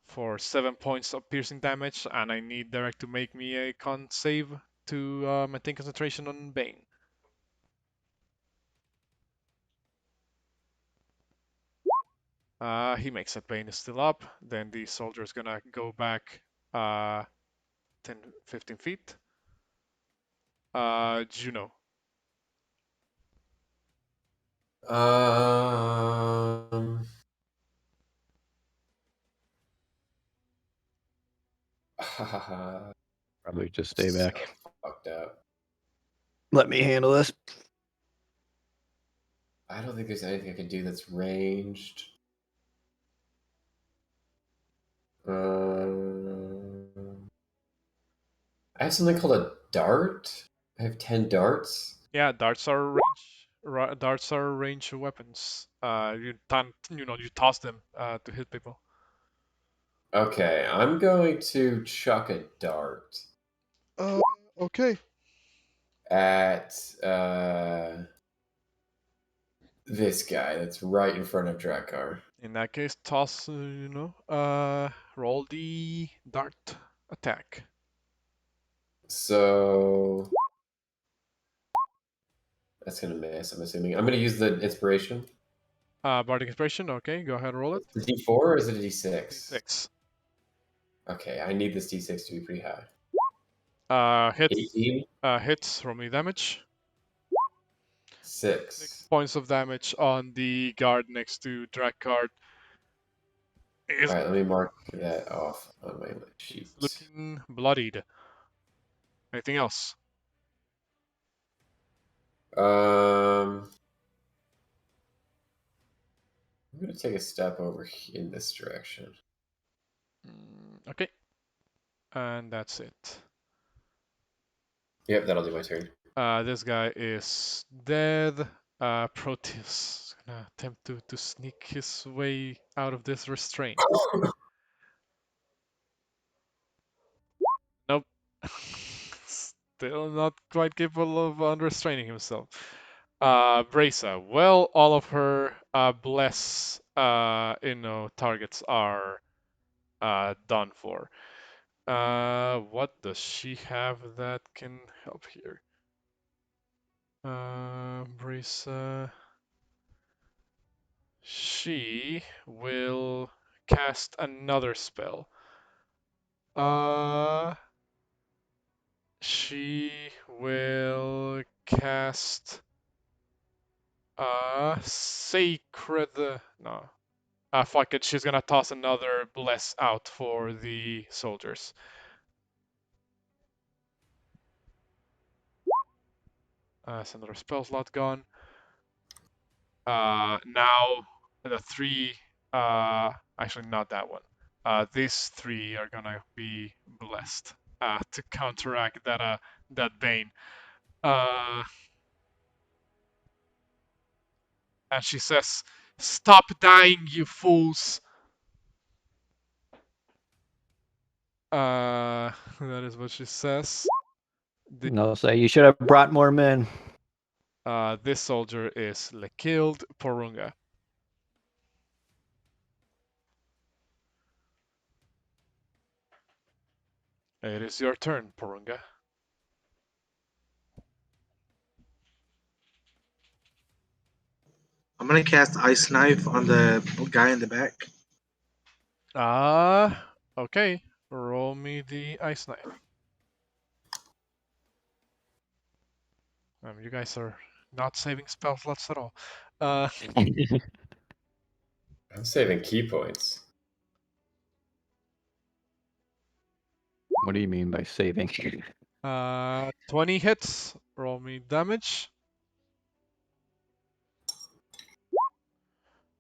For 7 points of piercing damage, and I need Derek to make me a con save to maintain concentration on Bane. He makes it. Bane is still up. Then the soldier is gonna go back 10, 15 feet. Juno. Um. Probably just stay back. So fucked up. Let me handle this. I don't think there's anything I can do that's ranged. I have something called a dart. I have 10 darts. Yeah, darts are range weapons. You toss them to hit people. Okay, I'm going to chuck a dart Okay. at this guy that's right in front of Drakgar. In that case, toss. Roll the dart attack. So that's gonna miss, I'm assuming. I'm gonna use the inspiration. Bardic Inspiration. Okay, go ahead and roll it. Is it D4 or is it a D6? D6. Okay, I need this D6 to be pretty high. Hits. 18? Hits. Roll me damage. 6. 6 points of damage on the guard next to Drakgar. Alright, let me mark that off on my sheet. Looking bloodied. Anything else? I'm gonna take a step over in this direction. Okay. And that's it. Yep, that'll do my turn. This guy is dead. Proteus is gonna attempt to sneak his way out of this restraint. Nope. Still not quite capable of unrestraining himself. Brisa. Well, all of her bless targets are done for. What does she have that can help here? Brisa. She will cast another spell. She will cast sacred. No. Fuck it. She's gonna toss another bless out for the soldiers. That's another spell slot gone. Now the three. Actually, not that one. These three are gonna be blessed to counteract that bane. And she says, Stop dying, you fools! That is what she says. No, say you should have brought more men. This soldier is killed. Porunga. It is your turn, Porunga. I'm gonna cast Ice Knife on the guy in the back. Okay. Roll me the ice knife. You guys are not saving spell slots at all. I'm saving key points. What do you mean by saving? 20 hits. Roll me damage.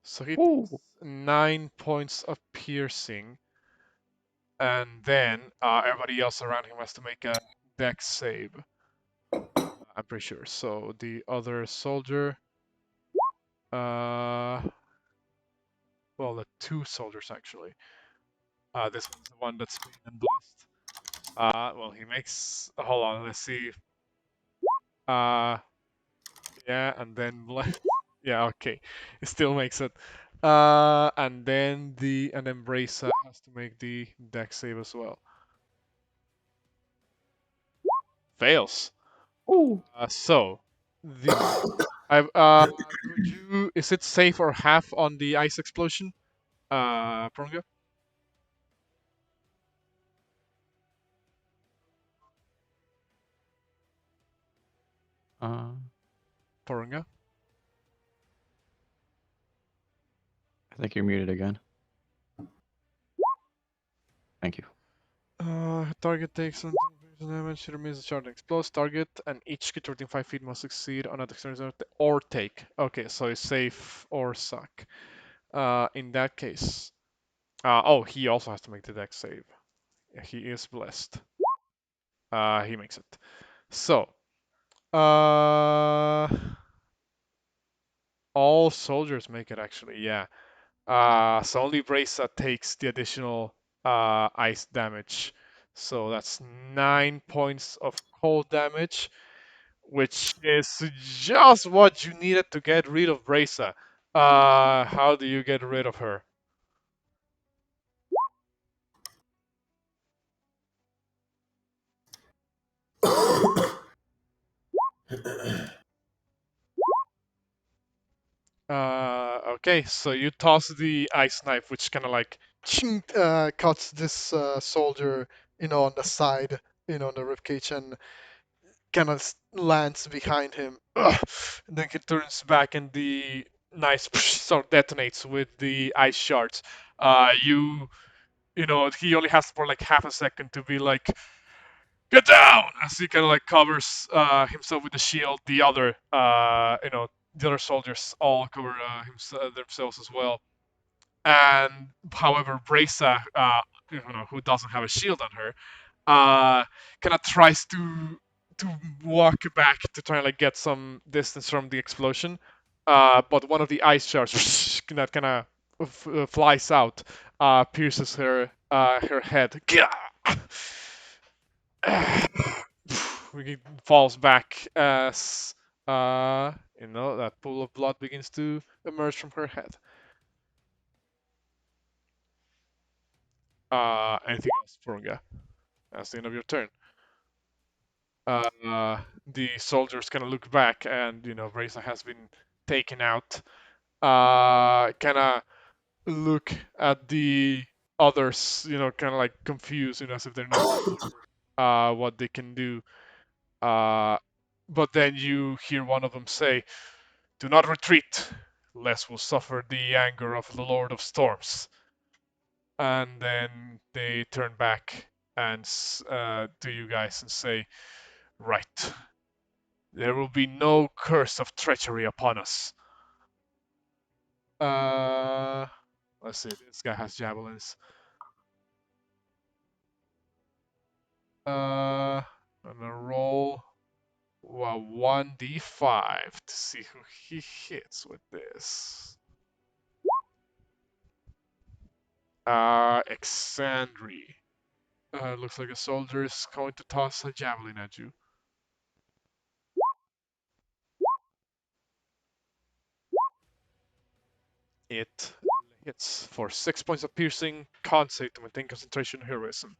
So he takes 9 points of piercing. And then everybody else around him has to make a dex save. I'm pretty sure. So the other soldier, well, the two soldiers actually. This one's the one that's been blessed. Well, he makes. Hold on, let's see. Yeah, and then yeah, okay, it still makes it. And then Brisa has to make the dex save as well. Fails. Ooh. So the could you? Is it safe or half on the ice explosion? Porunga? Porunga? I think you're muted again. Thank you. Target takes on damage. It remains a charge and explodes. Target and each creature within 5 feet must succeed on a dexterity or take. Okay, so it's safe or suck. In that case, oh, he also has to make the dex save. He is blessed. He makes it. So, all soldiers make it actually. Yeah. So only Brisa takes the additional ice damage. So that's 9 points of cold damage, which is just what you needed to get rid of Brisa. How do you get rid of her? Okay, so you toss the ice knife, which kind of like Ching, cuts this soldier, on the side, on the ribcage, and kind of lands behind him. Ugh. And then he turns back, and the nice sort of detonates with the ice shards. He only has for like half a second to be like, "Get down!" As he kind of like covers himself with the shield. The other soldiers all cover themselves as well. And however, Brisa, who doesn't have a shield on her, kind of tries to walk back to try and like get some distance from the explosion. But one of the ice shards that kind of flies out, pierces her head. He falls back as that pool of blood begins to emerge from her head. Anything else, Porunga? That's the end of your turn. The soldiers kind of look back, and Reza has been taken out. Kind of look at the others, kind of like confused, as if they're not sure what they can do. But then you hear one of them say, "Do not retreat, lest we'll suffer the anger of the Lord of Storms." And then they turn back and to you guys and say, "Right. There will be no curse of treachery upon us." Uh, let's see. This guy has javelins. I'm gonna roll a 1d5 to see who he hits with this. Exandri. Looks like a soldier is going to toss a javelin at you. It hits for 6 points of piercing. Can't save to maintain concentration heroism.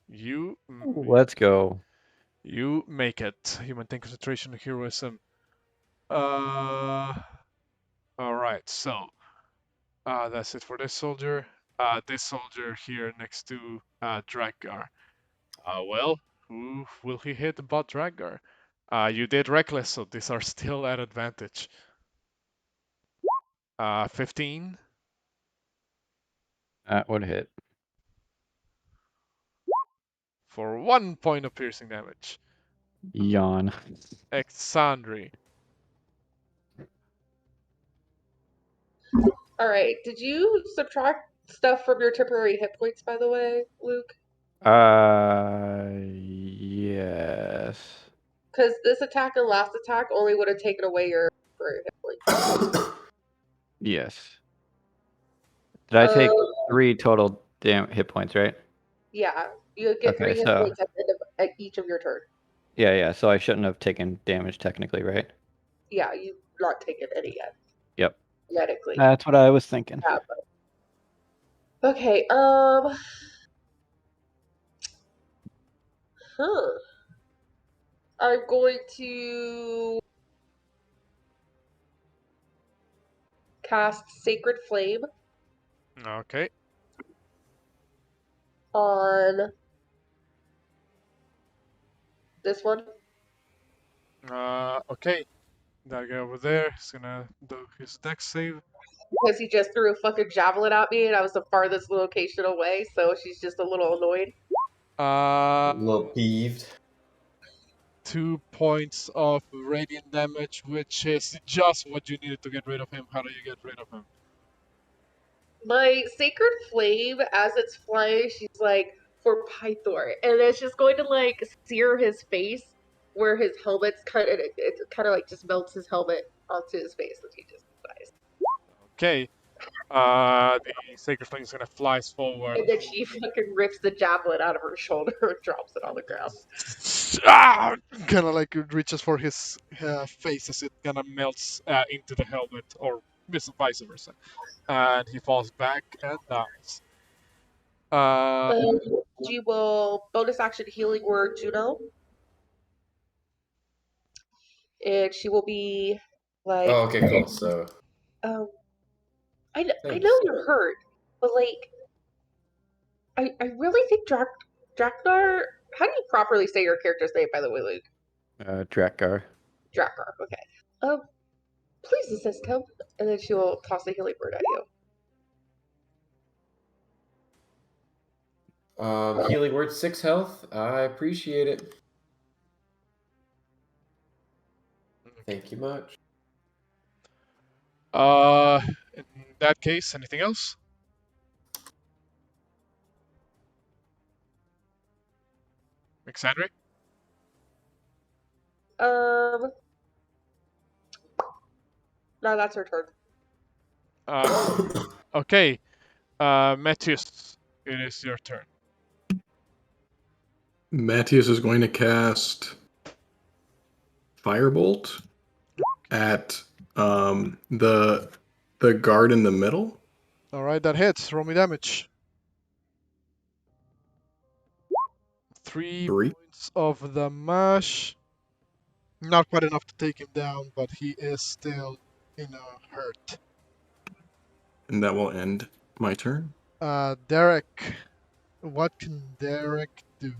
You Let's go. You make it. You maintain concentration and heroism. Alright, so that's it for this soldier. This soldier here next to Drakgar. Well, who will he hit but Drakgar? You did reckless, so these are still at advantage. 15 That would hit. for 1 point of piercing damage. Yawn. Exandri. All right. Did you subtract stuff from your temporary hit points, by the way, Luke? Yes. Because this attack and last attack only would have taken away your temporary hit points. Yes. Did I take Um, 3 total hit points, right? Yeah, you get Okay, 3 hit so- points at the end of at each of your turn. Yeah. So I shouldn't have taken damage technically, right? Yeah, you've not taken any yet. Yep. Medically. That's what I was thinking. Yeah, but... Okay, I'm going to cast Sacred Flame Okay. on this one. Okay. That guy over there is gonna do his dex save. Because he just threw a fucking javelin at me and I was the farthest location away, so she's just a little annoyed. A little peeved. 2 points of radiant damage, which is just what you needed to get rid of him. How do you get rid of him? My Sacred Flame, as it's flying, she's like, for Pythor. And it's just going to, like, sear his face where his helmet's kind of, it kind of, like, just melts his helmet onto his face and he just dies. Okay. The Sacred Flame is gonna fly forward. And then she fucking rips the javelin out of her shoulder and drops it on the ground. Kind of like reaches for his face as it kind of melts into the helmet, or vice versa. And he falls back and dies. She will bonus action healing word Juno. And she will be like, Oh, okay, cool. So I know Thanks. you're hurt, but like, I really think Drakgar. How do you properly say your character's name, by the way, Luke? Drakgar. Drakgar. Okay. Please assist him, and then she will toss a healing word at you. healing word, 6 health. I appreciate it. Thank you much. In that case, anything else? Exandri? No, that's her turn. Okay. Metius, it is your turn. Matthias is going to cast Firebolt at the guard in the middle. All right, that hits. Roll me damage. 3 3. points of the mash. Not quite enough to take him down, but he is still, hurt. And that will end my turn. Derek, what can Derek do?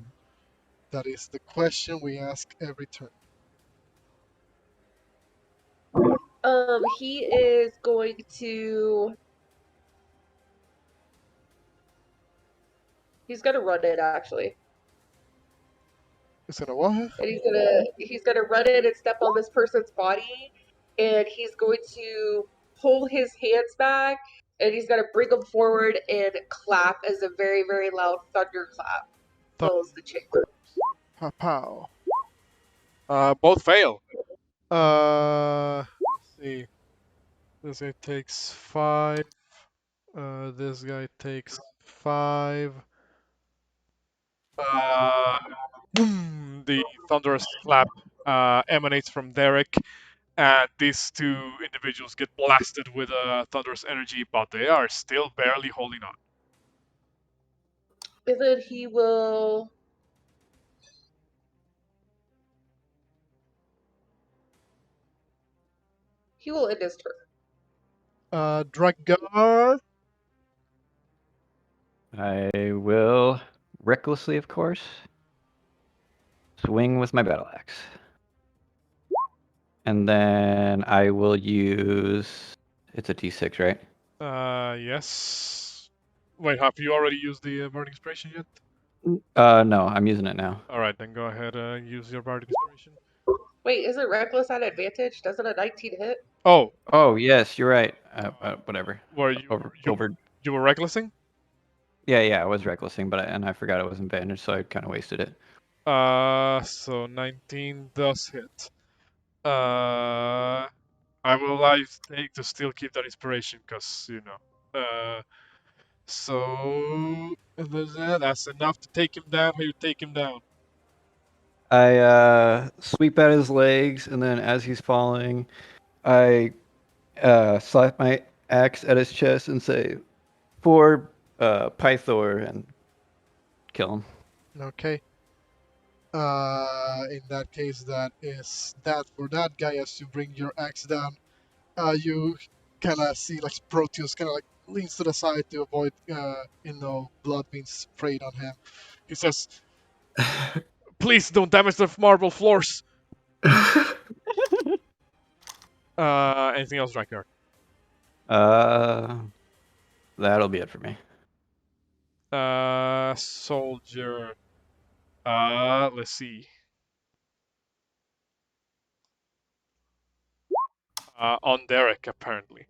That is the question we ask every turn. He is going to. He's gonna run it actually. Is it a what? And he's gonna run in and step on this person's body, and he's going to pull his hands back, and he's gonna bring them forward and clap as a very, very loud thunder clap fills the chamber. Pow pow. Both fail. Let's see. This guy takes 5. This guy takes 5. Boom! The thunderous clap emanates from Derek, and these two individuals get blasted with thunderous energy, but they are still barely holding on. And then he will. He will end his turn. Drakgar. I will recklessly, of course, swing with my battle axe. And then I will use. It's a d6, right? Yes. Wait, have you already used the Bardic Inspiration yet? No, I'm using it now. Alright, then go ahead and use your Bardic Inspiration. Wait, isn't Reckless at advantage? Doesn't a 19 hit? Oh, Oh, yes, you're right. Whatever. were you Over. you were recklessing? Yeah, I was recklessing, but I forgot it was advantage, so I kind of wasted it. So 19 does hit. I will allow you to still keep that inspiration, because, so that's enough to take him down. How you take him down? I sweep at his legs, and then as he's falling, I slap my axe at his chest and say, "For Pythor," and kill him. Okay. In that case, that is that for that guy. As you bring your axe down, you kind of see like Proteus kind of like leans to the side to avoid, blood being sprayed on him. He says, "Please don't damage the marble floors." Anything else, Drakgar? That'll be it for me. Soldier. Let's see. On Derek, apparently.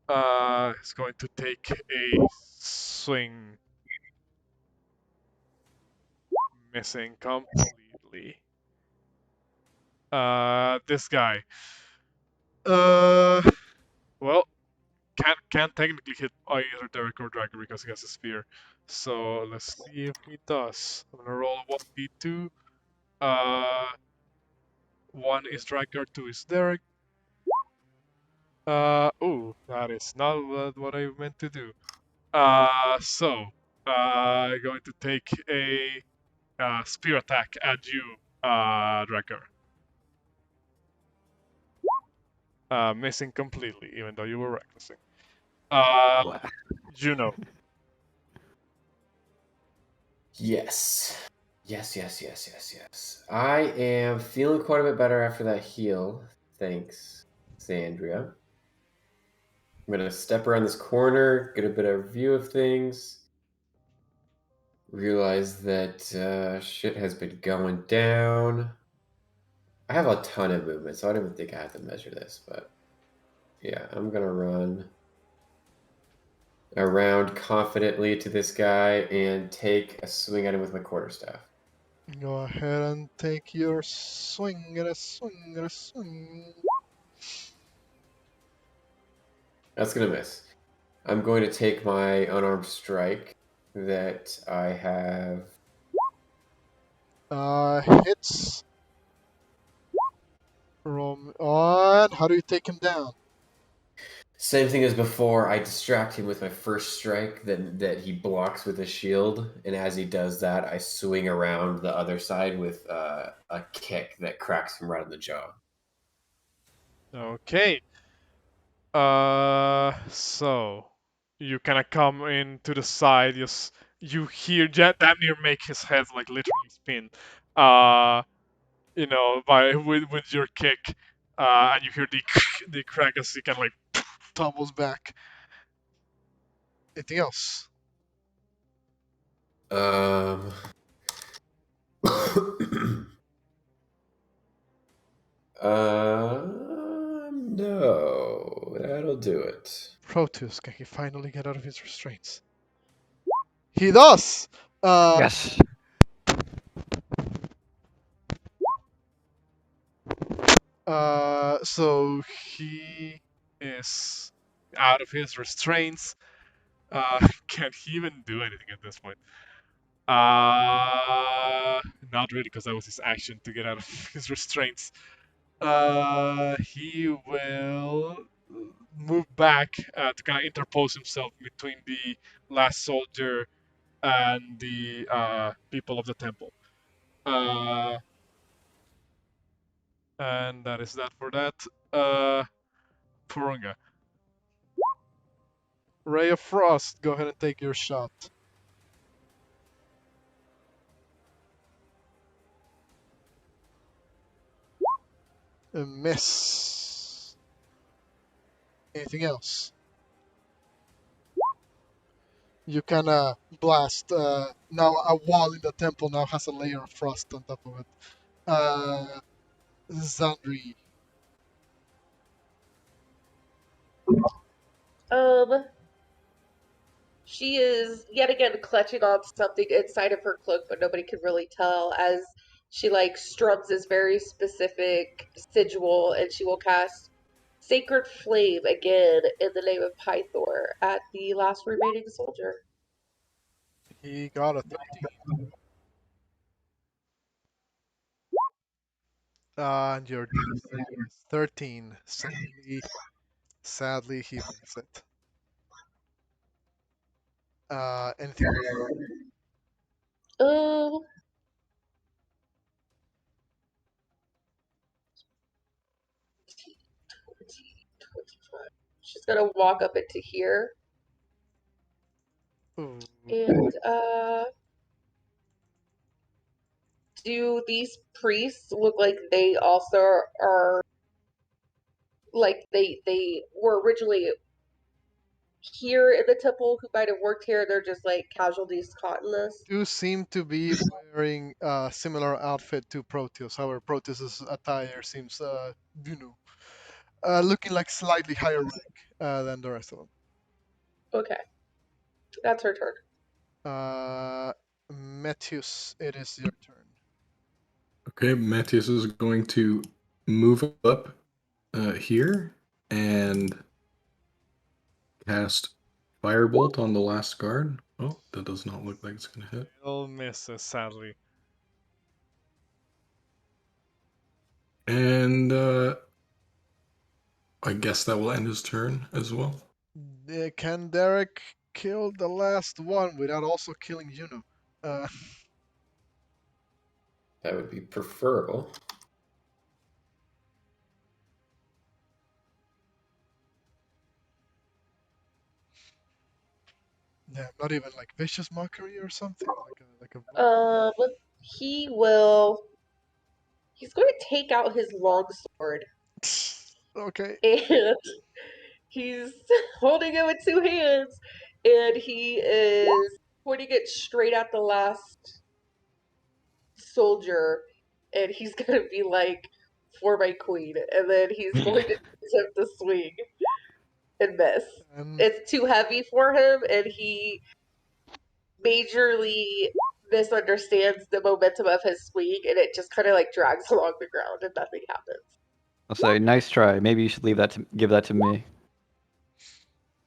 He's going to take a swing. Missing completely. This guy. Well, can't technically hit either Derek or Dragon because he has a spear. So let's see if he does. I'm gonna roll 1d2. 1 is Drakgar, 2 is Derek. Oh, that is not what I meant to do. So, going to take a spear attack at you, Drakgar. Missing completely, even though you were recklessing. Juno. Yes. Yes. I am feeling quite a bit better after that heal. Thanks, Sandria. I'm going to step around this corner, get a better view of things. Realize that shit has been going down. I have a ton of movement, so I don't even think I have to measure this, but yeah, I'm going to run around confidently to this guy and take a swing at him with my quarterstaff. Go ahead and take your swing and a swing and a swing. That's going to miss. I'm going to take my unarmed strike that I have. Hits. On. How do you take him down? Same thing as before. I distract him with my first strike that he blocks with a shield, and as he does that, I swing around the other side with a kick that cracks him right on the jaw. Okay. So you kind of come in to the side. You hear damn near make his head like literally spin. With your kick. And you hear the crack as he kind of like Tumbles back. Anything else? No, that'll do it. Proteus, can he finally get out of his restraints? He does! Yes. So he is out of his restraints. Can he even do anything at this point? Not really, because that was his action to get out of his restraints. He will move back to kind of interpose himself between the last soldier and the people of the temple. And that is that for that. Porunga. Ray of Frost, go ahead and take your shot. A miss. Anything else? You can blast. Now a wall in the temple now has a layer of frost on top of it. Zandri. Um, she is yet again clutching on something inside of her cloak, but nobody can really tell as she like strums this very specific sigil, and she will cast Sacred Flame again in the name of Pythor at the last remaining soldier. He got a 13. And your DC is 13. Sadly, he makes it. Anything else? Um, she's gonna walk up into here Ooh. and do these priests look like they also are like they were originally here in the temple who might have worked here? They're just like casualties caught in this. You seem to be wearing a similar outfit to Proteus. However, Proteus's attire seems, looking like slightly higher rank than the rest of them. Okay, that's her turn. Metius, it is your turn. Okay, Metius is going to move up here and cast Firebolt on the last guard. Oh, that does not look like it's going to hit. Still misses, sadly. And I guess that will end his turn as well. Can Derek kill the last one without also killing Juno? That would be preferable. Yeah, not even like vicious mockery or something like a. He will. He's going to take out his long sword Okay. and he's holding it with two hands, and he is pointing it straight at the last soldier, and he's gonna be like, "For my queen," and then he's going to attempt to swing and miss. It's too heavy for him, and he majorly misunderstands the momentum of his swing, and it just kind of like drags along the ground, and nothing happens. I'll say, nice try. Maybe you should give that to me.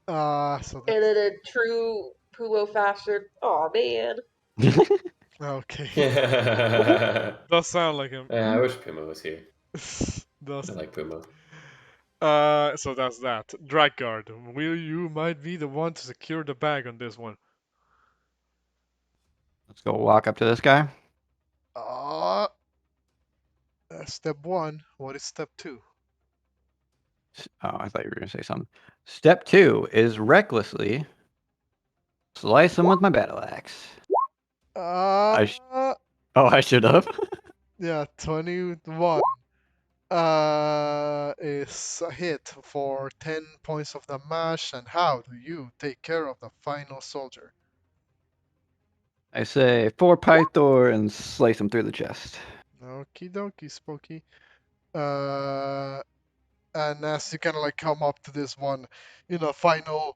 So And in a true Pumo fashion, oh man. okay. Does sound like him. I wish Pumo was here. Does. I like Pumo. So that's that. Drakgar, you might be the one to secure the bag on this one. Let's go walk up to this guy. Step 1. What is step 2? Oh, I thought you were going to say something. Step 2 is recklessly slice him with my battle axe. I should have. Yeah, 21. Is a hit for 10 points of damage. And how do you take care of the final soldier? I say, for Pythor and slice him through the chest. Okie dokie, Spooky. And as you kind of like come up to this one, final,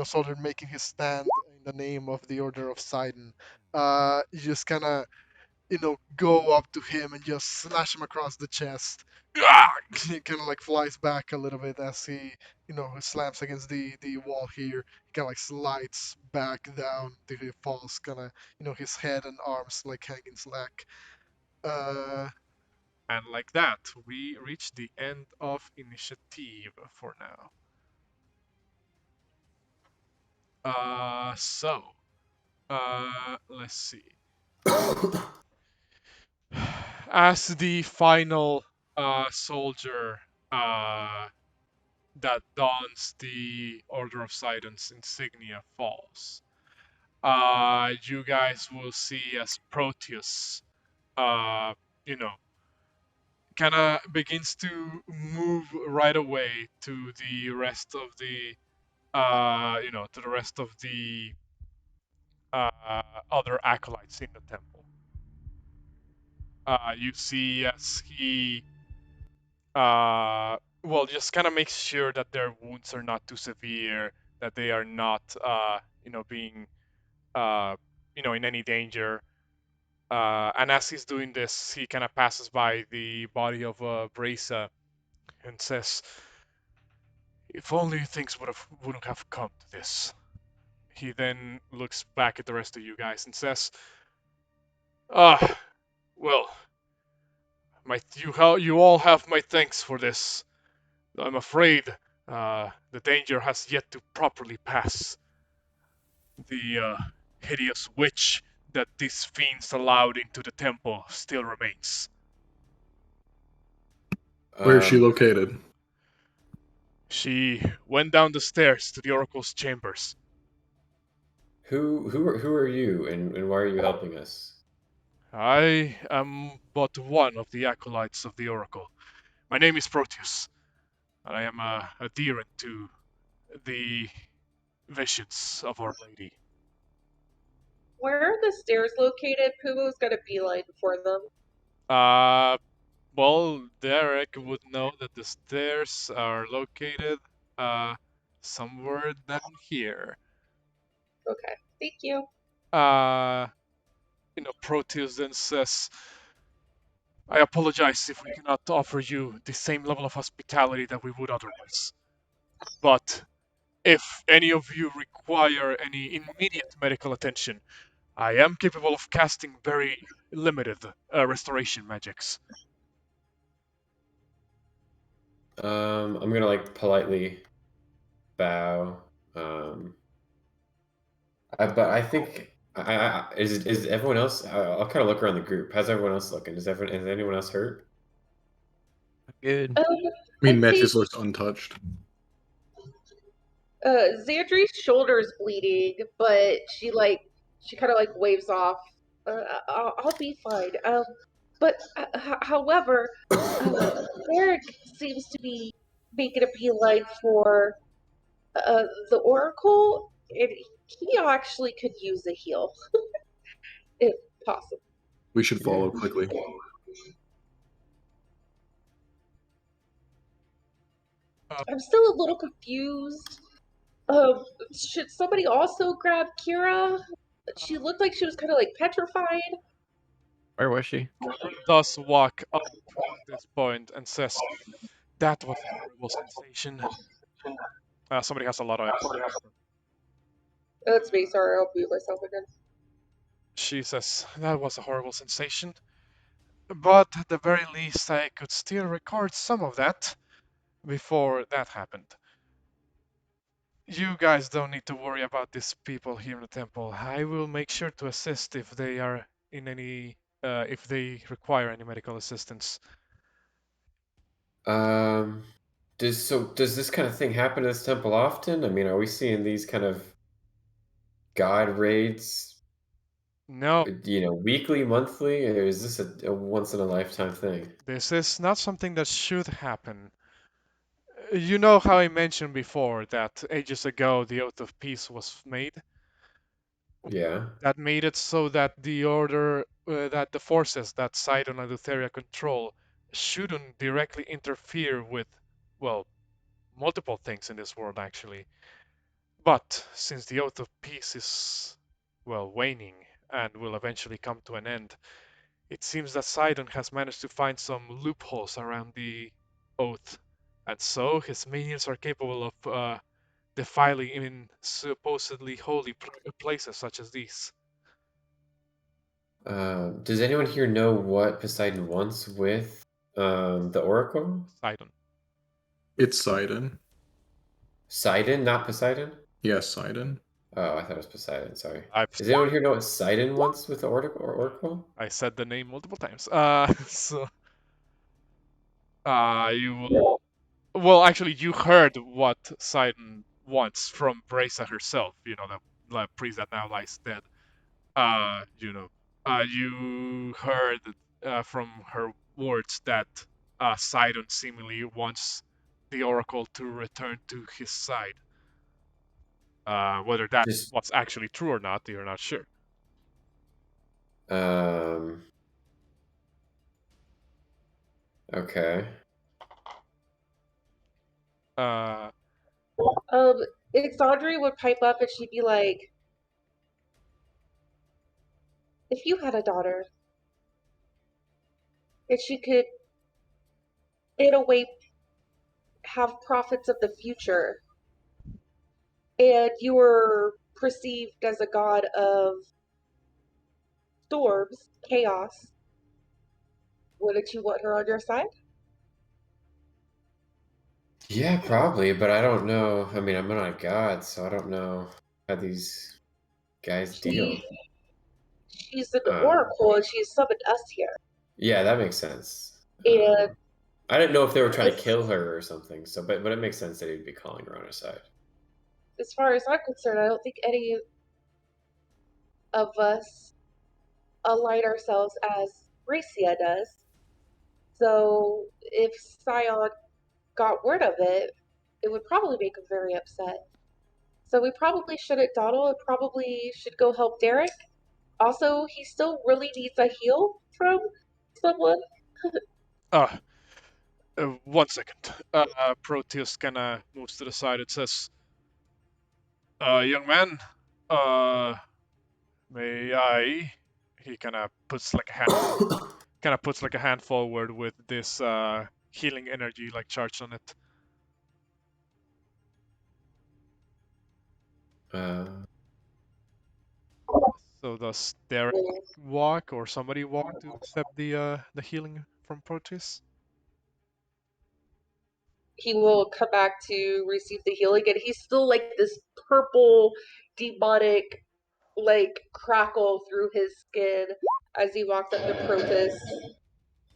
soldier making his stand in the name of the Order of Poseidon, you just kind of go up to him and just slash him across the chest. He kind of like flies back a little bit as he slams against the wall here. He kind of like slides back down till he falls, kind of his head and arms like hanging slack. And like that, we reach the end of initiative for now. Let's see. As the final soldier that dons the Order of Silence insignia falls, you guys will see as Proteus, you know, kind of begins to move right away to the rest of the, to the rest of the other acolytes in the temple. You see as he, just kind of makes sure that their wounds are not too severe, that they are not, being, in any danger. And as he's doing this, he kind of passes by the body of Brisa and says, "If only things wouldn't have come to this." He then looks back at the rest of you guys and says, "Ah, well, you all have my thanks for this. I'm afraid the danger has yet to properly pass. The hideous witch that these fiends allowed into the temple still remains." Where is she located? She went down the stairs to the oracle's chambers. Who are you, and why are you helping us? I am but one of the acolytes of the oracle. My name is Proteus, and I am a adherent to the visions of Our Lady. Where are the stairs located? Pumo's got a beeline for them. Well, Derek would know that the stairs are located somewhere down here. Okay, thank you. Proteus then says, "I apologize if we cannot offer you the same level of hospitality that we would otherwise. But if any of you require any immediate medical attention, I am capable of casting very limited restoration magics." I'm gonna like politely bow. But I think is everyone else? I'll kind of look around the group. How's everyone else looking? Is anyone else hurt? Good. I mean, I'd say Metius looks untouched. Xandri's shoulder's bleeding, but she kind of like waves off. I'll be fine. But however, Eric seems to be making a beeline for the Oracle, and he actually could use a heal, if possible. We should follow quickly. I'm still a little confused. Should somebody also grab Kira? She looked like she was kind of like petrified. Where was she? Does walk up at this point and says, "That was a horrible sensation." Somebody has a lot of extra. That's me. Sorry, I'll mute myself again. She says, "That was a horrible sensation. But at the very least, I could still record some of that before that happened. You guys don't need to worry about these people here in the temple. I will make sure to assist if they are in any, if they require any medical assistance." Does this kind of thing happen in this temple often? I mean, are we seeing these kind of god raids? No, Weekly, monthly, or is this a once in a lifetime thing? this is not something that should happen. You know how I mentioned before that ages ago the Oath of Peace was made? Yeah. That made it so that that the forces that Sidon and Lutheria control shouldn't directly interfere with, well, multiple things in this world actually. But since the Oath of Peace is, well, waning and will eventually come to an end, It seems that Sidon has managed to find some loopholes around the oath, and so his minions are capable of defiling in supposedly holy places such as these. Does anyone here know what Poseidon wants with the Oracle? Sidon. It's Sidon. Sidon, not Poseidon? Yes, Sidon. Oh, I thought it was Poseidon, sorry. I've Does anyone here know what Sidon wants with the Oracle? I said the name multiple times. So you will. Well, actually, you heard what Sidon wants from Brisa herself. You know, the priest that now lies dead. Juno. You heard from her words that Sidon seemingly wants the Oracle to return to his side. Whether that's Just what's actually true or not, you're not sure. Okay. Exandria would pipe up and she'd be like, if you had a daughter, and she could, in a way, have prophets of the future, and you were perceived as a god of storms, chaos, wouldn't you want her on your side? Yeah, probably, but I don't know. I mean, I'm not a god, so I don't know how these guys deal. She's an Um, oracle, and she summoned us here. Yeah, that makes sense. And I didn't know if they were trying to as, kill her or something. So, but it makes sense that he'd be calling her on his side. as far as I'm concerned, I don't think any of us align ourselves as Racia does. So if Scion got word of it, it would probably make him very upset. So we probably shouldn't dawdle and probably should go help Derek. Also, he still really needs a heal from someone. Uh, 1 second. Proteus kinda moves to the side. It says, young man, may I? He puts like a hand forward with this healing energy like charged on it. So does Derek walk or somebody walk to accept the healing from Proteus? He will come back to receive the healing, and he's still like this purple, demonic, like crackle through his skin as he walks up to Proteus.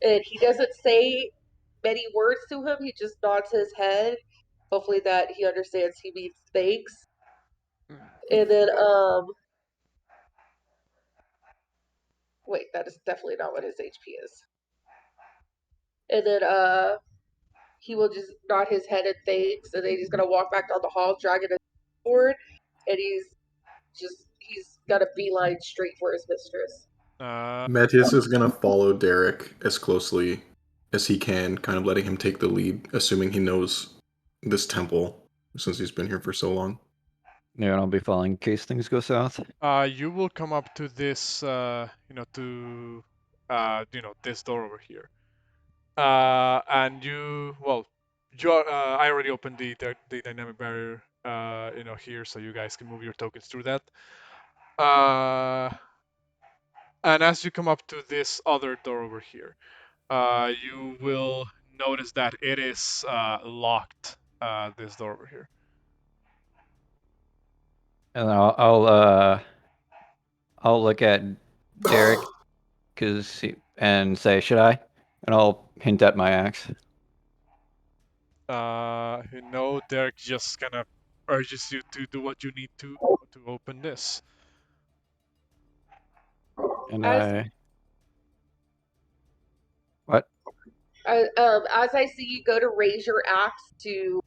And he doesn't say many words to him, he just nods his head. Hopefully that he understands he means thanks. And then wait, that is definitely not what his HP is. And then he will just nod his head and thanks, and then he's gonna walk back down the hall, dragging his sword, and he's got a beeline straight for his mistress. Metius is gonna follow Derek as closely as he can, kind of letting him take the lead, assuming he knows this temple since he's been here for so long. Yeah, I'll be following in case things go south. You will come up to this, this door over here. And I already opened the dynamic barrier, here, so you guys can move your tokens through that. And as you come up to this other door over here, you will notice that it is locked. This door over here. And then I'll look at Derek and say, should I? And I'll hint at my axe. Derek just kind of urges you to do what you need to open this. And what? As I see you go to raise your axe to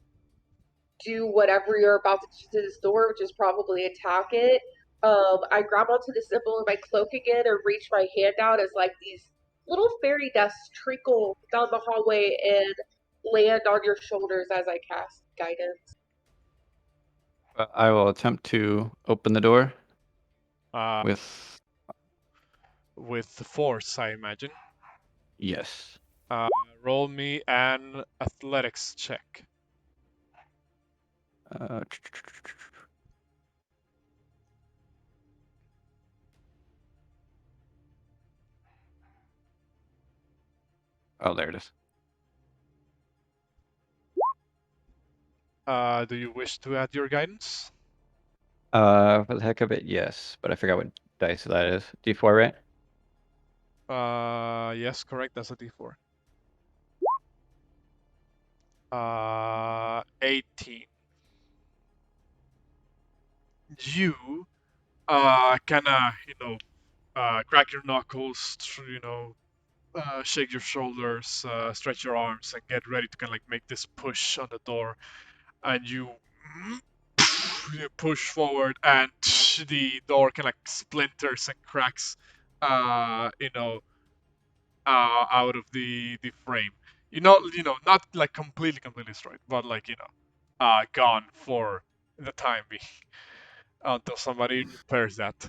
do whatever you're about to do to this door, which is probably attack it, I grab onto the symbol in my cloak again and reach my hand out as like these little fairy dust trickle down the hallway and land on your shoulders as I cast guidance. I will attempt to open the door with with force, I imagine. Yes. Roll me an athletics check. Uh, oh, there it is. Do you wish to add your guidance? For the heck of it, yes. But I forgot what dice that is. D4, right? Yes, correct. That's a D4. 18. You kind of, crack your knuckles, shake your shoulders, stretch your arms, and get ready to kind of like make this push on the door. And you push forward, and the door kind of like splinters and cracks, out of the frame. Not like completely destroyed, but like gone for the time being until somebody repairs that.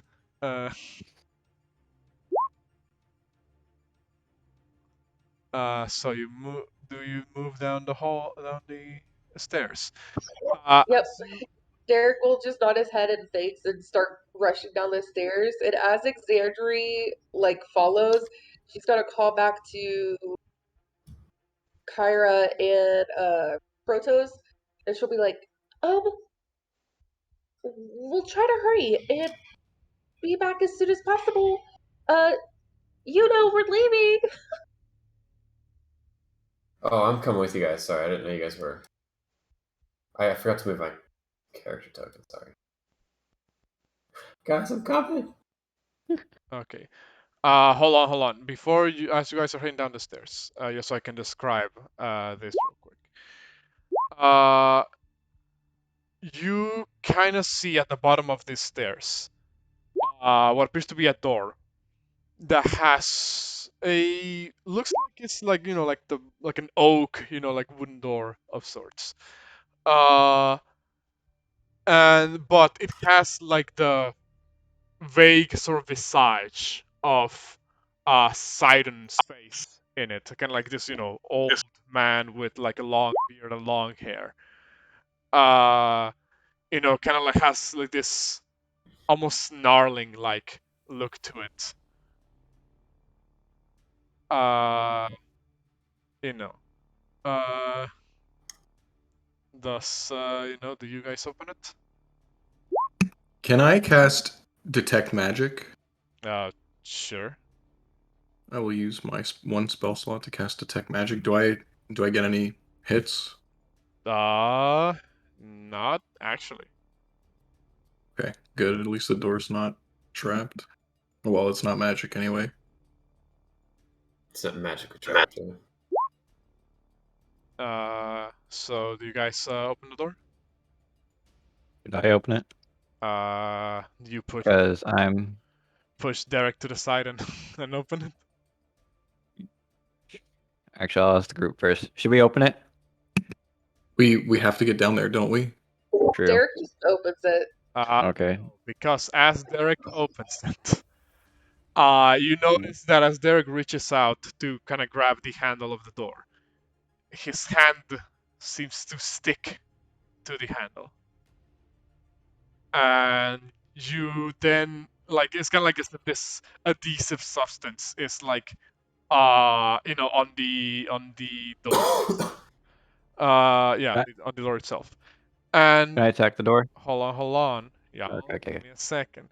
Uh, so you move. Do you move down the hall, down the stairs? Yep. Derek will just nod his head and thanks and start rushing down the stairs. And as Exandri follows, she's gonna call back to Kyra and Protos, and she'll be like, we'll try to hurry and be back as soon as possible. Uh, we're leaving. Oh, I'm coming with you guys. Sorry, I didn't know you guys were. I forgot to move my character token. Sorry, guys, I'm coming. Okay. Hold on. As you guys are heading down the stairs, just so I can describe this real quick. You kind of see at the bottom of these stairs, what appears to be a door that has looks like it's like an oak, like wooden door of sorts. But it has like the vague sort of visage of Sidon's face in it. Kind of like this, old man with like a long beard and long hair. Kind of like has like this almost snarling like look to it. Uh, you know. Uh, do you guys open it? Can I cast Detect Magic? Sure. I will use my one spell slot to cast Detect Magic. Do I get any hits? Not actually. Okay, good. At least the door's not trapped. Well, it's not magic anyway. It's not magical trap. So do you guys open the door? Did I open it? You Because I'm. push Derek to the side and and open it. Actually, I'll ask the group first. Should we open it? We have to get down there, don't we? True. Derek just opens it. Okay. No, because as Derek opens it, you notice that as Derek reaches out to kind of grab the handle of the door, his hand seems to stick to the handle, and you then it's kind of like this adhesive substance is like on the door. Yeah, Can on the door itself. And I attack the door? hold on. Yeah, Okay. give me a second.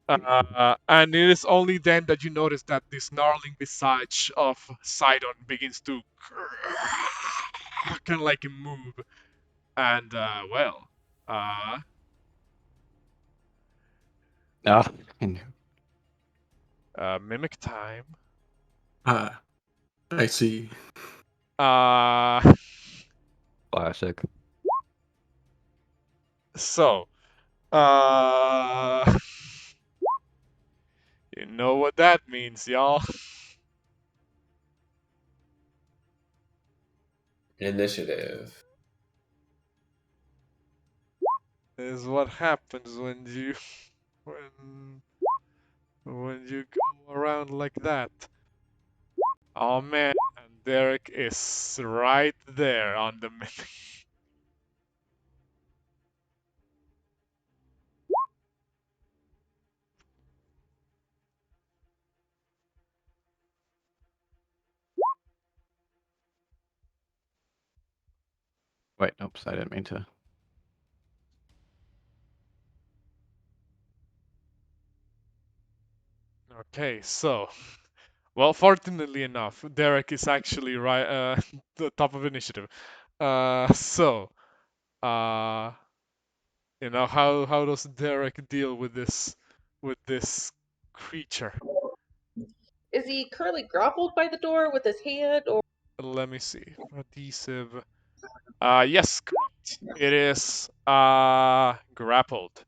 And it is only then that you notice that the snarling visage of Sidon begins to kind of like move. And, No. I knew. mimic time. Ah, I see. Classic. So, you know what that means, y'all. Initiative. Is what happens when when you go around like that. Oh man, and Derek is right there on the mimic. Wait, oops, I didn't mean to. Okay, so, well, fortunately enough, Derek is actually right the top of initiative. So, uh, how does Derek deal with this creature? Is he currently grappled by the door with his hand, or Let me see. Adhesive. Yes, correct. It is grappled.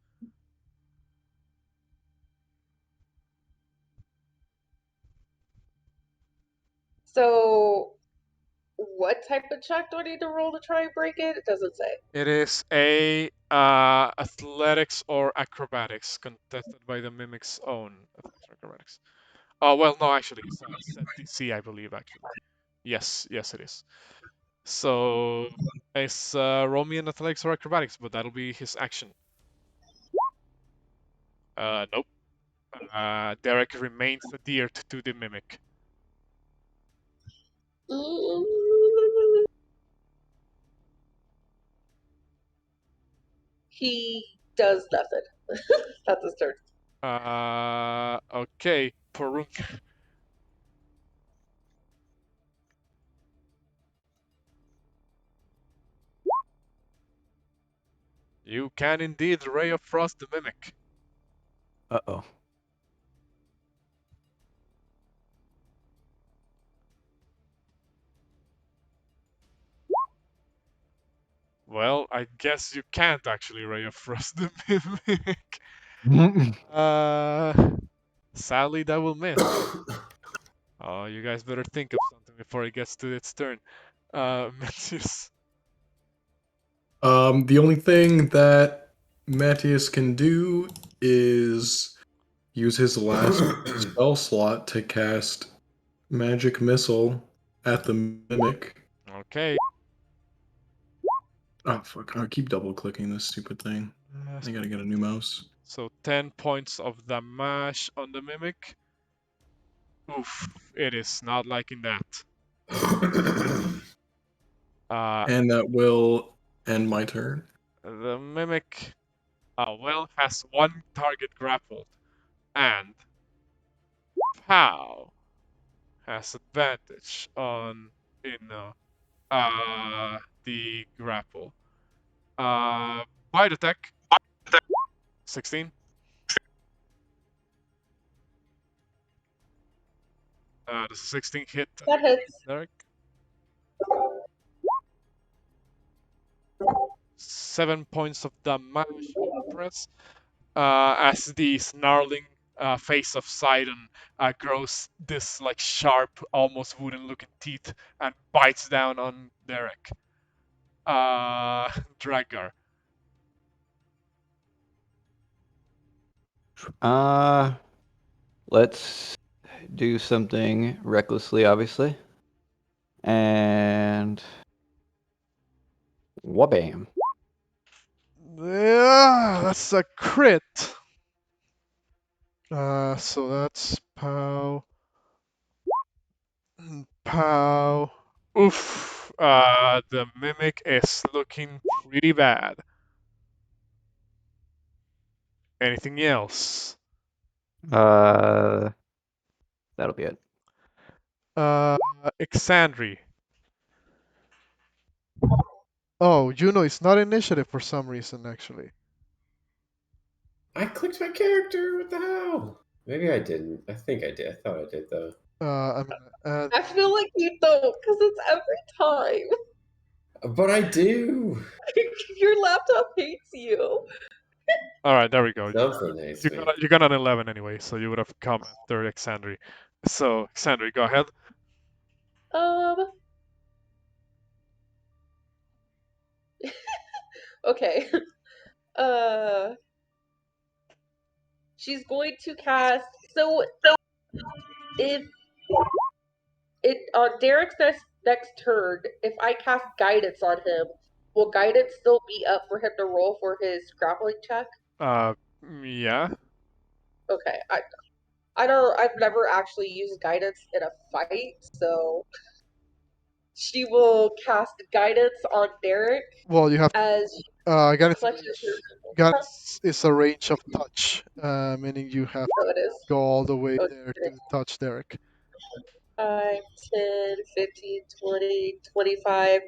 so? What type of check do I need to roll to try and break it? It doesn't say. It is a athletics or acrobatics contested by the mimic's own athletics or acrobatics. Oh well, no, actually, it's a set DC, I believe. Actually, yes, it is. So it's roll me an athletics or acrobatics, but that'll be his action. Nope. Derek remains adhered to the mimic. He does nothing. That's his turn. Okay, Porunga. You can indeed Ray of Frost the mimic. Uh-oh. Well, I guess you can't actually Ray of Frost the mimic. Sadly, that will miss. Oh, you guys better think of something before it gets to its turn. Metius. The only thing that Metius can do is use his last spell slot to cast Magic Missile at the mimic. Okay. Oh fuck! I keep double clicking this stupid thing. I gotta get a new mouse. So 10 points of damage on the mimic. Oof, it is not liking that. And that will end my turn. The mimic, well, has one target grappled, and POW has advantage on, the grapple. Bite attack, 16. Does a 16 hit That hits. Derek? 7 points of damage on the press. As the snarling face of Siren grows this like sharp, almost wooden-looking teeth and bites down on Derek. Drakgar. Let's do something recklessly, obviously. And wabam. Yeah, that's a crit. So that's pow. Pow. Oof. The mimic is looking pretty bad. Anything else? That'll be it. Exandri. Oh, Juno is not initiative for some reason, actually. I clicked my character. What the hell? Maybe I didn't. I think I did. I thought I did though. I'm gonna add. I feel like you don't, because it's every time. But I do. Your laptop hates you. All right, there we go. Something hates me. You got an 11 anyway, so you would have come after Exandri. So, Exandri, go ahead. Um. Okay. Uh. She's going to cast So if it on Derek's next turn, if I cast guidance on him, will guidance still be up for him to roll for his grappling check? Yeah. Okay, I don't. I've never actually used guidance in a fight, so she will cast guidance on Derek Well, you have as guidance. clutches his. Guidance is a range of touch, meaning you have So it is. to go all the way Oh, there to touch Derek. 5, 10, 15, 20, 25.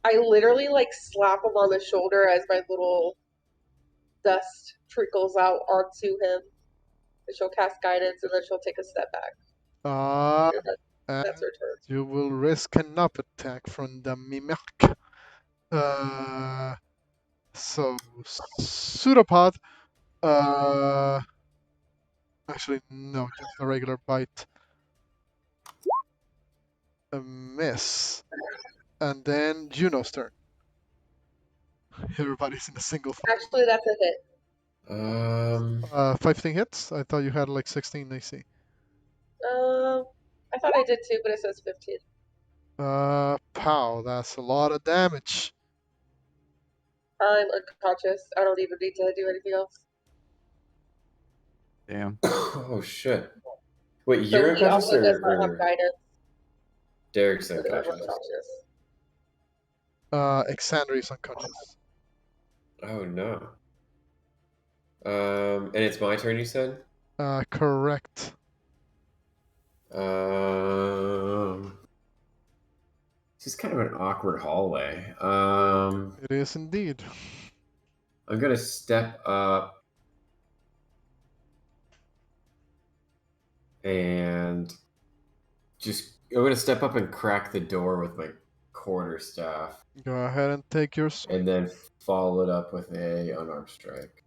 I literally like slap him on the shoulder as my little dust trickles out onto him. And she'll cast guidance and then she'll take a step back. And That's her turn. you will risk an up attack from the mimic. So pseudopod. Actually no, just a regular bite. A miss. And then Juno's turn. Everybody's in a single fight. Actually, that's a hit. 15 hits? I thought you had like 16 AC. I thought I did too, but it says 15. Pow, that's a lot of damage. I'm unconscious. I don't even need to do anything else. Damn. Oh shit! Wait, So you're he unconscious also does not have or guidance. Derek's Because I'm unconscious? unconscious. Exandria is unconscious. Oh no. And it's my turn, you said? Correct. This is kind of an awkward hallway. It is indeed. I'm gonna step up and I'm gonna step up and crack the door with my quarterstaff, Go ahead and take your swing. and then follow it up with a unarmed strike.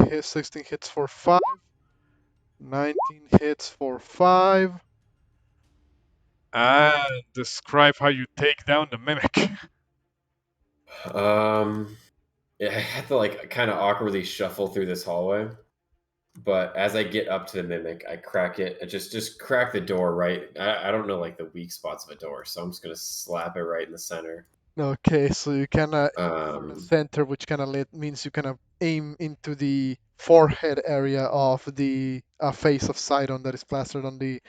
His 16 hits for 5. 19 hits for 5. And describe how you take down the mimic. Yeah, I had to like kind of awkwardly shuffle through this hallway, but as I get up to the mimic, I crack it. I just crack the door right. I don't know like the weak spots of a door, so I'm just gonna slap it right in the center. Okay, so you can aim for the center, which kind of means you kind of aim into the forehead area of the face of Sidon that is plastered on the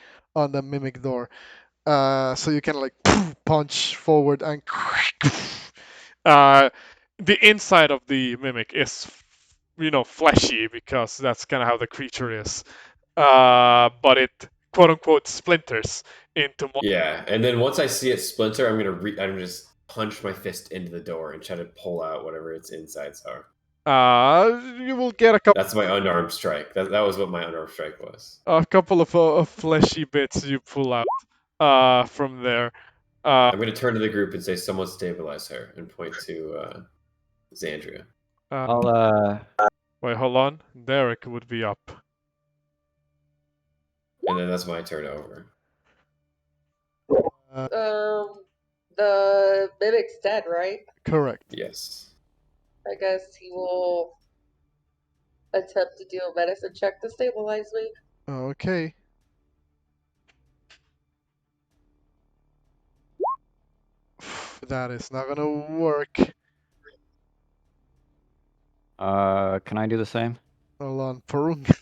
mimic door. So you can like punch forward and The inside of the mimic is, fleshy because that's kind of how the creature is. But it quote unquote splinters into more. Yeah, and then once I see it splinter, I'm gonna just punch my fist into the door and try to pull out whatever its insides are. You will get a couple. That's my unarmed strike. That was what my unarmed strike was. A couple of fleshy bits you pull out from there. I'm gonna turn to the group and say, "Someone stabilize her," and point to Xandria. I'll Wait, hold on. Derek would be up. And then that's my turn over. The mimic's dead, right? correct. Yes. I guess he will attempt to do a medicine check to stabilize me. Okay. That is not gonna work. can I do the same? Hold on, Porunga.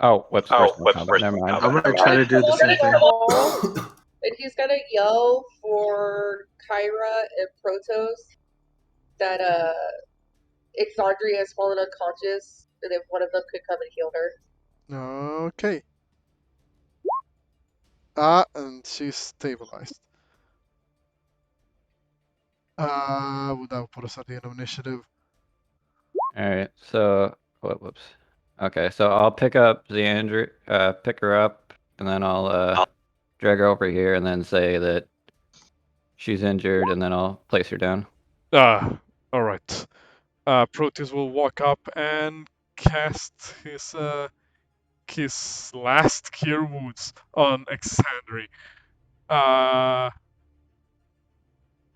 Oh, whoops, personal combat. Never mind. I'm gonna try to do the same thing. And he's gonna yell for Kyra and Protos that Exandria has fallen unconscious, and if one of them could come and heal her. Okay. And she's stabilized. That would put us at the end of initiative. All right. So, whoops. Okay, so I'll pick up pick her up, and then I'll drag her over here, and then say that she's injured, and then I'll place her down. All right. Proteus will walk up and cast his last cure wounds on Exandri.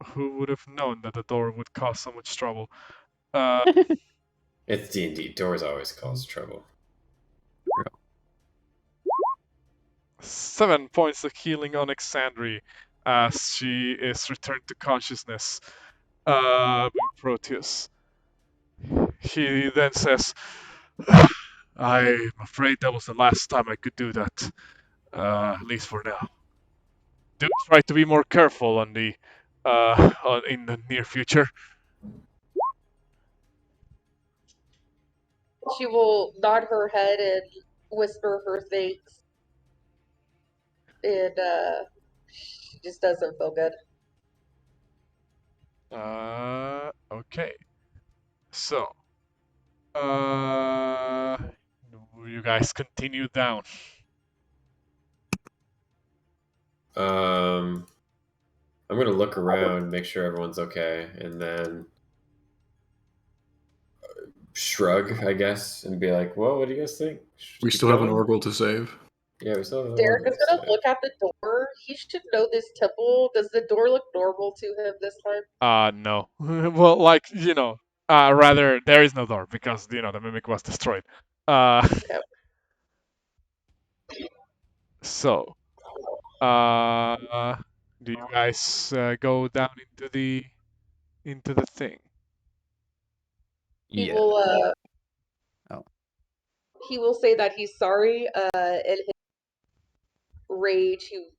Who would have known that the door would cause so much trouble? It's D&D. Doors always cause trouble. 7 points of healing on Exandri as she is returned to consciousness. Proteus. He then says, I'm afraid that was the last time I could do that, at least for now. Do try to be more careful on the in the near future. She will nod her head and whisper her thanks. And she just doesn't feel good. Okay. So, you guys continue down. I'm gonna look around, make sure everyone's okay, and then shrug, I guess, and be like, "Well, what do you guys think? We Keep still have an going?" Oracle to save. Yeah, we still have an Derek Oracle is to gonna say. look at the door. He should know this temple. Does the door look normal to him this time? No. Well, like, rather, there is no door because, the mimic was destroyed. Okay. So, do you guys go down into the thing? He Yeah. will Oh. he will say that he's sorry, in his rage he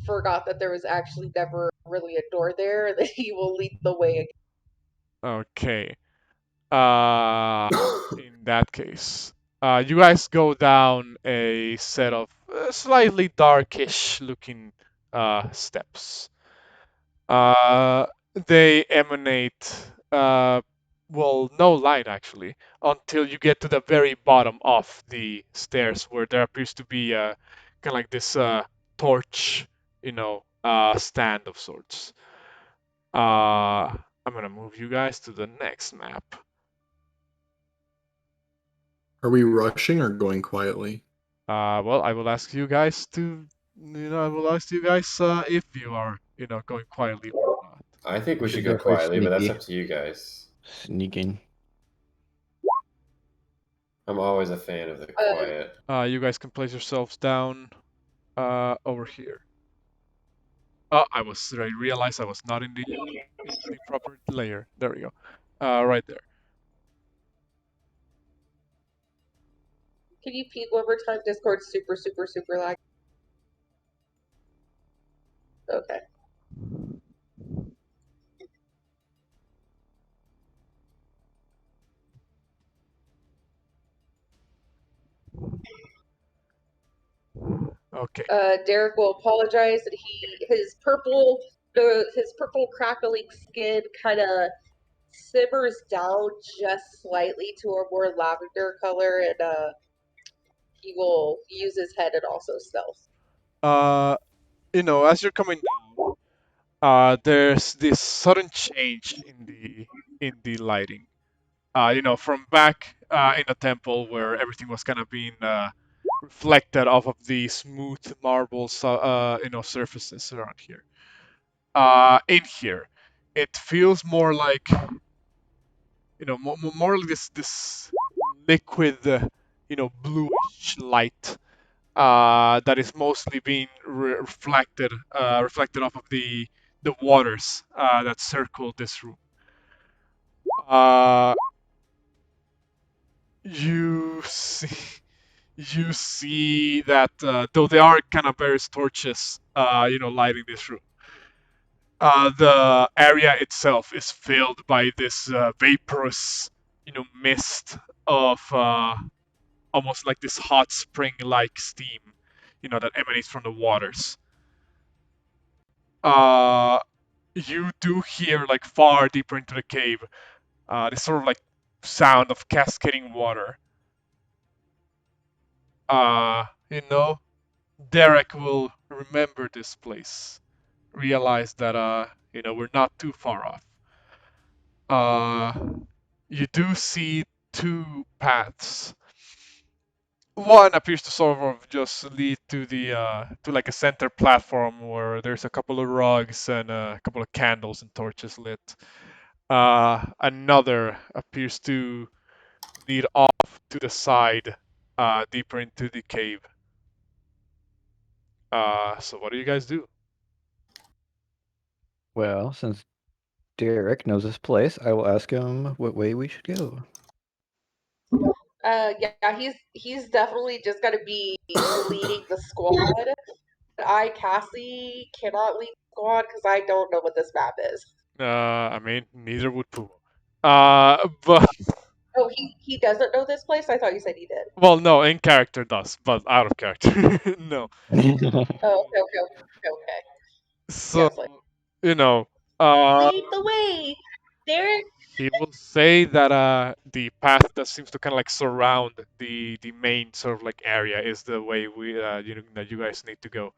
forgot that there was actually never really a door there, and that he will lead the way again. Okay. In that case, you guys go down a set of slightly darkish looking steps. Uh, they emanate, well, no light actually, until you get to the very bottom of the stairs where there appears to be kind of like this torch, stand of sorts. I'm gonna move you guys to the next map. Are we rushing or going quietly? Well, I will ask you guys if you are, going quietly or not. I think we should go Definitely quietly, but that's sneaky. up to you guys. Sneaking. I'm always a fan of the quiet. You guys can place yourselves down, over here. Oh, I realized I was not in the proper layer. There we go. Right there. Can you peek one more time? Discord's super, super, super lag. Okay. Okay. Derek will apologize that his purple crackling skin kind of simmers down just slightly to a more lavender color, and he will use his head and also stealth. As you're coming down, there's this sudden change in the lighting. From back in the temple where everything was kind of being reflected off of the smooth marble, surfaces around here. In here, it feels more like, more like this liquid, bluish light that is mostly being reflected off of the waters that circle this room. Uh, you see, you see that though there are kind of various torches, lighting this room, the area itself is filled by this vaporous, mist of almost like this hot spring-like steam, that emanates from the waters. You do hear, like, far deeper into the cave, this sort of like sound of cascading water. You know, Derek will remember this place. Realize that we're not too far off. You do see two paths One appears to sort of just lead to the to like a center platform where there's a couple of rugs and a couple of candles and torches lit. Another appears to lead off to the side, deeper into the cave. So what do you guys do? Well, since Derek knows this place, I will ask him what way we should go. Yeah, he's definitely just gonna be leading the squad. I, Cassie, cannot lead the squad because I don't know what this map is. I mean, neither would Pumo. But Oh, he doesn't know this place? I thought you said he did. well, no, in character does, but out of character, no. Oh, okay. So, Yes, like, you know, uh, lead the way, Derek. he will say that the path that seems to kind of like surround the main sort of like area is the way we that you guys need to go.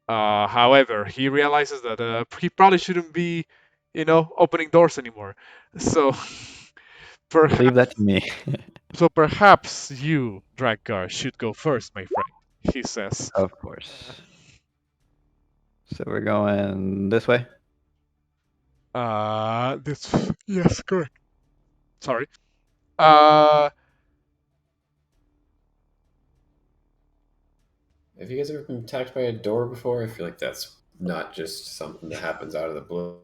However, he realizes that he probably shouldn't be, opening doors anymore. So perhaps, Leave that to me. perhaps you, Drakgar, should go first, my friend. He says. Of course. So we're going this way? This yes, correct. Sorry. Uh, Have you guys ever been attacked by a door before? I feel like that's not just something that happens out of the blue.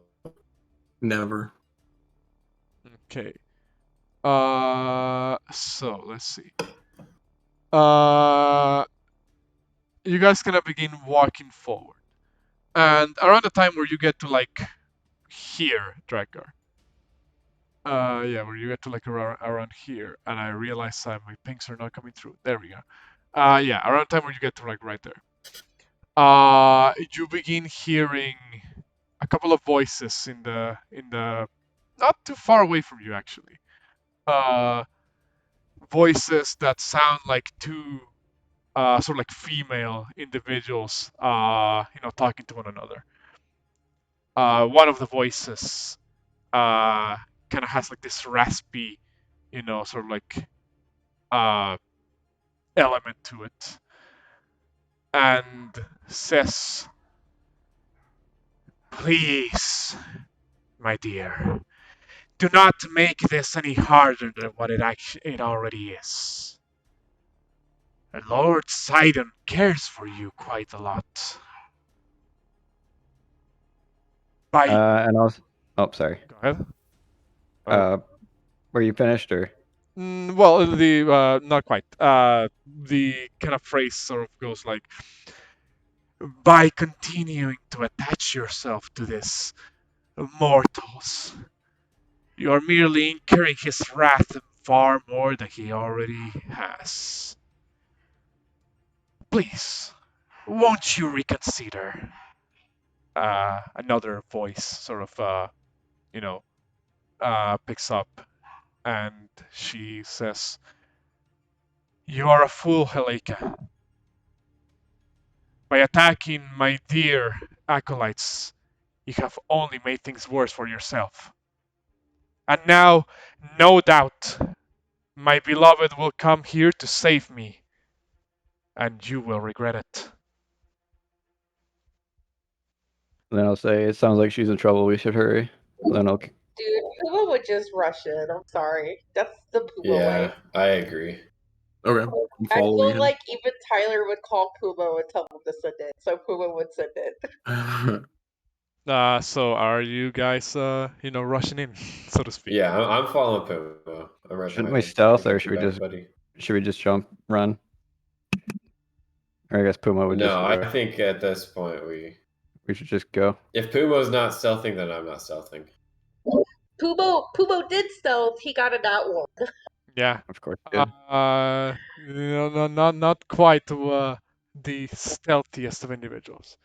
Never. okay. So let's see. Uh, you guys gonna begin walking forward, and around the time where you get to like here, Drakgar. Yeah, where you get to like around here, and I realize my pings are not coming through. There we go. Yeah, around the time where you get to like right there. You begin hearing a couple of voices in the not too far away from you actually. Uh, Voices that sound like two sort of like female individuals, talking to one another. One of the voices kind of has like this raspy, sort of like uh, element to it, and says, "Please, my dear, do not make this any harder than what it already is. Lord Poseidon cares for you quite a lot. By And also, oh, sorry. Go ahead. Oh. Were you finished or? Well, the not quite. The kind of phrase sort of goes like, by continuing to attach yourself to this mortals, you are merely incurring his wrath far more than he already has. Please, won't you reconsider?" Another voice sort of, picks up, and she says, "You are a fool, Helika. By attacking my dear acolytes, you have only made things worse for yourself. And now, no doubt, my beloved will come here to save me, and you will regret it." Then I'll say, it sounds like she's in trouble. We should hurry. Then I'll. Dude, Pumo would just rush in. I'm sorry. That's the Pumo way. Yeah, I agree. Okay, I'm I following feel like even Tyler would call Pumo and tell him to send it, so Pumo would send it. him. So are you guys, rushing in, so to speak? Yeah, I'm following Pumo. I'm rushing Shouldn't my we head. stealth, I or got should your we back, just buddy. jump, run? Or I guess Pumo would just. No, I think at this point We should just go. if Pumo's not stealthing, then I'm not stealthing. Pumo did stealth. He got a nat one. Yeah. Of course. Good. Not quite the stealthiest of individuals.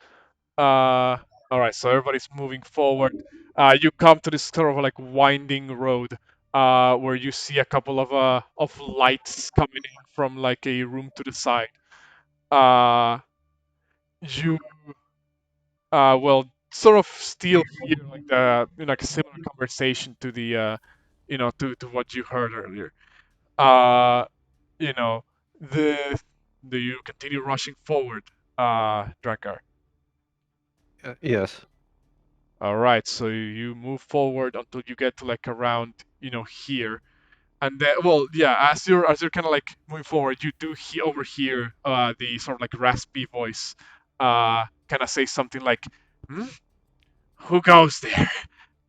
All right, so everybody's moving forward. You come to this sort of like winding road, where you see a couple of lights coming in from like a room to the side. You will sort of still hear like like a similar conversation to the to what you heard earlier. Uh, you know, The do you continue rushing forward, Drakgar? Yes. All right, so you move forward until you get to like around, here, and then, well, yeah, as you're kind of like moving forward, you do overhear the sort of like raspy voice, kind of say something like, hmm? "Who goes there?"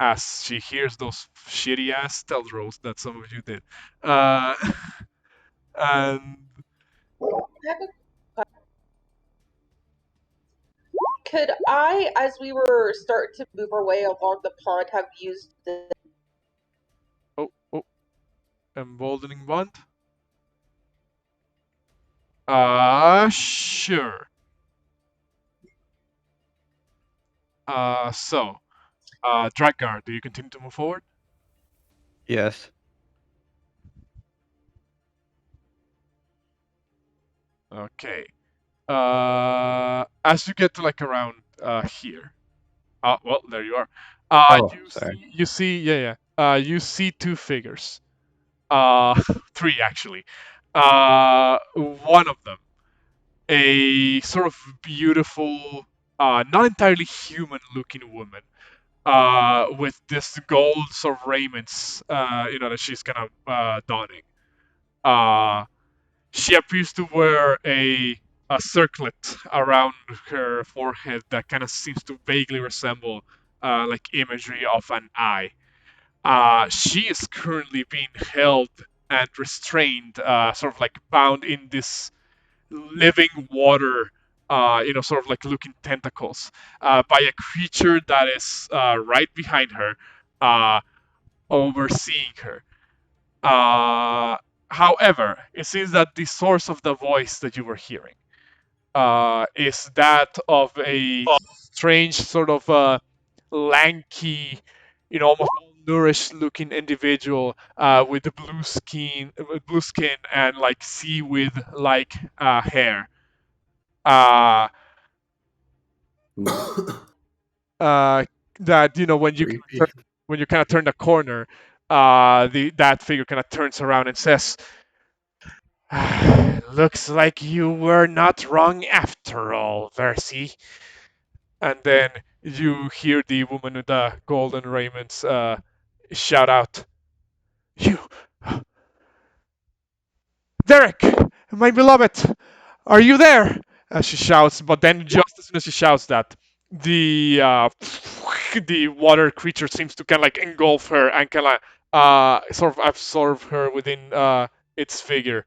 As she hears those shitty ass stealth rolls that some of you did, uh, and Could I, as we were starting to move our way along the pond, have used the oh, emboldening bond. Sure. So, Drakgar, do you continue to move forward? Yes. Okay. As you get to like around here. Well, there you are. Oh, You sorry. see, yeah, yeah. You see two figures. Three actually. One of them, a sort of beautiful, not entirely human-looking woman, with this gold sort of raiments, that she's kind of donning. Uh, she appears to wear a circlet around her forehead that kind of seems to vaguely resemble like imagery of an eye. She is currently being held and restrained, sort of like bound in this living water, sort of like looking tentacles, by a creature that is right behind her, uh, overseeing her. Uh, However, it seems that the source of the voice that you were hearing is that of a strange sort of lanky, almost nourished looking individual with the blue skin and like seaweed like hair. Uh, uh, that when you Creepy. kind of turn the corner, that figure kind of turns around and says, "Looks like you were not wrong after all, Versi." And then you hear the woman with the golden raiments shout out, "You, Derek, my beloved, are you there?" She shouts, but then just as soon as she shouts that, the the water creature seems to kind of like engulf her and kind of sort of absorb her within its figure.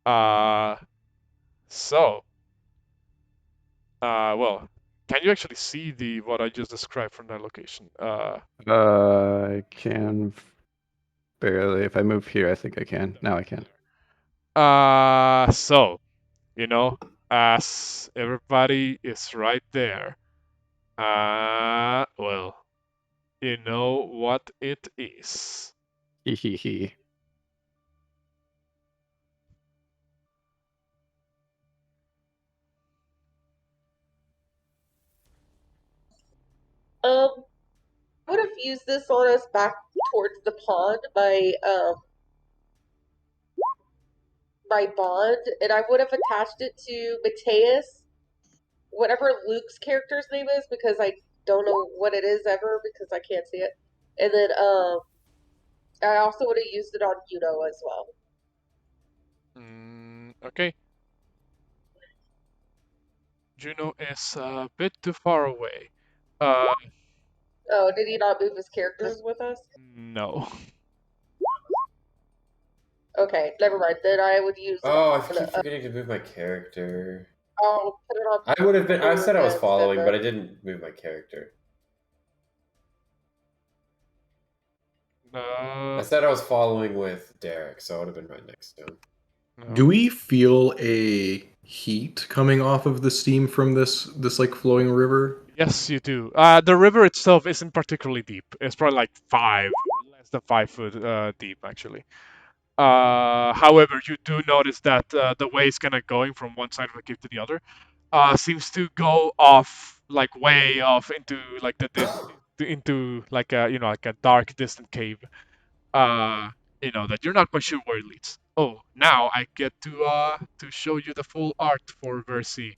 Uh, so, well, can you actually see the what I just described from that location? I can barely. If I move here, I think I can. Now I can. So, as everybody is right there, well, you know what it is. Hee hee hee. I would have used this on us back towards the pond, my bond, and I would have attached it to Metius, whatever Luke's character's name is, because I don't know what it is ever because I can't see it. And then I also would have used it on Juno as well. Okay. Juno is a bit too far away. Oh, did he not move his characters with us? No. Okay, never mind. Then I would use it Oh, I on, keep forgetting to move my character. I'll put it on I would have been. I said I was Porunga following, instead but I then. didn't move my character. I said I was following with Derek, so I would have been right next to him. No. Do we feel a heat coming off of the steam from this like flowing river? Yes, you do. The river itself isn't particularly deep. It's probably like less than 5 foot deep, actually. However, you do notice that the way it's kind of going from one side of the cave to the other seems to go off, like way off into like into like a like a dark, distant cave. That you're not quite sure where it leads. Oh, now I get to show you the full art for Versi.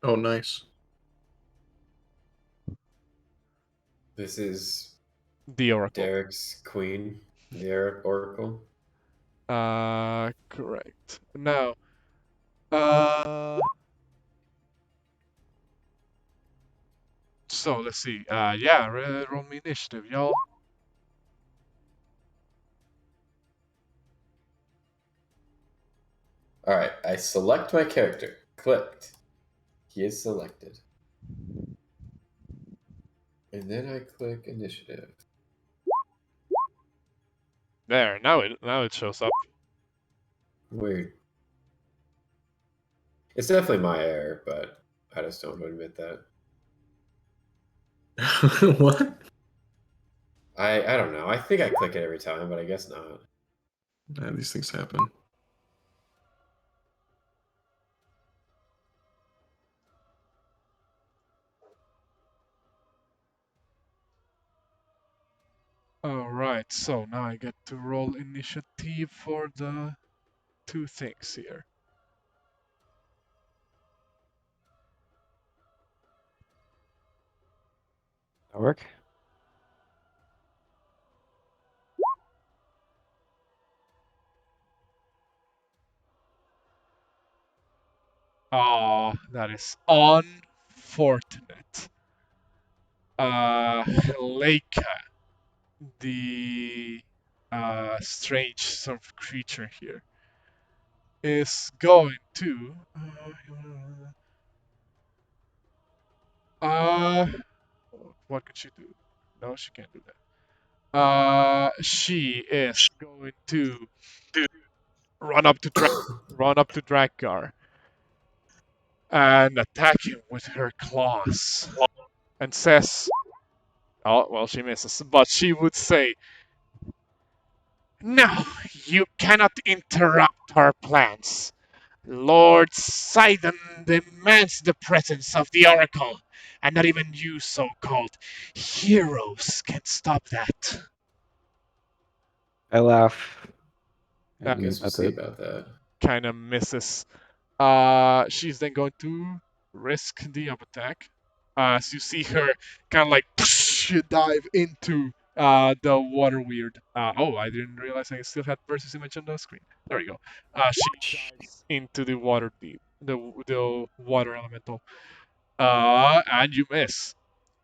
Oh, nice. This is The Oracle. Derek's queen, the Oracle. Correct. Now, so let's see. Yeah, roll me initiative, y'all. All right, I select my character. Clicked. He is selected. And then I click initiative. There, now it shows up. Weird. It's definitely my error, but I just don't want to admit that. What? I don't know. I think I click it every time, but I guess not. These things happen. Alright, so now I get to roll initiative for the two things here. That work? Oh, that is unfortunate. Leica, the strange sort of creature here, is going to. What could she do? No, she can't do that. She is going to run up to Drakgar and attack him with her claws, and says, "Oh, well, she misses, but she would say, no, you cannot interrupt our plans. Lord Poseidon demands the presence of the Oracle, and not even you so-called heroes can stop that." I laugh. I And guess we'll that's see it. about that. Kind of misses. She's then going to risk the up attack. As you see her kind of like dive into the water weird. Oh, I didn't realize I still had versus image on the screen. There we go. She dives into the water deep, the water elemental. And you miss.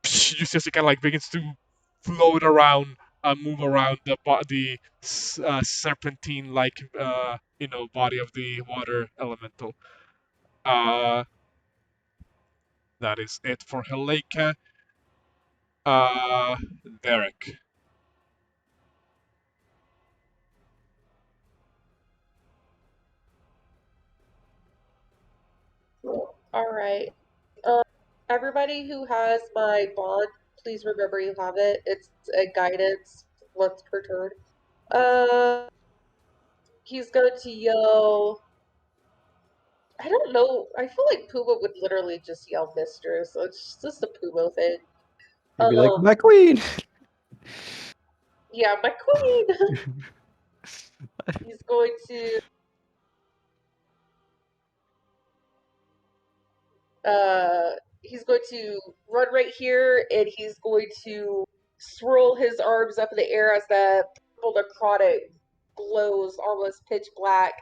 You see as she kind of like begins to float around, move around the serpentine-like body of the water elemental. Uh, that is it for Heleka. Uh, Derek. All right. Um, everybody who has my bond, please remember you have it. It's a guidance once per turn. Uh, he's going to yell. I don't know. I feel like Pumo would literally just yell "Mistress." So it's just a Pumo thing. You'd be like, Um, my queen! yeah, my queen. He's going to. He's going to run right here, and he's going to swirl his arms up in the air as the purple necrotic glows almost pitch black,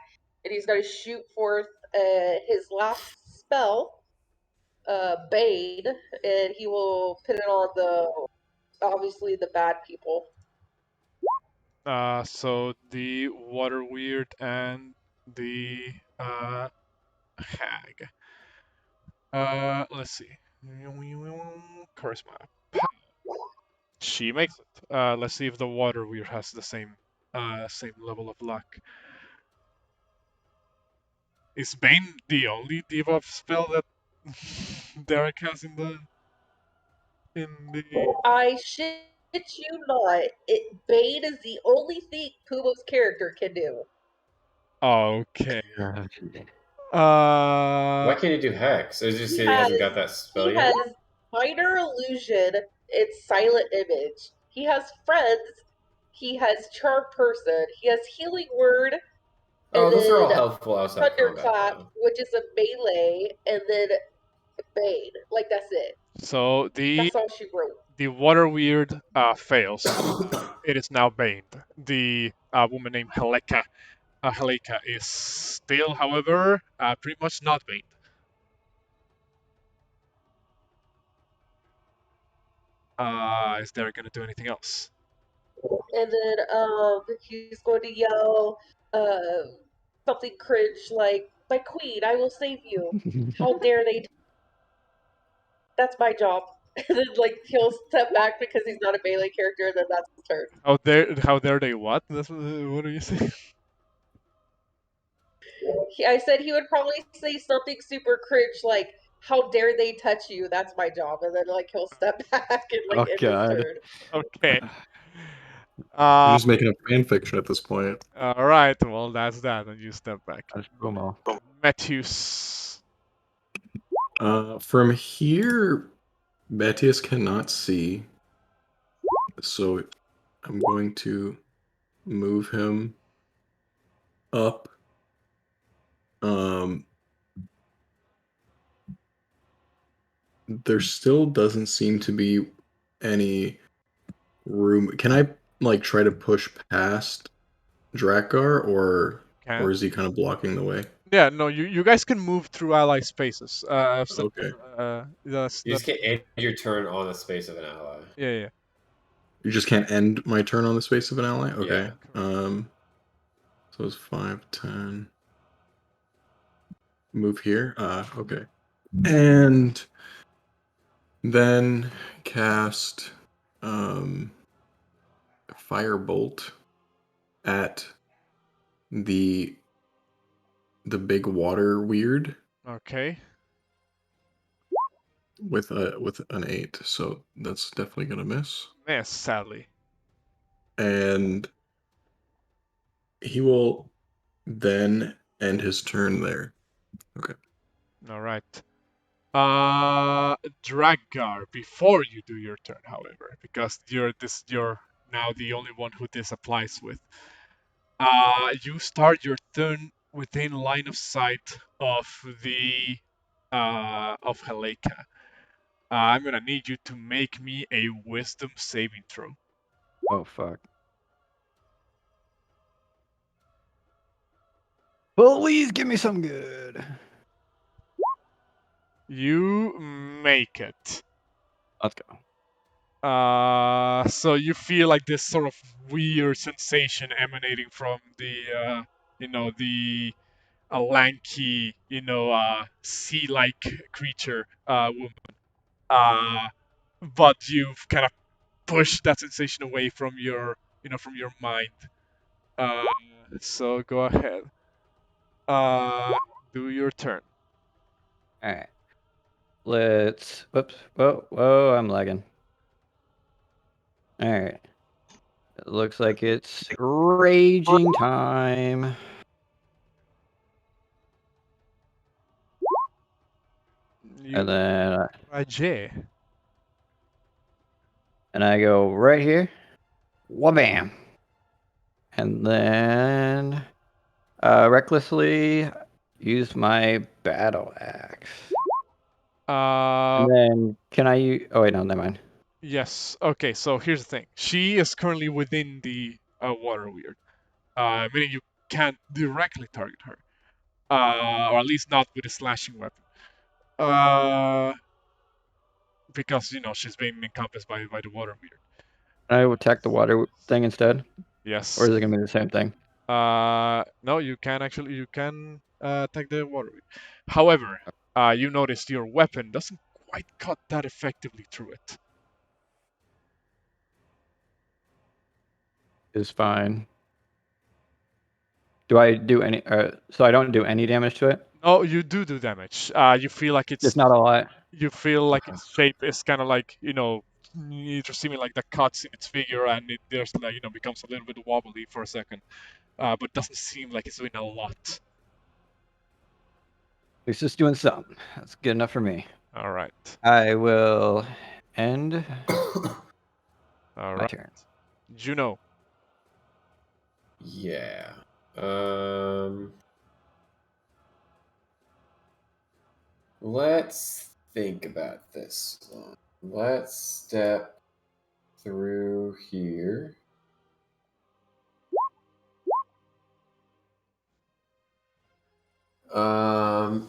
and he's going to shoot forth his last spell, Bane, and he will put it on obviously the bad people. So the water weird and the hag. Let's see. Charisma. She makes it. Let's see if the water weird has the same level of luck. Is Bane the only debuff spell that Derek has in the I shit you not. Bane is the only thing Pumo's character can do. Okay. Why can't he do hex? It's just he hasn't got that spell He yet. has minor illusion and silent image. He has friends. He has Charm Person. He has Healing Word. Oh, And those are all then helpful outside of combat, Thunderclap, though. which is a melee, and then Bane. Like, that's it. So That's all she wrote. the water weird fails. It is now baned. The woman named Heleka is still, however, pretty much not baned. Is there gonna do anything else? And then he's going to yell something cringe like, "My queen, I will save you. How dare they?" That's my job. And then like he'll step back because he's not a melee character, and then that's his turn. How dare they what? That's, what do you say? I said he would probably say something super cringe like, "How dare they touch you?" That's my job, and then like he'll step back and like Oh, end God. his turn. Okay. I'm just making a fan fiction at this point. All right. Well, that's that, and you step back. That's Pumo. Metius. From here, Metius cannot see, so I'm going to move him up. There still doesn't seem to be any room. Can I like try to push past Drakgar, or Can. is he kind of blocking the way? Yeah. No. You guys can move through ally spaces. Okay. That's You just can't end your turn on the space of an ally. yeah. You just can't end my turn on the space of an ally? Okay. Yeah. So it's 5, 10. Move here. Okay. And then cast Firebolt at the big water weird Okay. with an 8. So that's definitely gonna miss. Miss, sadly. And he will then end his turn there. Okay. All right. Drakgar, before you do your turn, however, because you're now the only one who this applies with. You start your turn within line of sight of the of Heleka. I'm gonna need you to make me a Wisdom saving throw. Oh, fuck. Please give me some good. You make it. Let's go. So you feel like this sort of weird sensation emanating from the, the a lanky, sea-like creature, woman. But you've kind of pushed that sensation away from your mind. So go ahead. Do your turn. All right. Let's. Whoops. Whoa, I'm lagging. All right. It looks like it's raging time. And then J. and I go right here. Wabam. And then recklessly use my battle axe. And then can I use... Oh, wait, no, never mind. Yes. Okay, so here's the thing. She is currently within the water weird, meaning you can't directly target her, or at least not with a slashing weapon, because she's being encompassed by the water weird. Can I attack the water thing instead? Yes. Or is it gonna be the same thing? No, you can attack the water weird. However, you notice your weapon doesn't quite cut that effectively through it. Is fine. Do I do any? So I don't do any damage to it? Oh, you do damage. You feel like It's not a lot. You feel like its shape is kind of like it's receiving like the cuts in its figure, and there's like becomes a little bit wobbly for a second, but doesn't seem like it's doing a lot. It's just doing something. That's good enough for me. All right. I will end All my right. turn. Juno. Yeah. Let's think about this one. Let's step through here.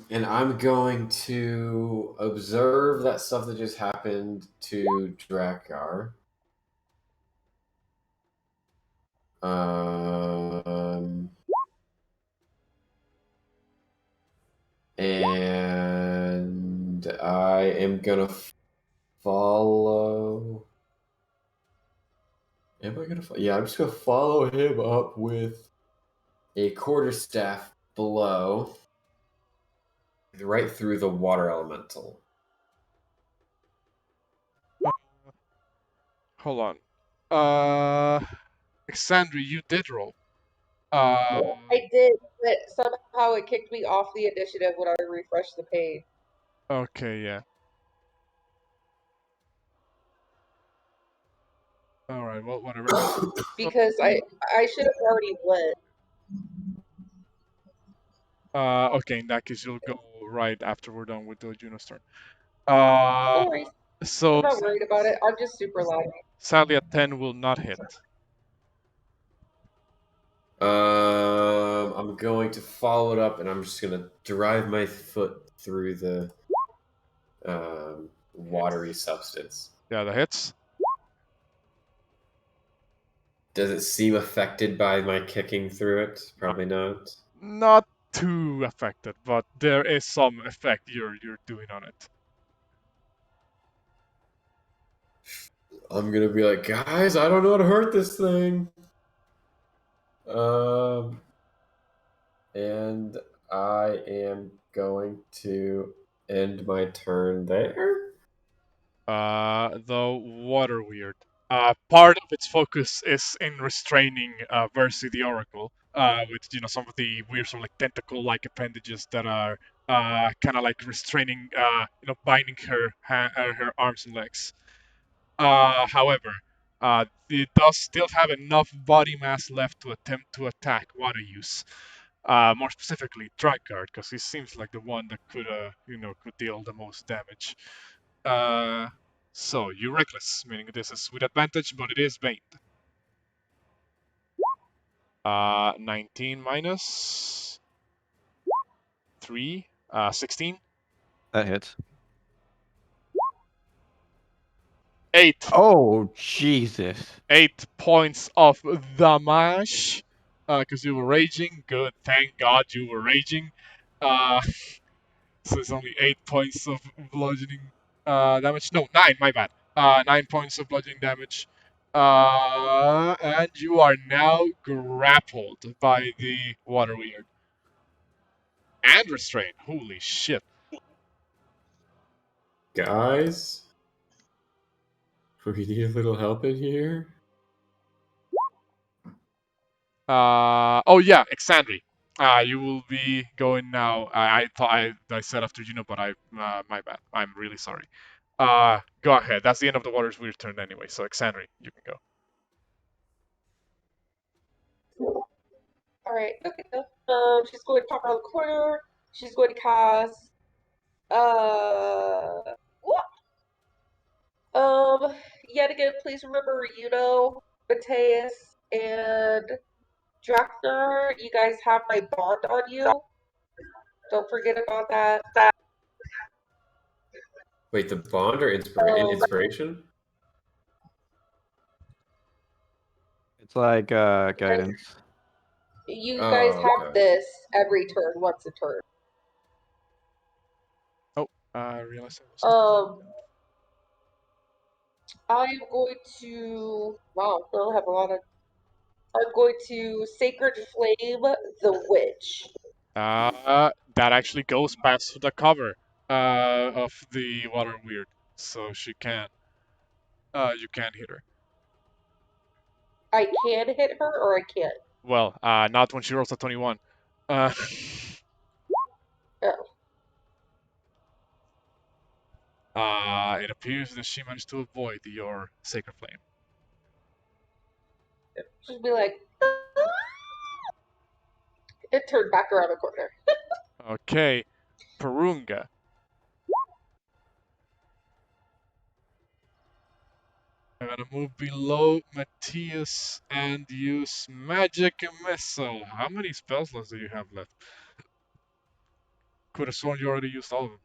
And I'm going to observe that stuff that just happened to Drakgar. And I am gonna follow. Am I gonna? Yeah, I'm just gonna follow him up with a quarterstaff blow right through the water elemental. Hold on. Exandri, you did roll. I did, but somehow it kicked me off the initiative when I refreshed the page. Okay, yeah. Alright, well, whatever. Because I should have already went. Okay, in that case, you'll go right after we're done with the Juno's turn. No worries. I'm So not worried about it. I'm just super loud. sadly, a 10 will not hit. I'm going to follow it up, and I'm just gonna drive my foot through the watery substance. Yeah, that hits. Does it seem affected by my kicking through it? Probably not. Not too affected, but there is some effect you're doing on it. I'm gonna be like, guys, I don't know how to hurt this thing. And I am going to end my turn there. The water weird. Part of its focus is in restraining Versi the Oracle, with some of the weird sort of like tentacle-like appendages that are kind of like restraining, binding her arms and legs. However, it does still have enough body mass left to attempt to attack water use. More specifically, Drakgar, because he seems like the one that could deal the most damage. So you reckless, meaning this is with advantage, but it is Bane. 19 minus 3, 16. That hits. 8. Oh, Jesus. 8 points of damage. Because you were raging. Good, thank God you were raging. So it's only 8 points of bludgeoning damage. No, 9, my bad. 9 points of bludgeoning damage. And you are now grappled by the water weird. And restrained. Holy shit. Guys, we need a little help in here. Oh yeah, Exandri. You will be going now. I thought I said after Juno, but my bad. I'm really sorry. Go ahead. That's the end of the water's weird turn anyway. So Exandri, you can go. Alright, okay. She's going to pop around the corner. She's going to cast. What? Yet again, please remember Juno, Metius, and Drakgar. You guys have my bond on you. Don't forget about that. Wait, the bond or inspiration? It's like guidance. You Oh, guys have okay. this every turn, once a turn. Oh, I realized I was. I'm going to. Wow, I don't have a lot of. I'm going to Sacred Flame the Witch. That actually goes past the cover of the water weird, so she can. You can hit her. I can hit her or I can't? Well, not when she rolls a 21. Oh. It appears that she managed to avoid your sacred flame. She'll be like, It turned back around the corner. Okay, Porunga. I'm gonna move below Metius and use Magic Missile. How many spell slots do you have left? Could have sworn you already used all of them.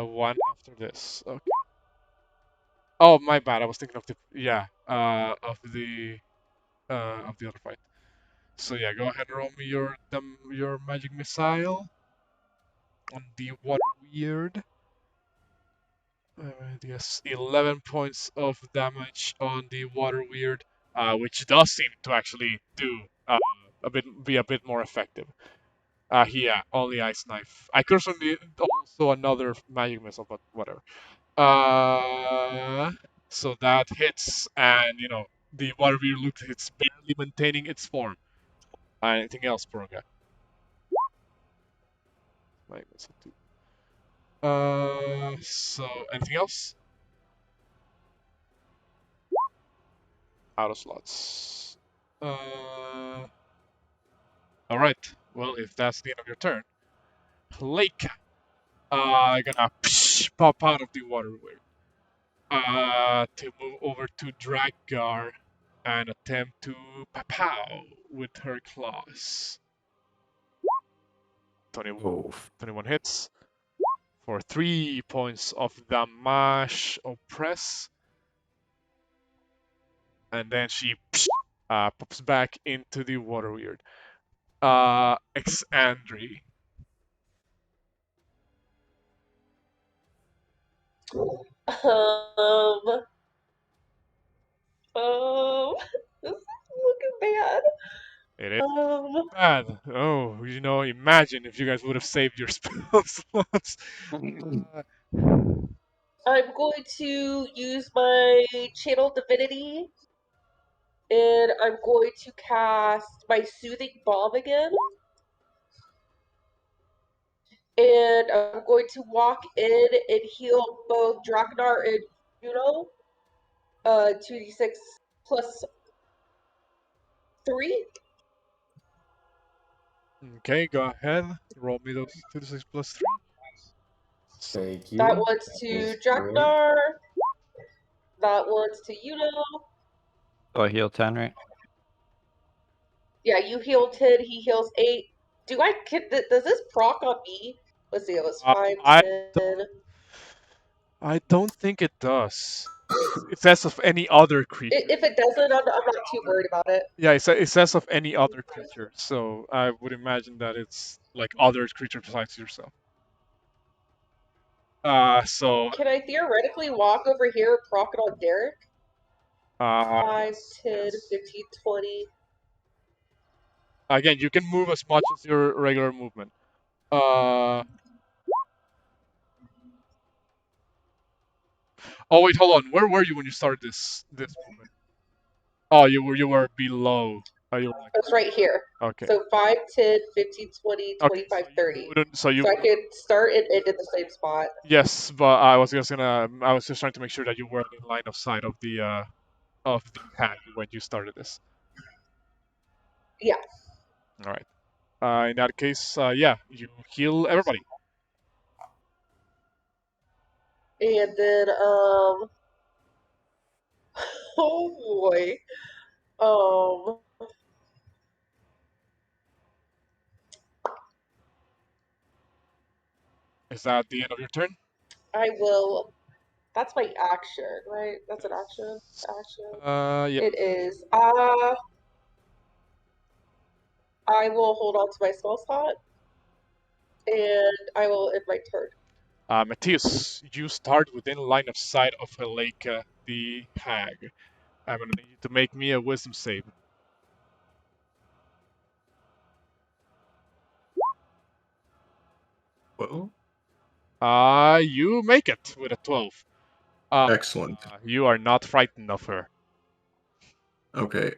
One after this. Okay. Oh, my bad. I was thinking of the of the other fight. So yeah, go ahead and roll me your magic missile on the water weird. Yes, 11 points of damage on the water weird, which does seem to actually do be a bit more effective. Yeah, only ice knife. I could have done also another magic missile, but whatever. So that hits, and the water weird looks it's barely maintaining its form. Anything else, Porunga? Magic missile too. So anything else? Out of slots. All right. Well, if that's the end of your turn, Lake, gonna pop out of the waterway. To move over to Drakgar and attempt to pow with her claws. 21 hits for 3 points of damage. Oppress. And then she pops back into the water weird. Exandri. This is looking bad. It is bad. Oh, imagine if you guys would have saved your spell slots. I'm going to use my channel Divinity, and I'm going to cast my Soothing Balm again. And I'm going to walk in and heal both Dragonlord and Juno. 2d6 plus 3. Okay, go ahead. Roll me those 2d6 plus 3. Thank you. That one's to Dragonlord. That one's to Juno. Oh, I heal 10, right? Yeah, you heal 10, he heals 8. Does this proc on me? Let's see, it was 5, 10. I don't think it does. It says of any other creature. If it doesn't, I'm not too worried about it. Yeah, it says of any other creature, so I would imagine that it's like other creatures besides yourself. So Can I theoretically walk over here and proc it on Derek? 5, yes, 10, yes. 15, 20. Again, you can move as much as your regular movement. Oh wait, hold on. Where were you when you started this movement? Oh, you were below. You were like, That's right here. okay. So 5, 10, 15, 20, Okay, 25, 30. So you So I could start and end in the same spot. Yes, but I was just trying to make sure that you were in line of sight of the hag when you started this. Yeah. All right. In that case, yeah, you heal everybody. And then, oh boy. Is that the end of your turn? I will. That's my action, right? That's an action. Yeah. It is. I will hold on to my spell slot, and I will end my turn. Matthias, you start within line of sight of Heleka, the hag. I'm gonna need you to make me a wisdom save. Well, You make it with a 12. excellent. You are not frightened of her. Okay.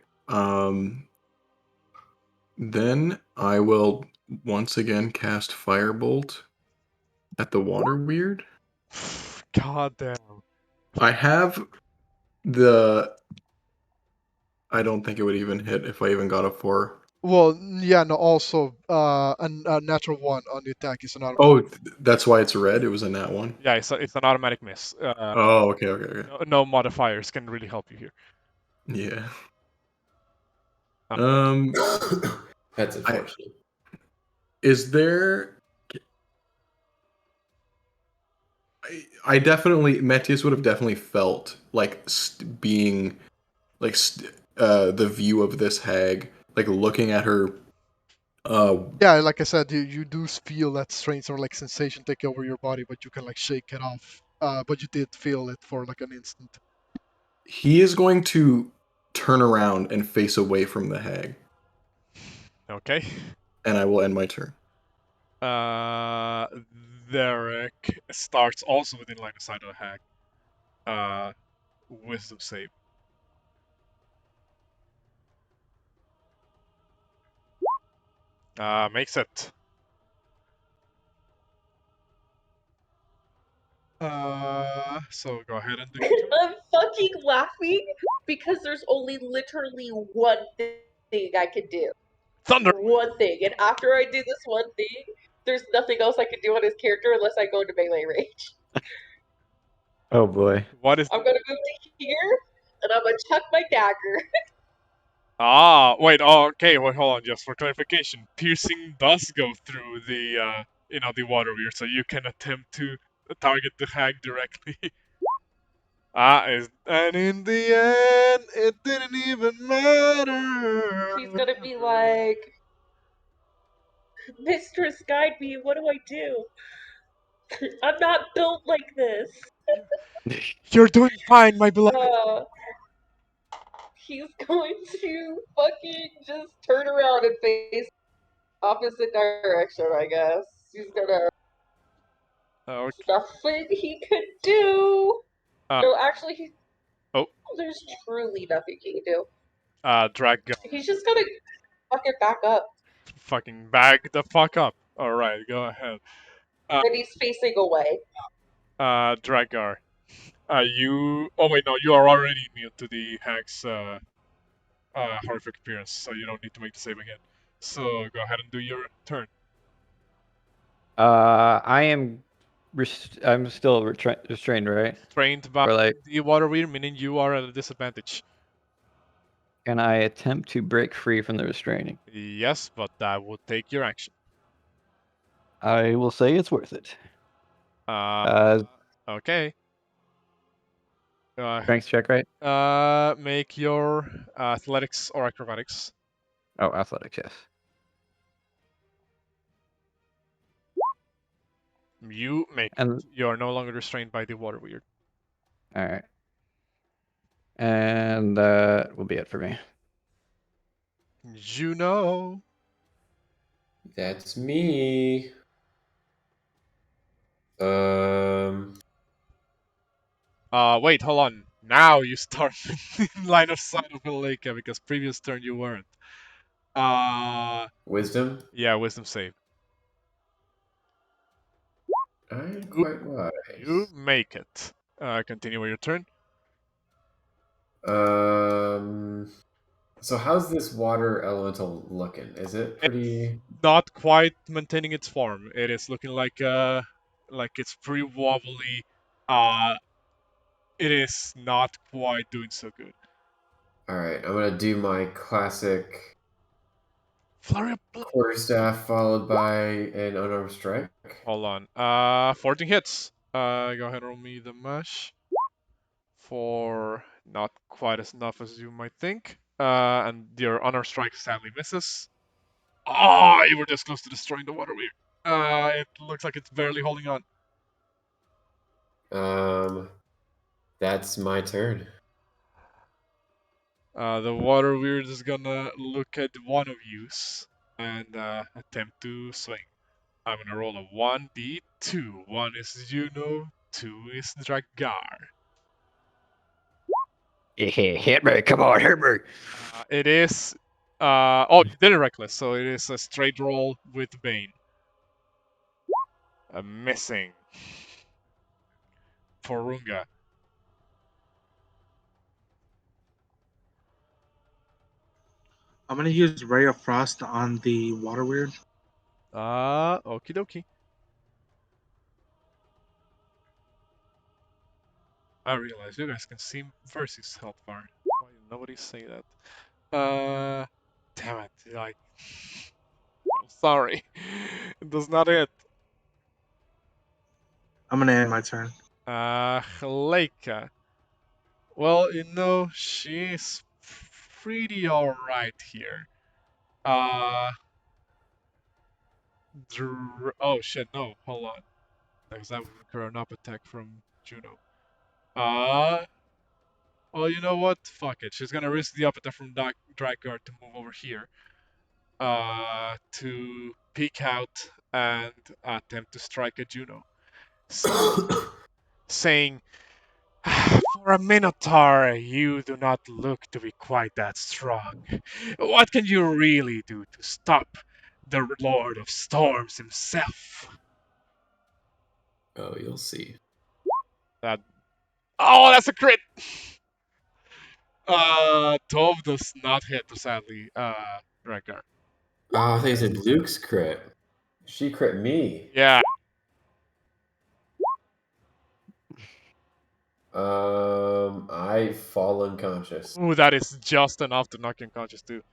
Then I will once again cast Firebolt at the water weird. God damn. I have The I don't think it would even hit if I even got a 4. Well, yeah, no. Also, a natural one on the attack is an automatic. Oh, that's why it's red. It was a nat 1. Yeah, it's an automatic miss. Oh, okay. No modifiers can really help you here. Yeah. Uh, That's unfortunate. Is there? I definitely Metius would have definitely felt like being like the view of this hag, like looking at her. Yeah, like I said, you do feel that strange or like sensation take over your body, but you can like shake it off. But you did feel it for like an instant. He is going to turn around and face away from the hag, Okay. and I will end my turn. Derek starts also within line of sight of the hag. Wisdom save. Makes it. So go ahead and do your turn. I'm fucking laughing because there's only literally one thing I can do. Thunder. One thing. And after I do this one thing, there's nothing else I can do on his character unless I go into melee range. Oh boy. What is? I'm gonna move to here, and I'm gonna chuck my dagger. Wait. Oh, okay. Wait, hold on. Just for clarification, piercing does go through the the water weir, so you can attempt to target the hag directly. And in the end, it didn't even matter. He's gonna be like, Mistress, guide me. What do I do? I'm not built like this. You're doing fine, my beloved. He's going to fucking just turn around and face opposite direction, I guess. He's gonna. Okay. Nothing he could do. No, actually, Oh. There's truly nothing he can do. Drakgar. He's just gonna fucking back up. Fucking bag the fuck up. Alright, go ahead. And he's facing away. Drakgar. You. Oh, wait, no, you are already immune to the hag's horrific appearance, so you don't need to make the save again. So go ahead and do your turn. I am. I'm still restrained, right? Trained by Or like, the water weir, meaning you are at a disadvantage. can I attempt to break free from the restraining? Yes, but that would take your action. I will say it's worth it. Okay. Strength check, right? Make your athletics or acrobatics. Oh, athletics, yes. You make And it. You are no longer restrained by the water weird. all right. And that will be it for me. Juno. That's me. Wait, hold on. Now you start in line of sight of Malika because previous turn you weren't. Wisdom? Yeah, wisdom save. I'm quite wise. You make it. Continue with your turn. So how's this water elemental looking? Is it pretty? Not quite maintaining its form. It is looking like it's pretty wobbly. It is not quite doing so good. All right, I'm gonna do my classic Flurry of blows. quarterstaff followed by an unarmed strike. Hold on. 14 hits. Go ahead and roll me the mash. For not quite as enough as you might think. And your honor strike sadly misses. Oh, you were just close to destroying the water weir. It looks like it's barely holding on. That's my turn. The water weird is gonna look at one of you and attempt to swing. I'm gonna roll a 1d2. One is Juno, 2 is Drakgar. Hit me! Come on, hit me! It is. Oh, you did it reckless, so it is a straight roll with Bane. A missing. Porunga. I'm gonna use Ray of Frost on the water weird. Okie dokie. I realize you guys can see Versus health bar. Why did nobody say that? Damn it! Like, I'm sorry. That's not it. I'm gonna end my turn. Leica. Well, she's pretty alright here. Oh shit, no, hold on. Because that would incur an up attack from Juno. Well, you know what? Fuck it. She's gonna risk the up attack from Drakgar to move over here. To peek out and attempt to strike at Juno. Saying, for a Minotaur, you do not look to be quite that strong. What can you really do to stop the Lord of Storms himself? Oh, you'll see. Oh, that's a crit! 12 does not hit, sadly, Drakgar. Oh, I thought you said Luke's crit. She crit me. Yeah. I fall unconscious. Ooh, that is just enough to knock you unconscious, too.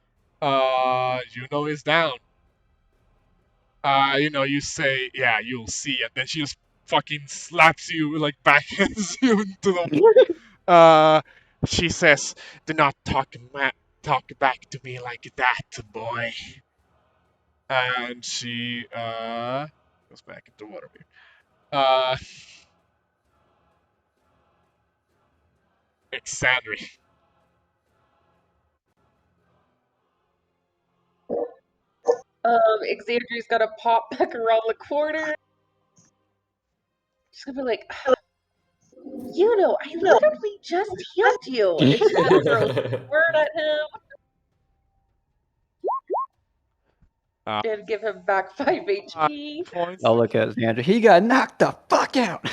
Juno is down. You say, yeah, you'll see, and then she just fucking slaps you, like, backhands you into the wall. She says, do not talk back to me like that, boy. And she, goes back into water. Exandri. Xandria's gonna pop back around the corner. She's gonna be like, I literally just healed you. And she's gonna throw a word at him and give him back 5 HP. Points. I'll look at Xander. He got knocked the fuck out.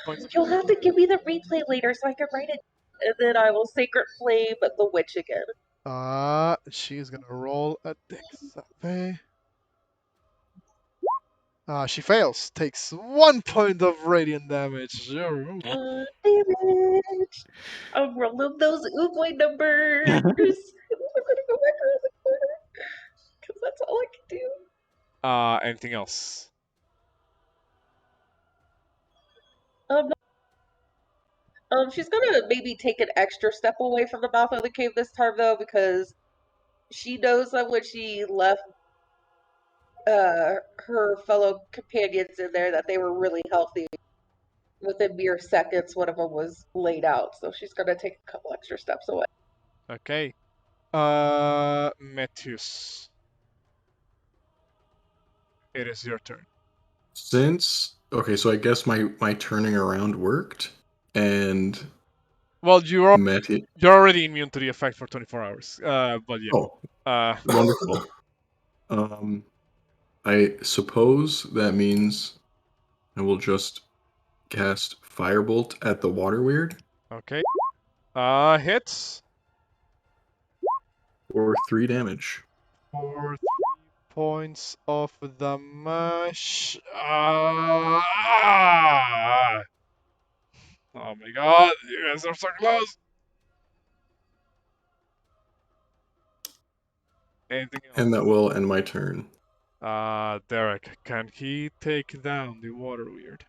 Points. You'll have to give me the replay later so I can write it. And then I will Sacred Flame the witch again. She's gonna roll a dex save. She fails. Takes 1 point of radiant damage. Damn it. I'll roll up those Oogway numbers. I'm gonna go back around the corner. Because that's all I can do. Anything else? She's gonna maybe take an extra step away from the mouth of the cave this time though, because she knows that when she left her fellow companions in there that they were really healthy. Within mere seconds, one of them was laid out, so she's gonna take a couple extra steps away. Okay. Metius. It is your turn. So I guess my turning around worked, and Well, you're Metius. already immune to the effect for 24 hours. But yeah. Oh, wonderful. I suppose that means I will just cast Firebolt at the water weird. Okay. Hits. For 3 damage. For 3 points of damage. Oh my god, you guys are so close. Anything else? And that will end my turn. Derek, can he take down the water weird?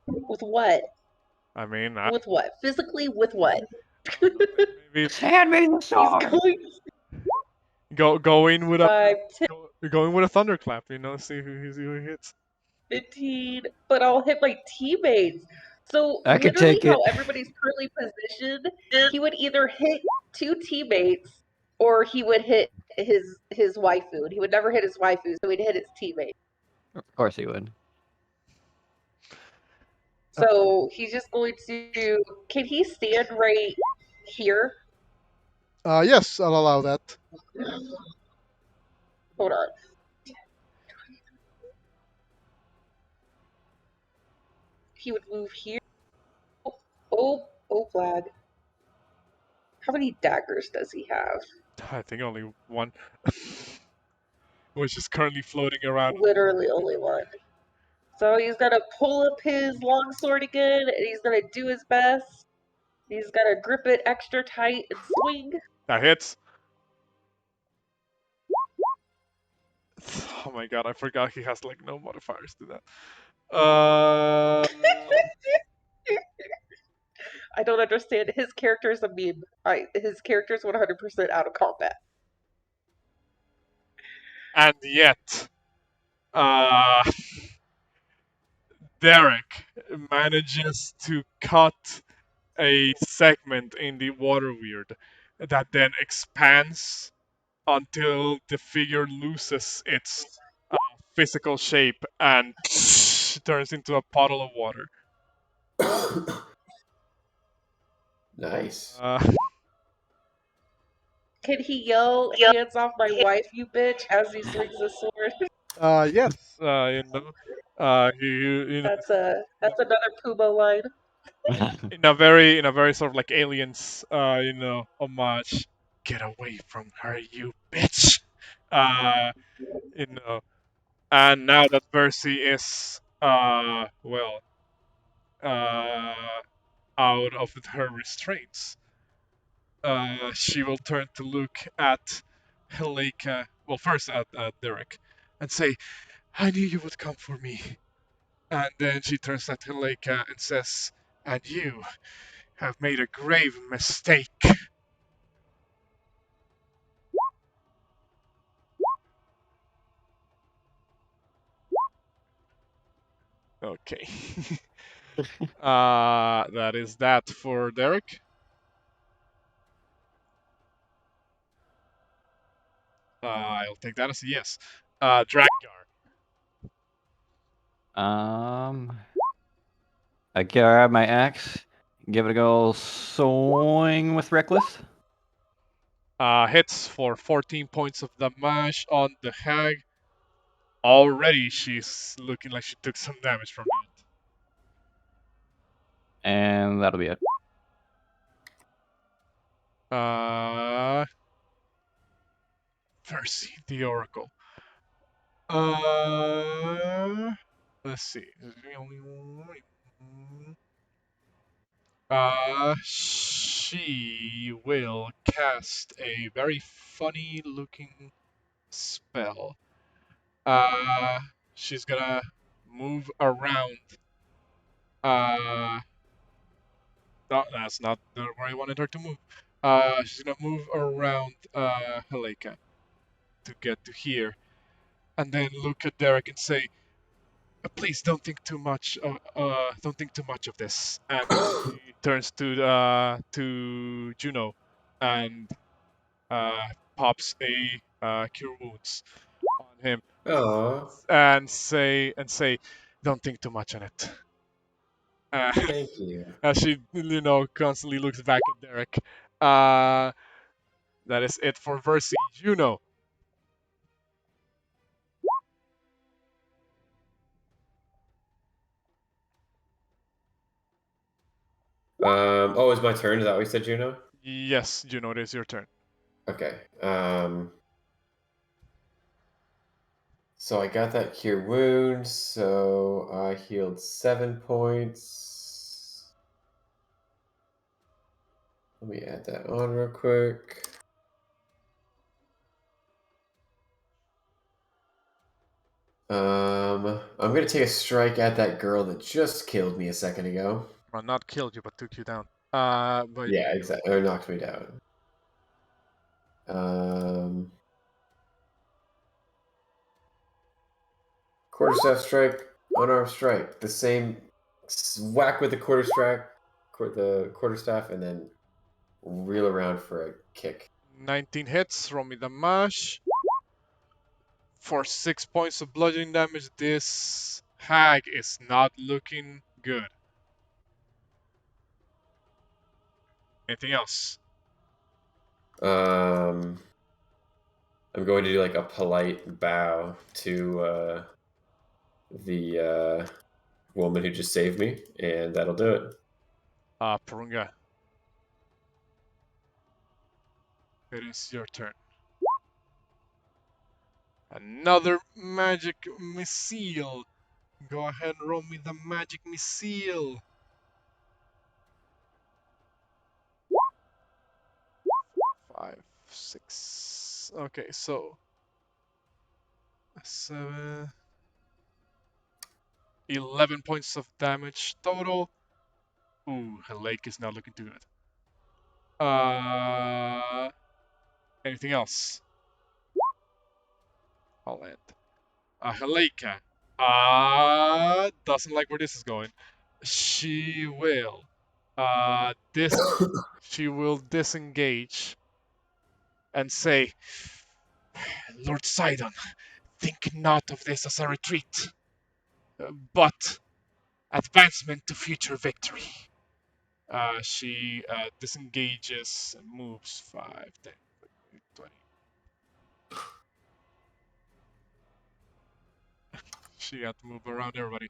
With what? I mean, With what? Physically, with what? maybe Hand me the He's sword. go in with a 5, 10, go in with a thunderclap. See who he hits. 15, but I'll hit my teammates. So I could literally take how it. everybody's currently positioned, he would either hit 2 teammates or he would hit his waifu. He would never hit his waifu, so he'd hit his teammate. Of course he would. So he's just going to. Can he stand right here? Yes, I'll allow that. Hold on. He would move here. Oh, flag. How many daggers does he have? I think only one, which is currently floating around. Literally only one. So he's gonna pull up his longsword again, and he's gonna do his best. He's gonna grip it extra tight and swing. That hits. Oh my god, I forgot he has like no modifiers to that. I don't understand. His character is a meme. His character is 100% out of combat. And yet, uh, Derek manages to cut a segment in the water weird that then expands until the figure loses its physical shape and turns into a puddle of water. Nice. Can he yell, "Hands off my wife, you bitch," as he swings his sword? Yes, That's another Pumo line. in a very sort of like aliens, homage. Get away from her, you bitch. Uh, you know, and now that Versi is uh, out of her restraints, she will turn to look at Heleka, well, first at Derek, and say, I knew you would come for me. And then she turns at Heleka and says, and you have made a grave mistake. Okay. That is that for Derek. I'll take that as a yes. Drakgar. I grab my axe, give it a go swing with reckless. Hits for 14 points of damage on the hag. Already she's looking like she took some damage from And that'll be it. that. Percy, the Oracle. Let's see. She will cast a very funny looking spell. She's gonna move around. No, that's not where I wanted her to move. She's gonna move around Heleka to get to here, and then look at Derek and say, please don't think too much of this. And she turns to Juno and pops a cure wounds on him Aw, and say don't think too much on it. thank you. As she constantly looks back at Derek. Uh, that is it for Versi. Juno. Oh, it's my turn. Is that what you said, Juno? Yes, Juno, it is your turn. Okay. So I got that cure wound, so I healed 7 points. Let me add that on real quick. I'm gonna take a strike at that girl that just killed me a second ago. Well, not killed you, but took you down. But Yeah, exactly. Or knocked me down. Quarterstaff strike, unarmed strike. The same whack with the quarterstaff, and then reel around for a kick. 19 hits. Roll me the mash. For 6 points of bludgeoning damage, this hag is not looking good. Anything else? I'm going to do like a polite bow to the woman who just saved me, and that'll do it. Porunga. it is your turn. Another magic missile. Go ahead and roll me the magic missile. 5, 6. Okay, so 7, 11 points of damage total. Ooh, her lake is not looking too good. Anything else? I'll end. Haleka. Doesn't like where this is going. She will. This. She will disengage and say, Lord Sidon, think not of this as a retreat, but advancement to future victory. She disengages and moves 5, 10, 20. She got to move around everybody.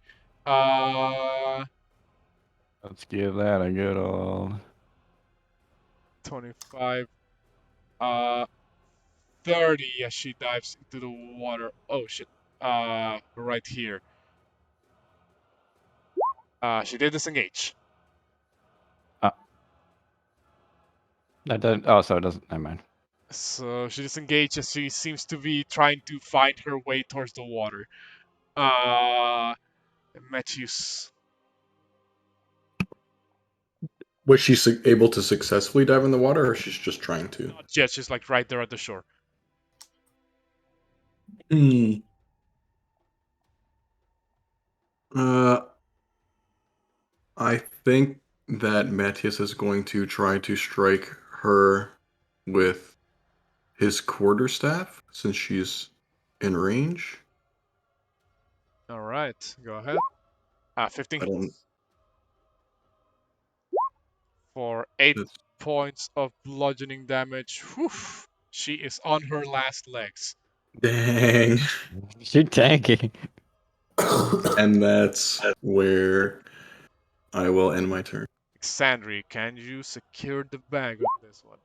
Let's give that a good old. 25. 30 as she dives into the water. Oh shit. Right here. She did disengage. That doesn't. Oh, so it doesn't. Never mind. So she disengages. She seems to be trying to find her way towards the water. Metius. Was she able to successfully dive in the water, or she's just trying to? Not yet. She's like right there at the shore. Hmm. I think that Metius is going to try to strike her with his quarterstaff since she's in range. All right. Go ahead. 15 I don't. hits for 8 That's, points of bludgeoning damage. Whew. She is on her last legs. dang. She tanking. And that's where I will end my turn. Xandri, can you secure the bag of this one?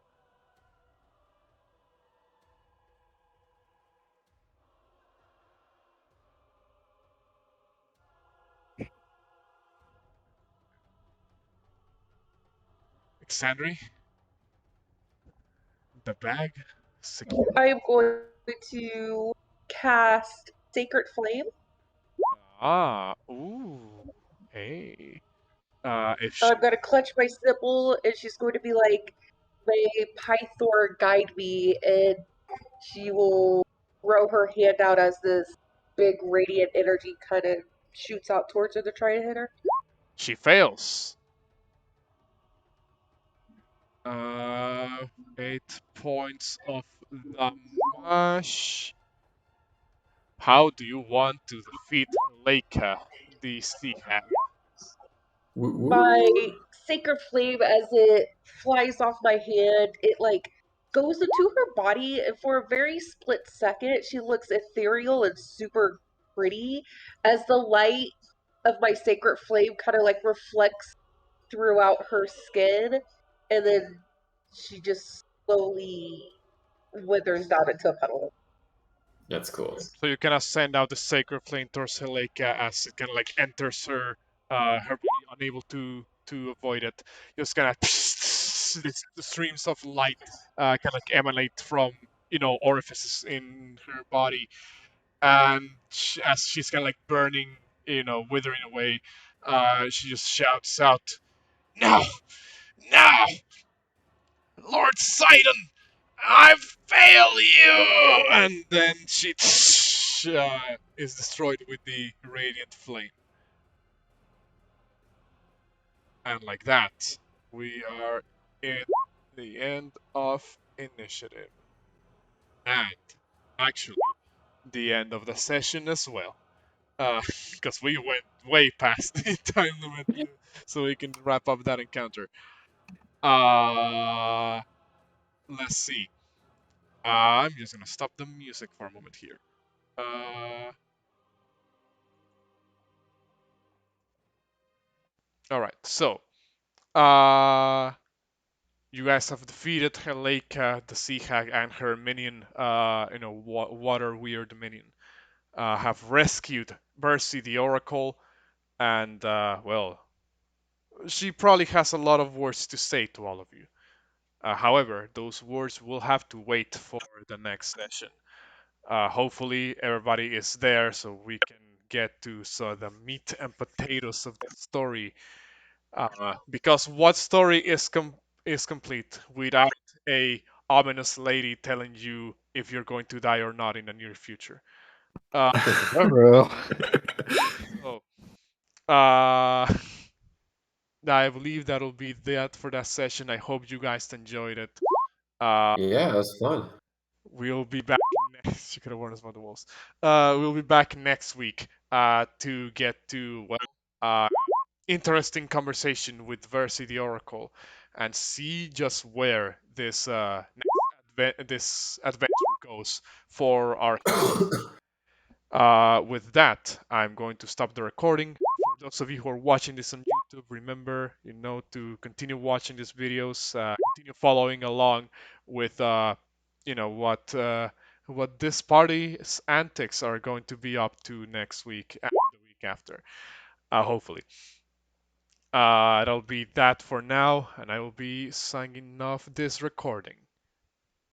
Xandri? The bag? Secure. I'm going to cast Sacred Flame. Ooh. Hey. If So she, I'm going to clutch my symbol, and she's going to be like, may Pythor guide me, and she will throw her hand out as this big radiant energy kind of shoots out towards her to try to hit her. she fails. 8 points of damage. How do you want to defeat Leica, the sea hag? My sacred flame, as it flies off my hand, it like goes into her body, and for a very split second, she looks ethereal and super pretty as the light of my sacred flame kind of like reflects throughout her skin, and then she just slowly withers down into a puddle. That's cool. So you kind of send out the sacred flame towards Leica as it kind of like enters her, her body, unable to avoid it. Just kind of the streams of light kind of like emanate from orifices in her body, and as she's kind of like burning, withering away, she just shouts out, "No, no, Lord Sidon, I fail you!" And then she is destroyed with the radiant flame. And like that, we are in the end of initiative. And actually, the end of the session as well. Because we went way past the time limit, so we can wrap up that encounter. Let's see. I'm just gonna stop the music for a moment here. All right. So, you guys have defeated Heleka, the Sea Hag, and her minion, water weird minion. Have rescued Bercy the Oracle, and well, she probably has a lot of words to say to all of you. However, those words will have to wait for the next session. Hopefully, everybody is there so we can get to the meat and potatoes of the story. Because what story is complete without a ominous lady telling you if you're going to die or not in the near future? Uh, Bro. so, uh, I believe that'll be that for that session. I hope you guys enjoyed it. Uh, Yeah, it was fun. we'll be back next. You could have warned us about the wolves. We'll be back next week to get to interesting conversation with Versi the Oracle and see just where this adventure goes for our with that, I'm going to stop the recording. For those of you who are watching this on YouTube, remember, to continue watching these videos, continue following along with, what this party's antics are going to be up to next week and the week after, hopefully. That'll be that for now, and I will be signing off this recording.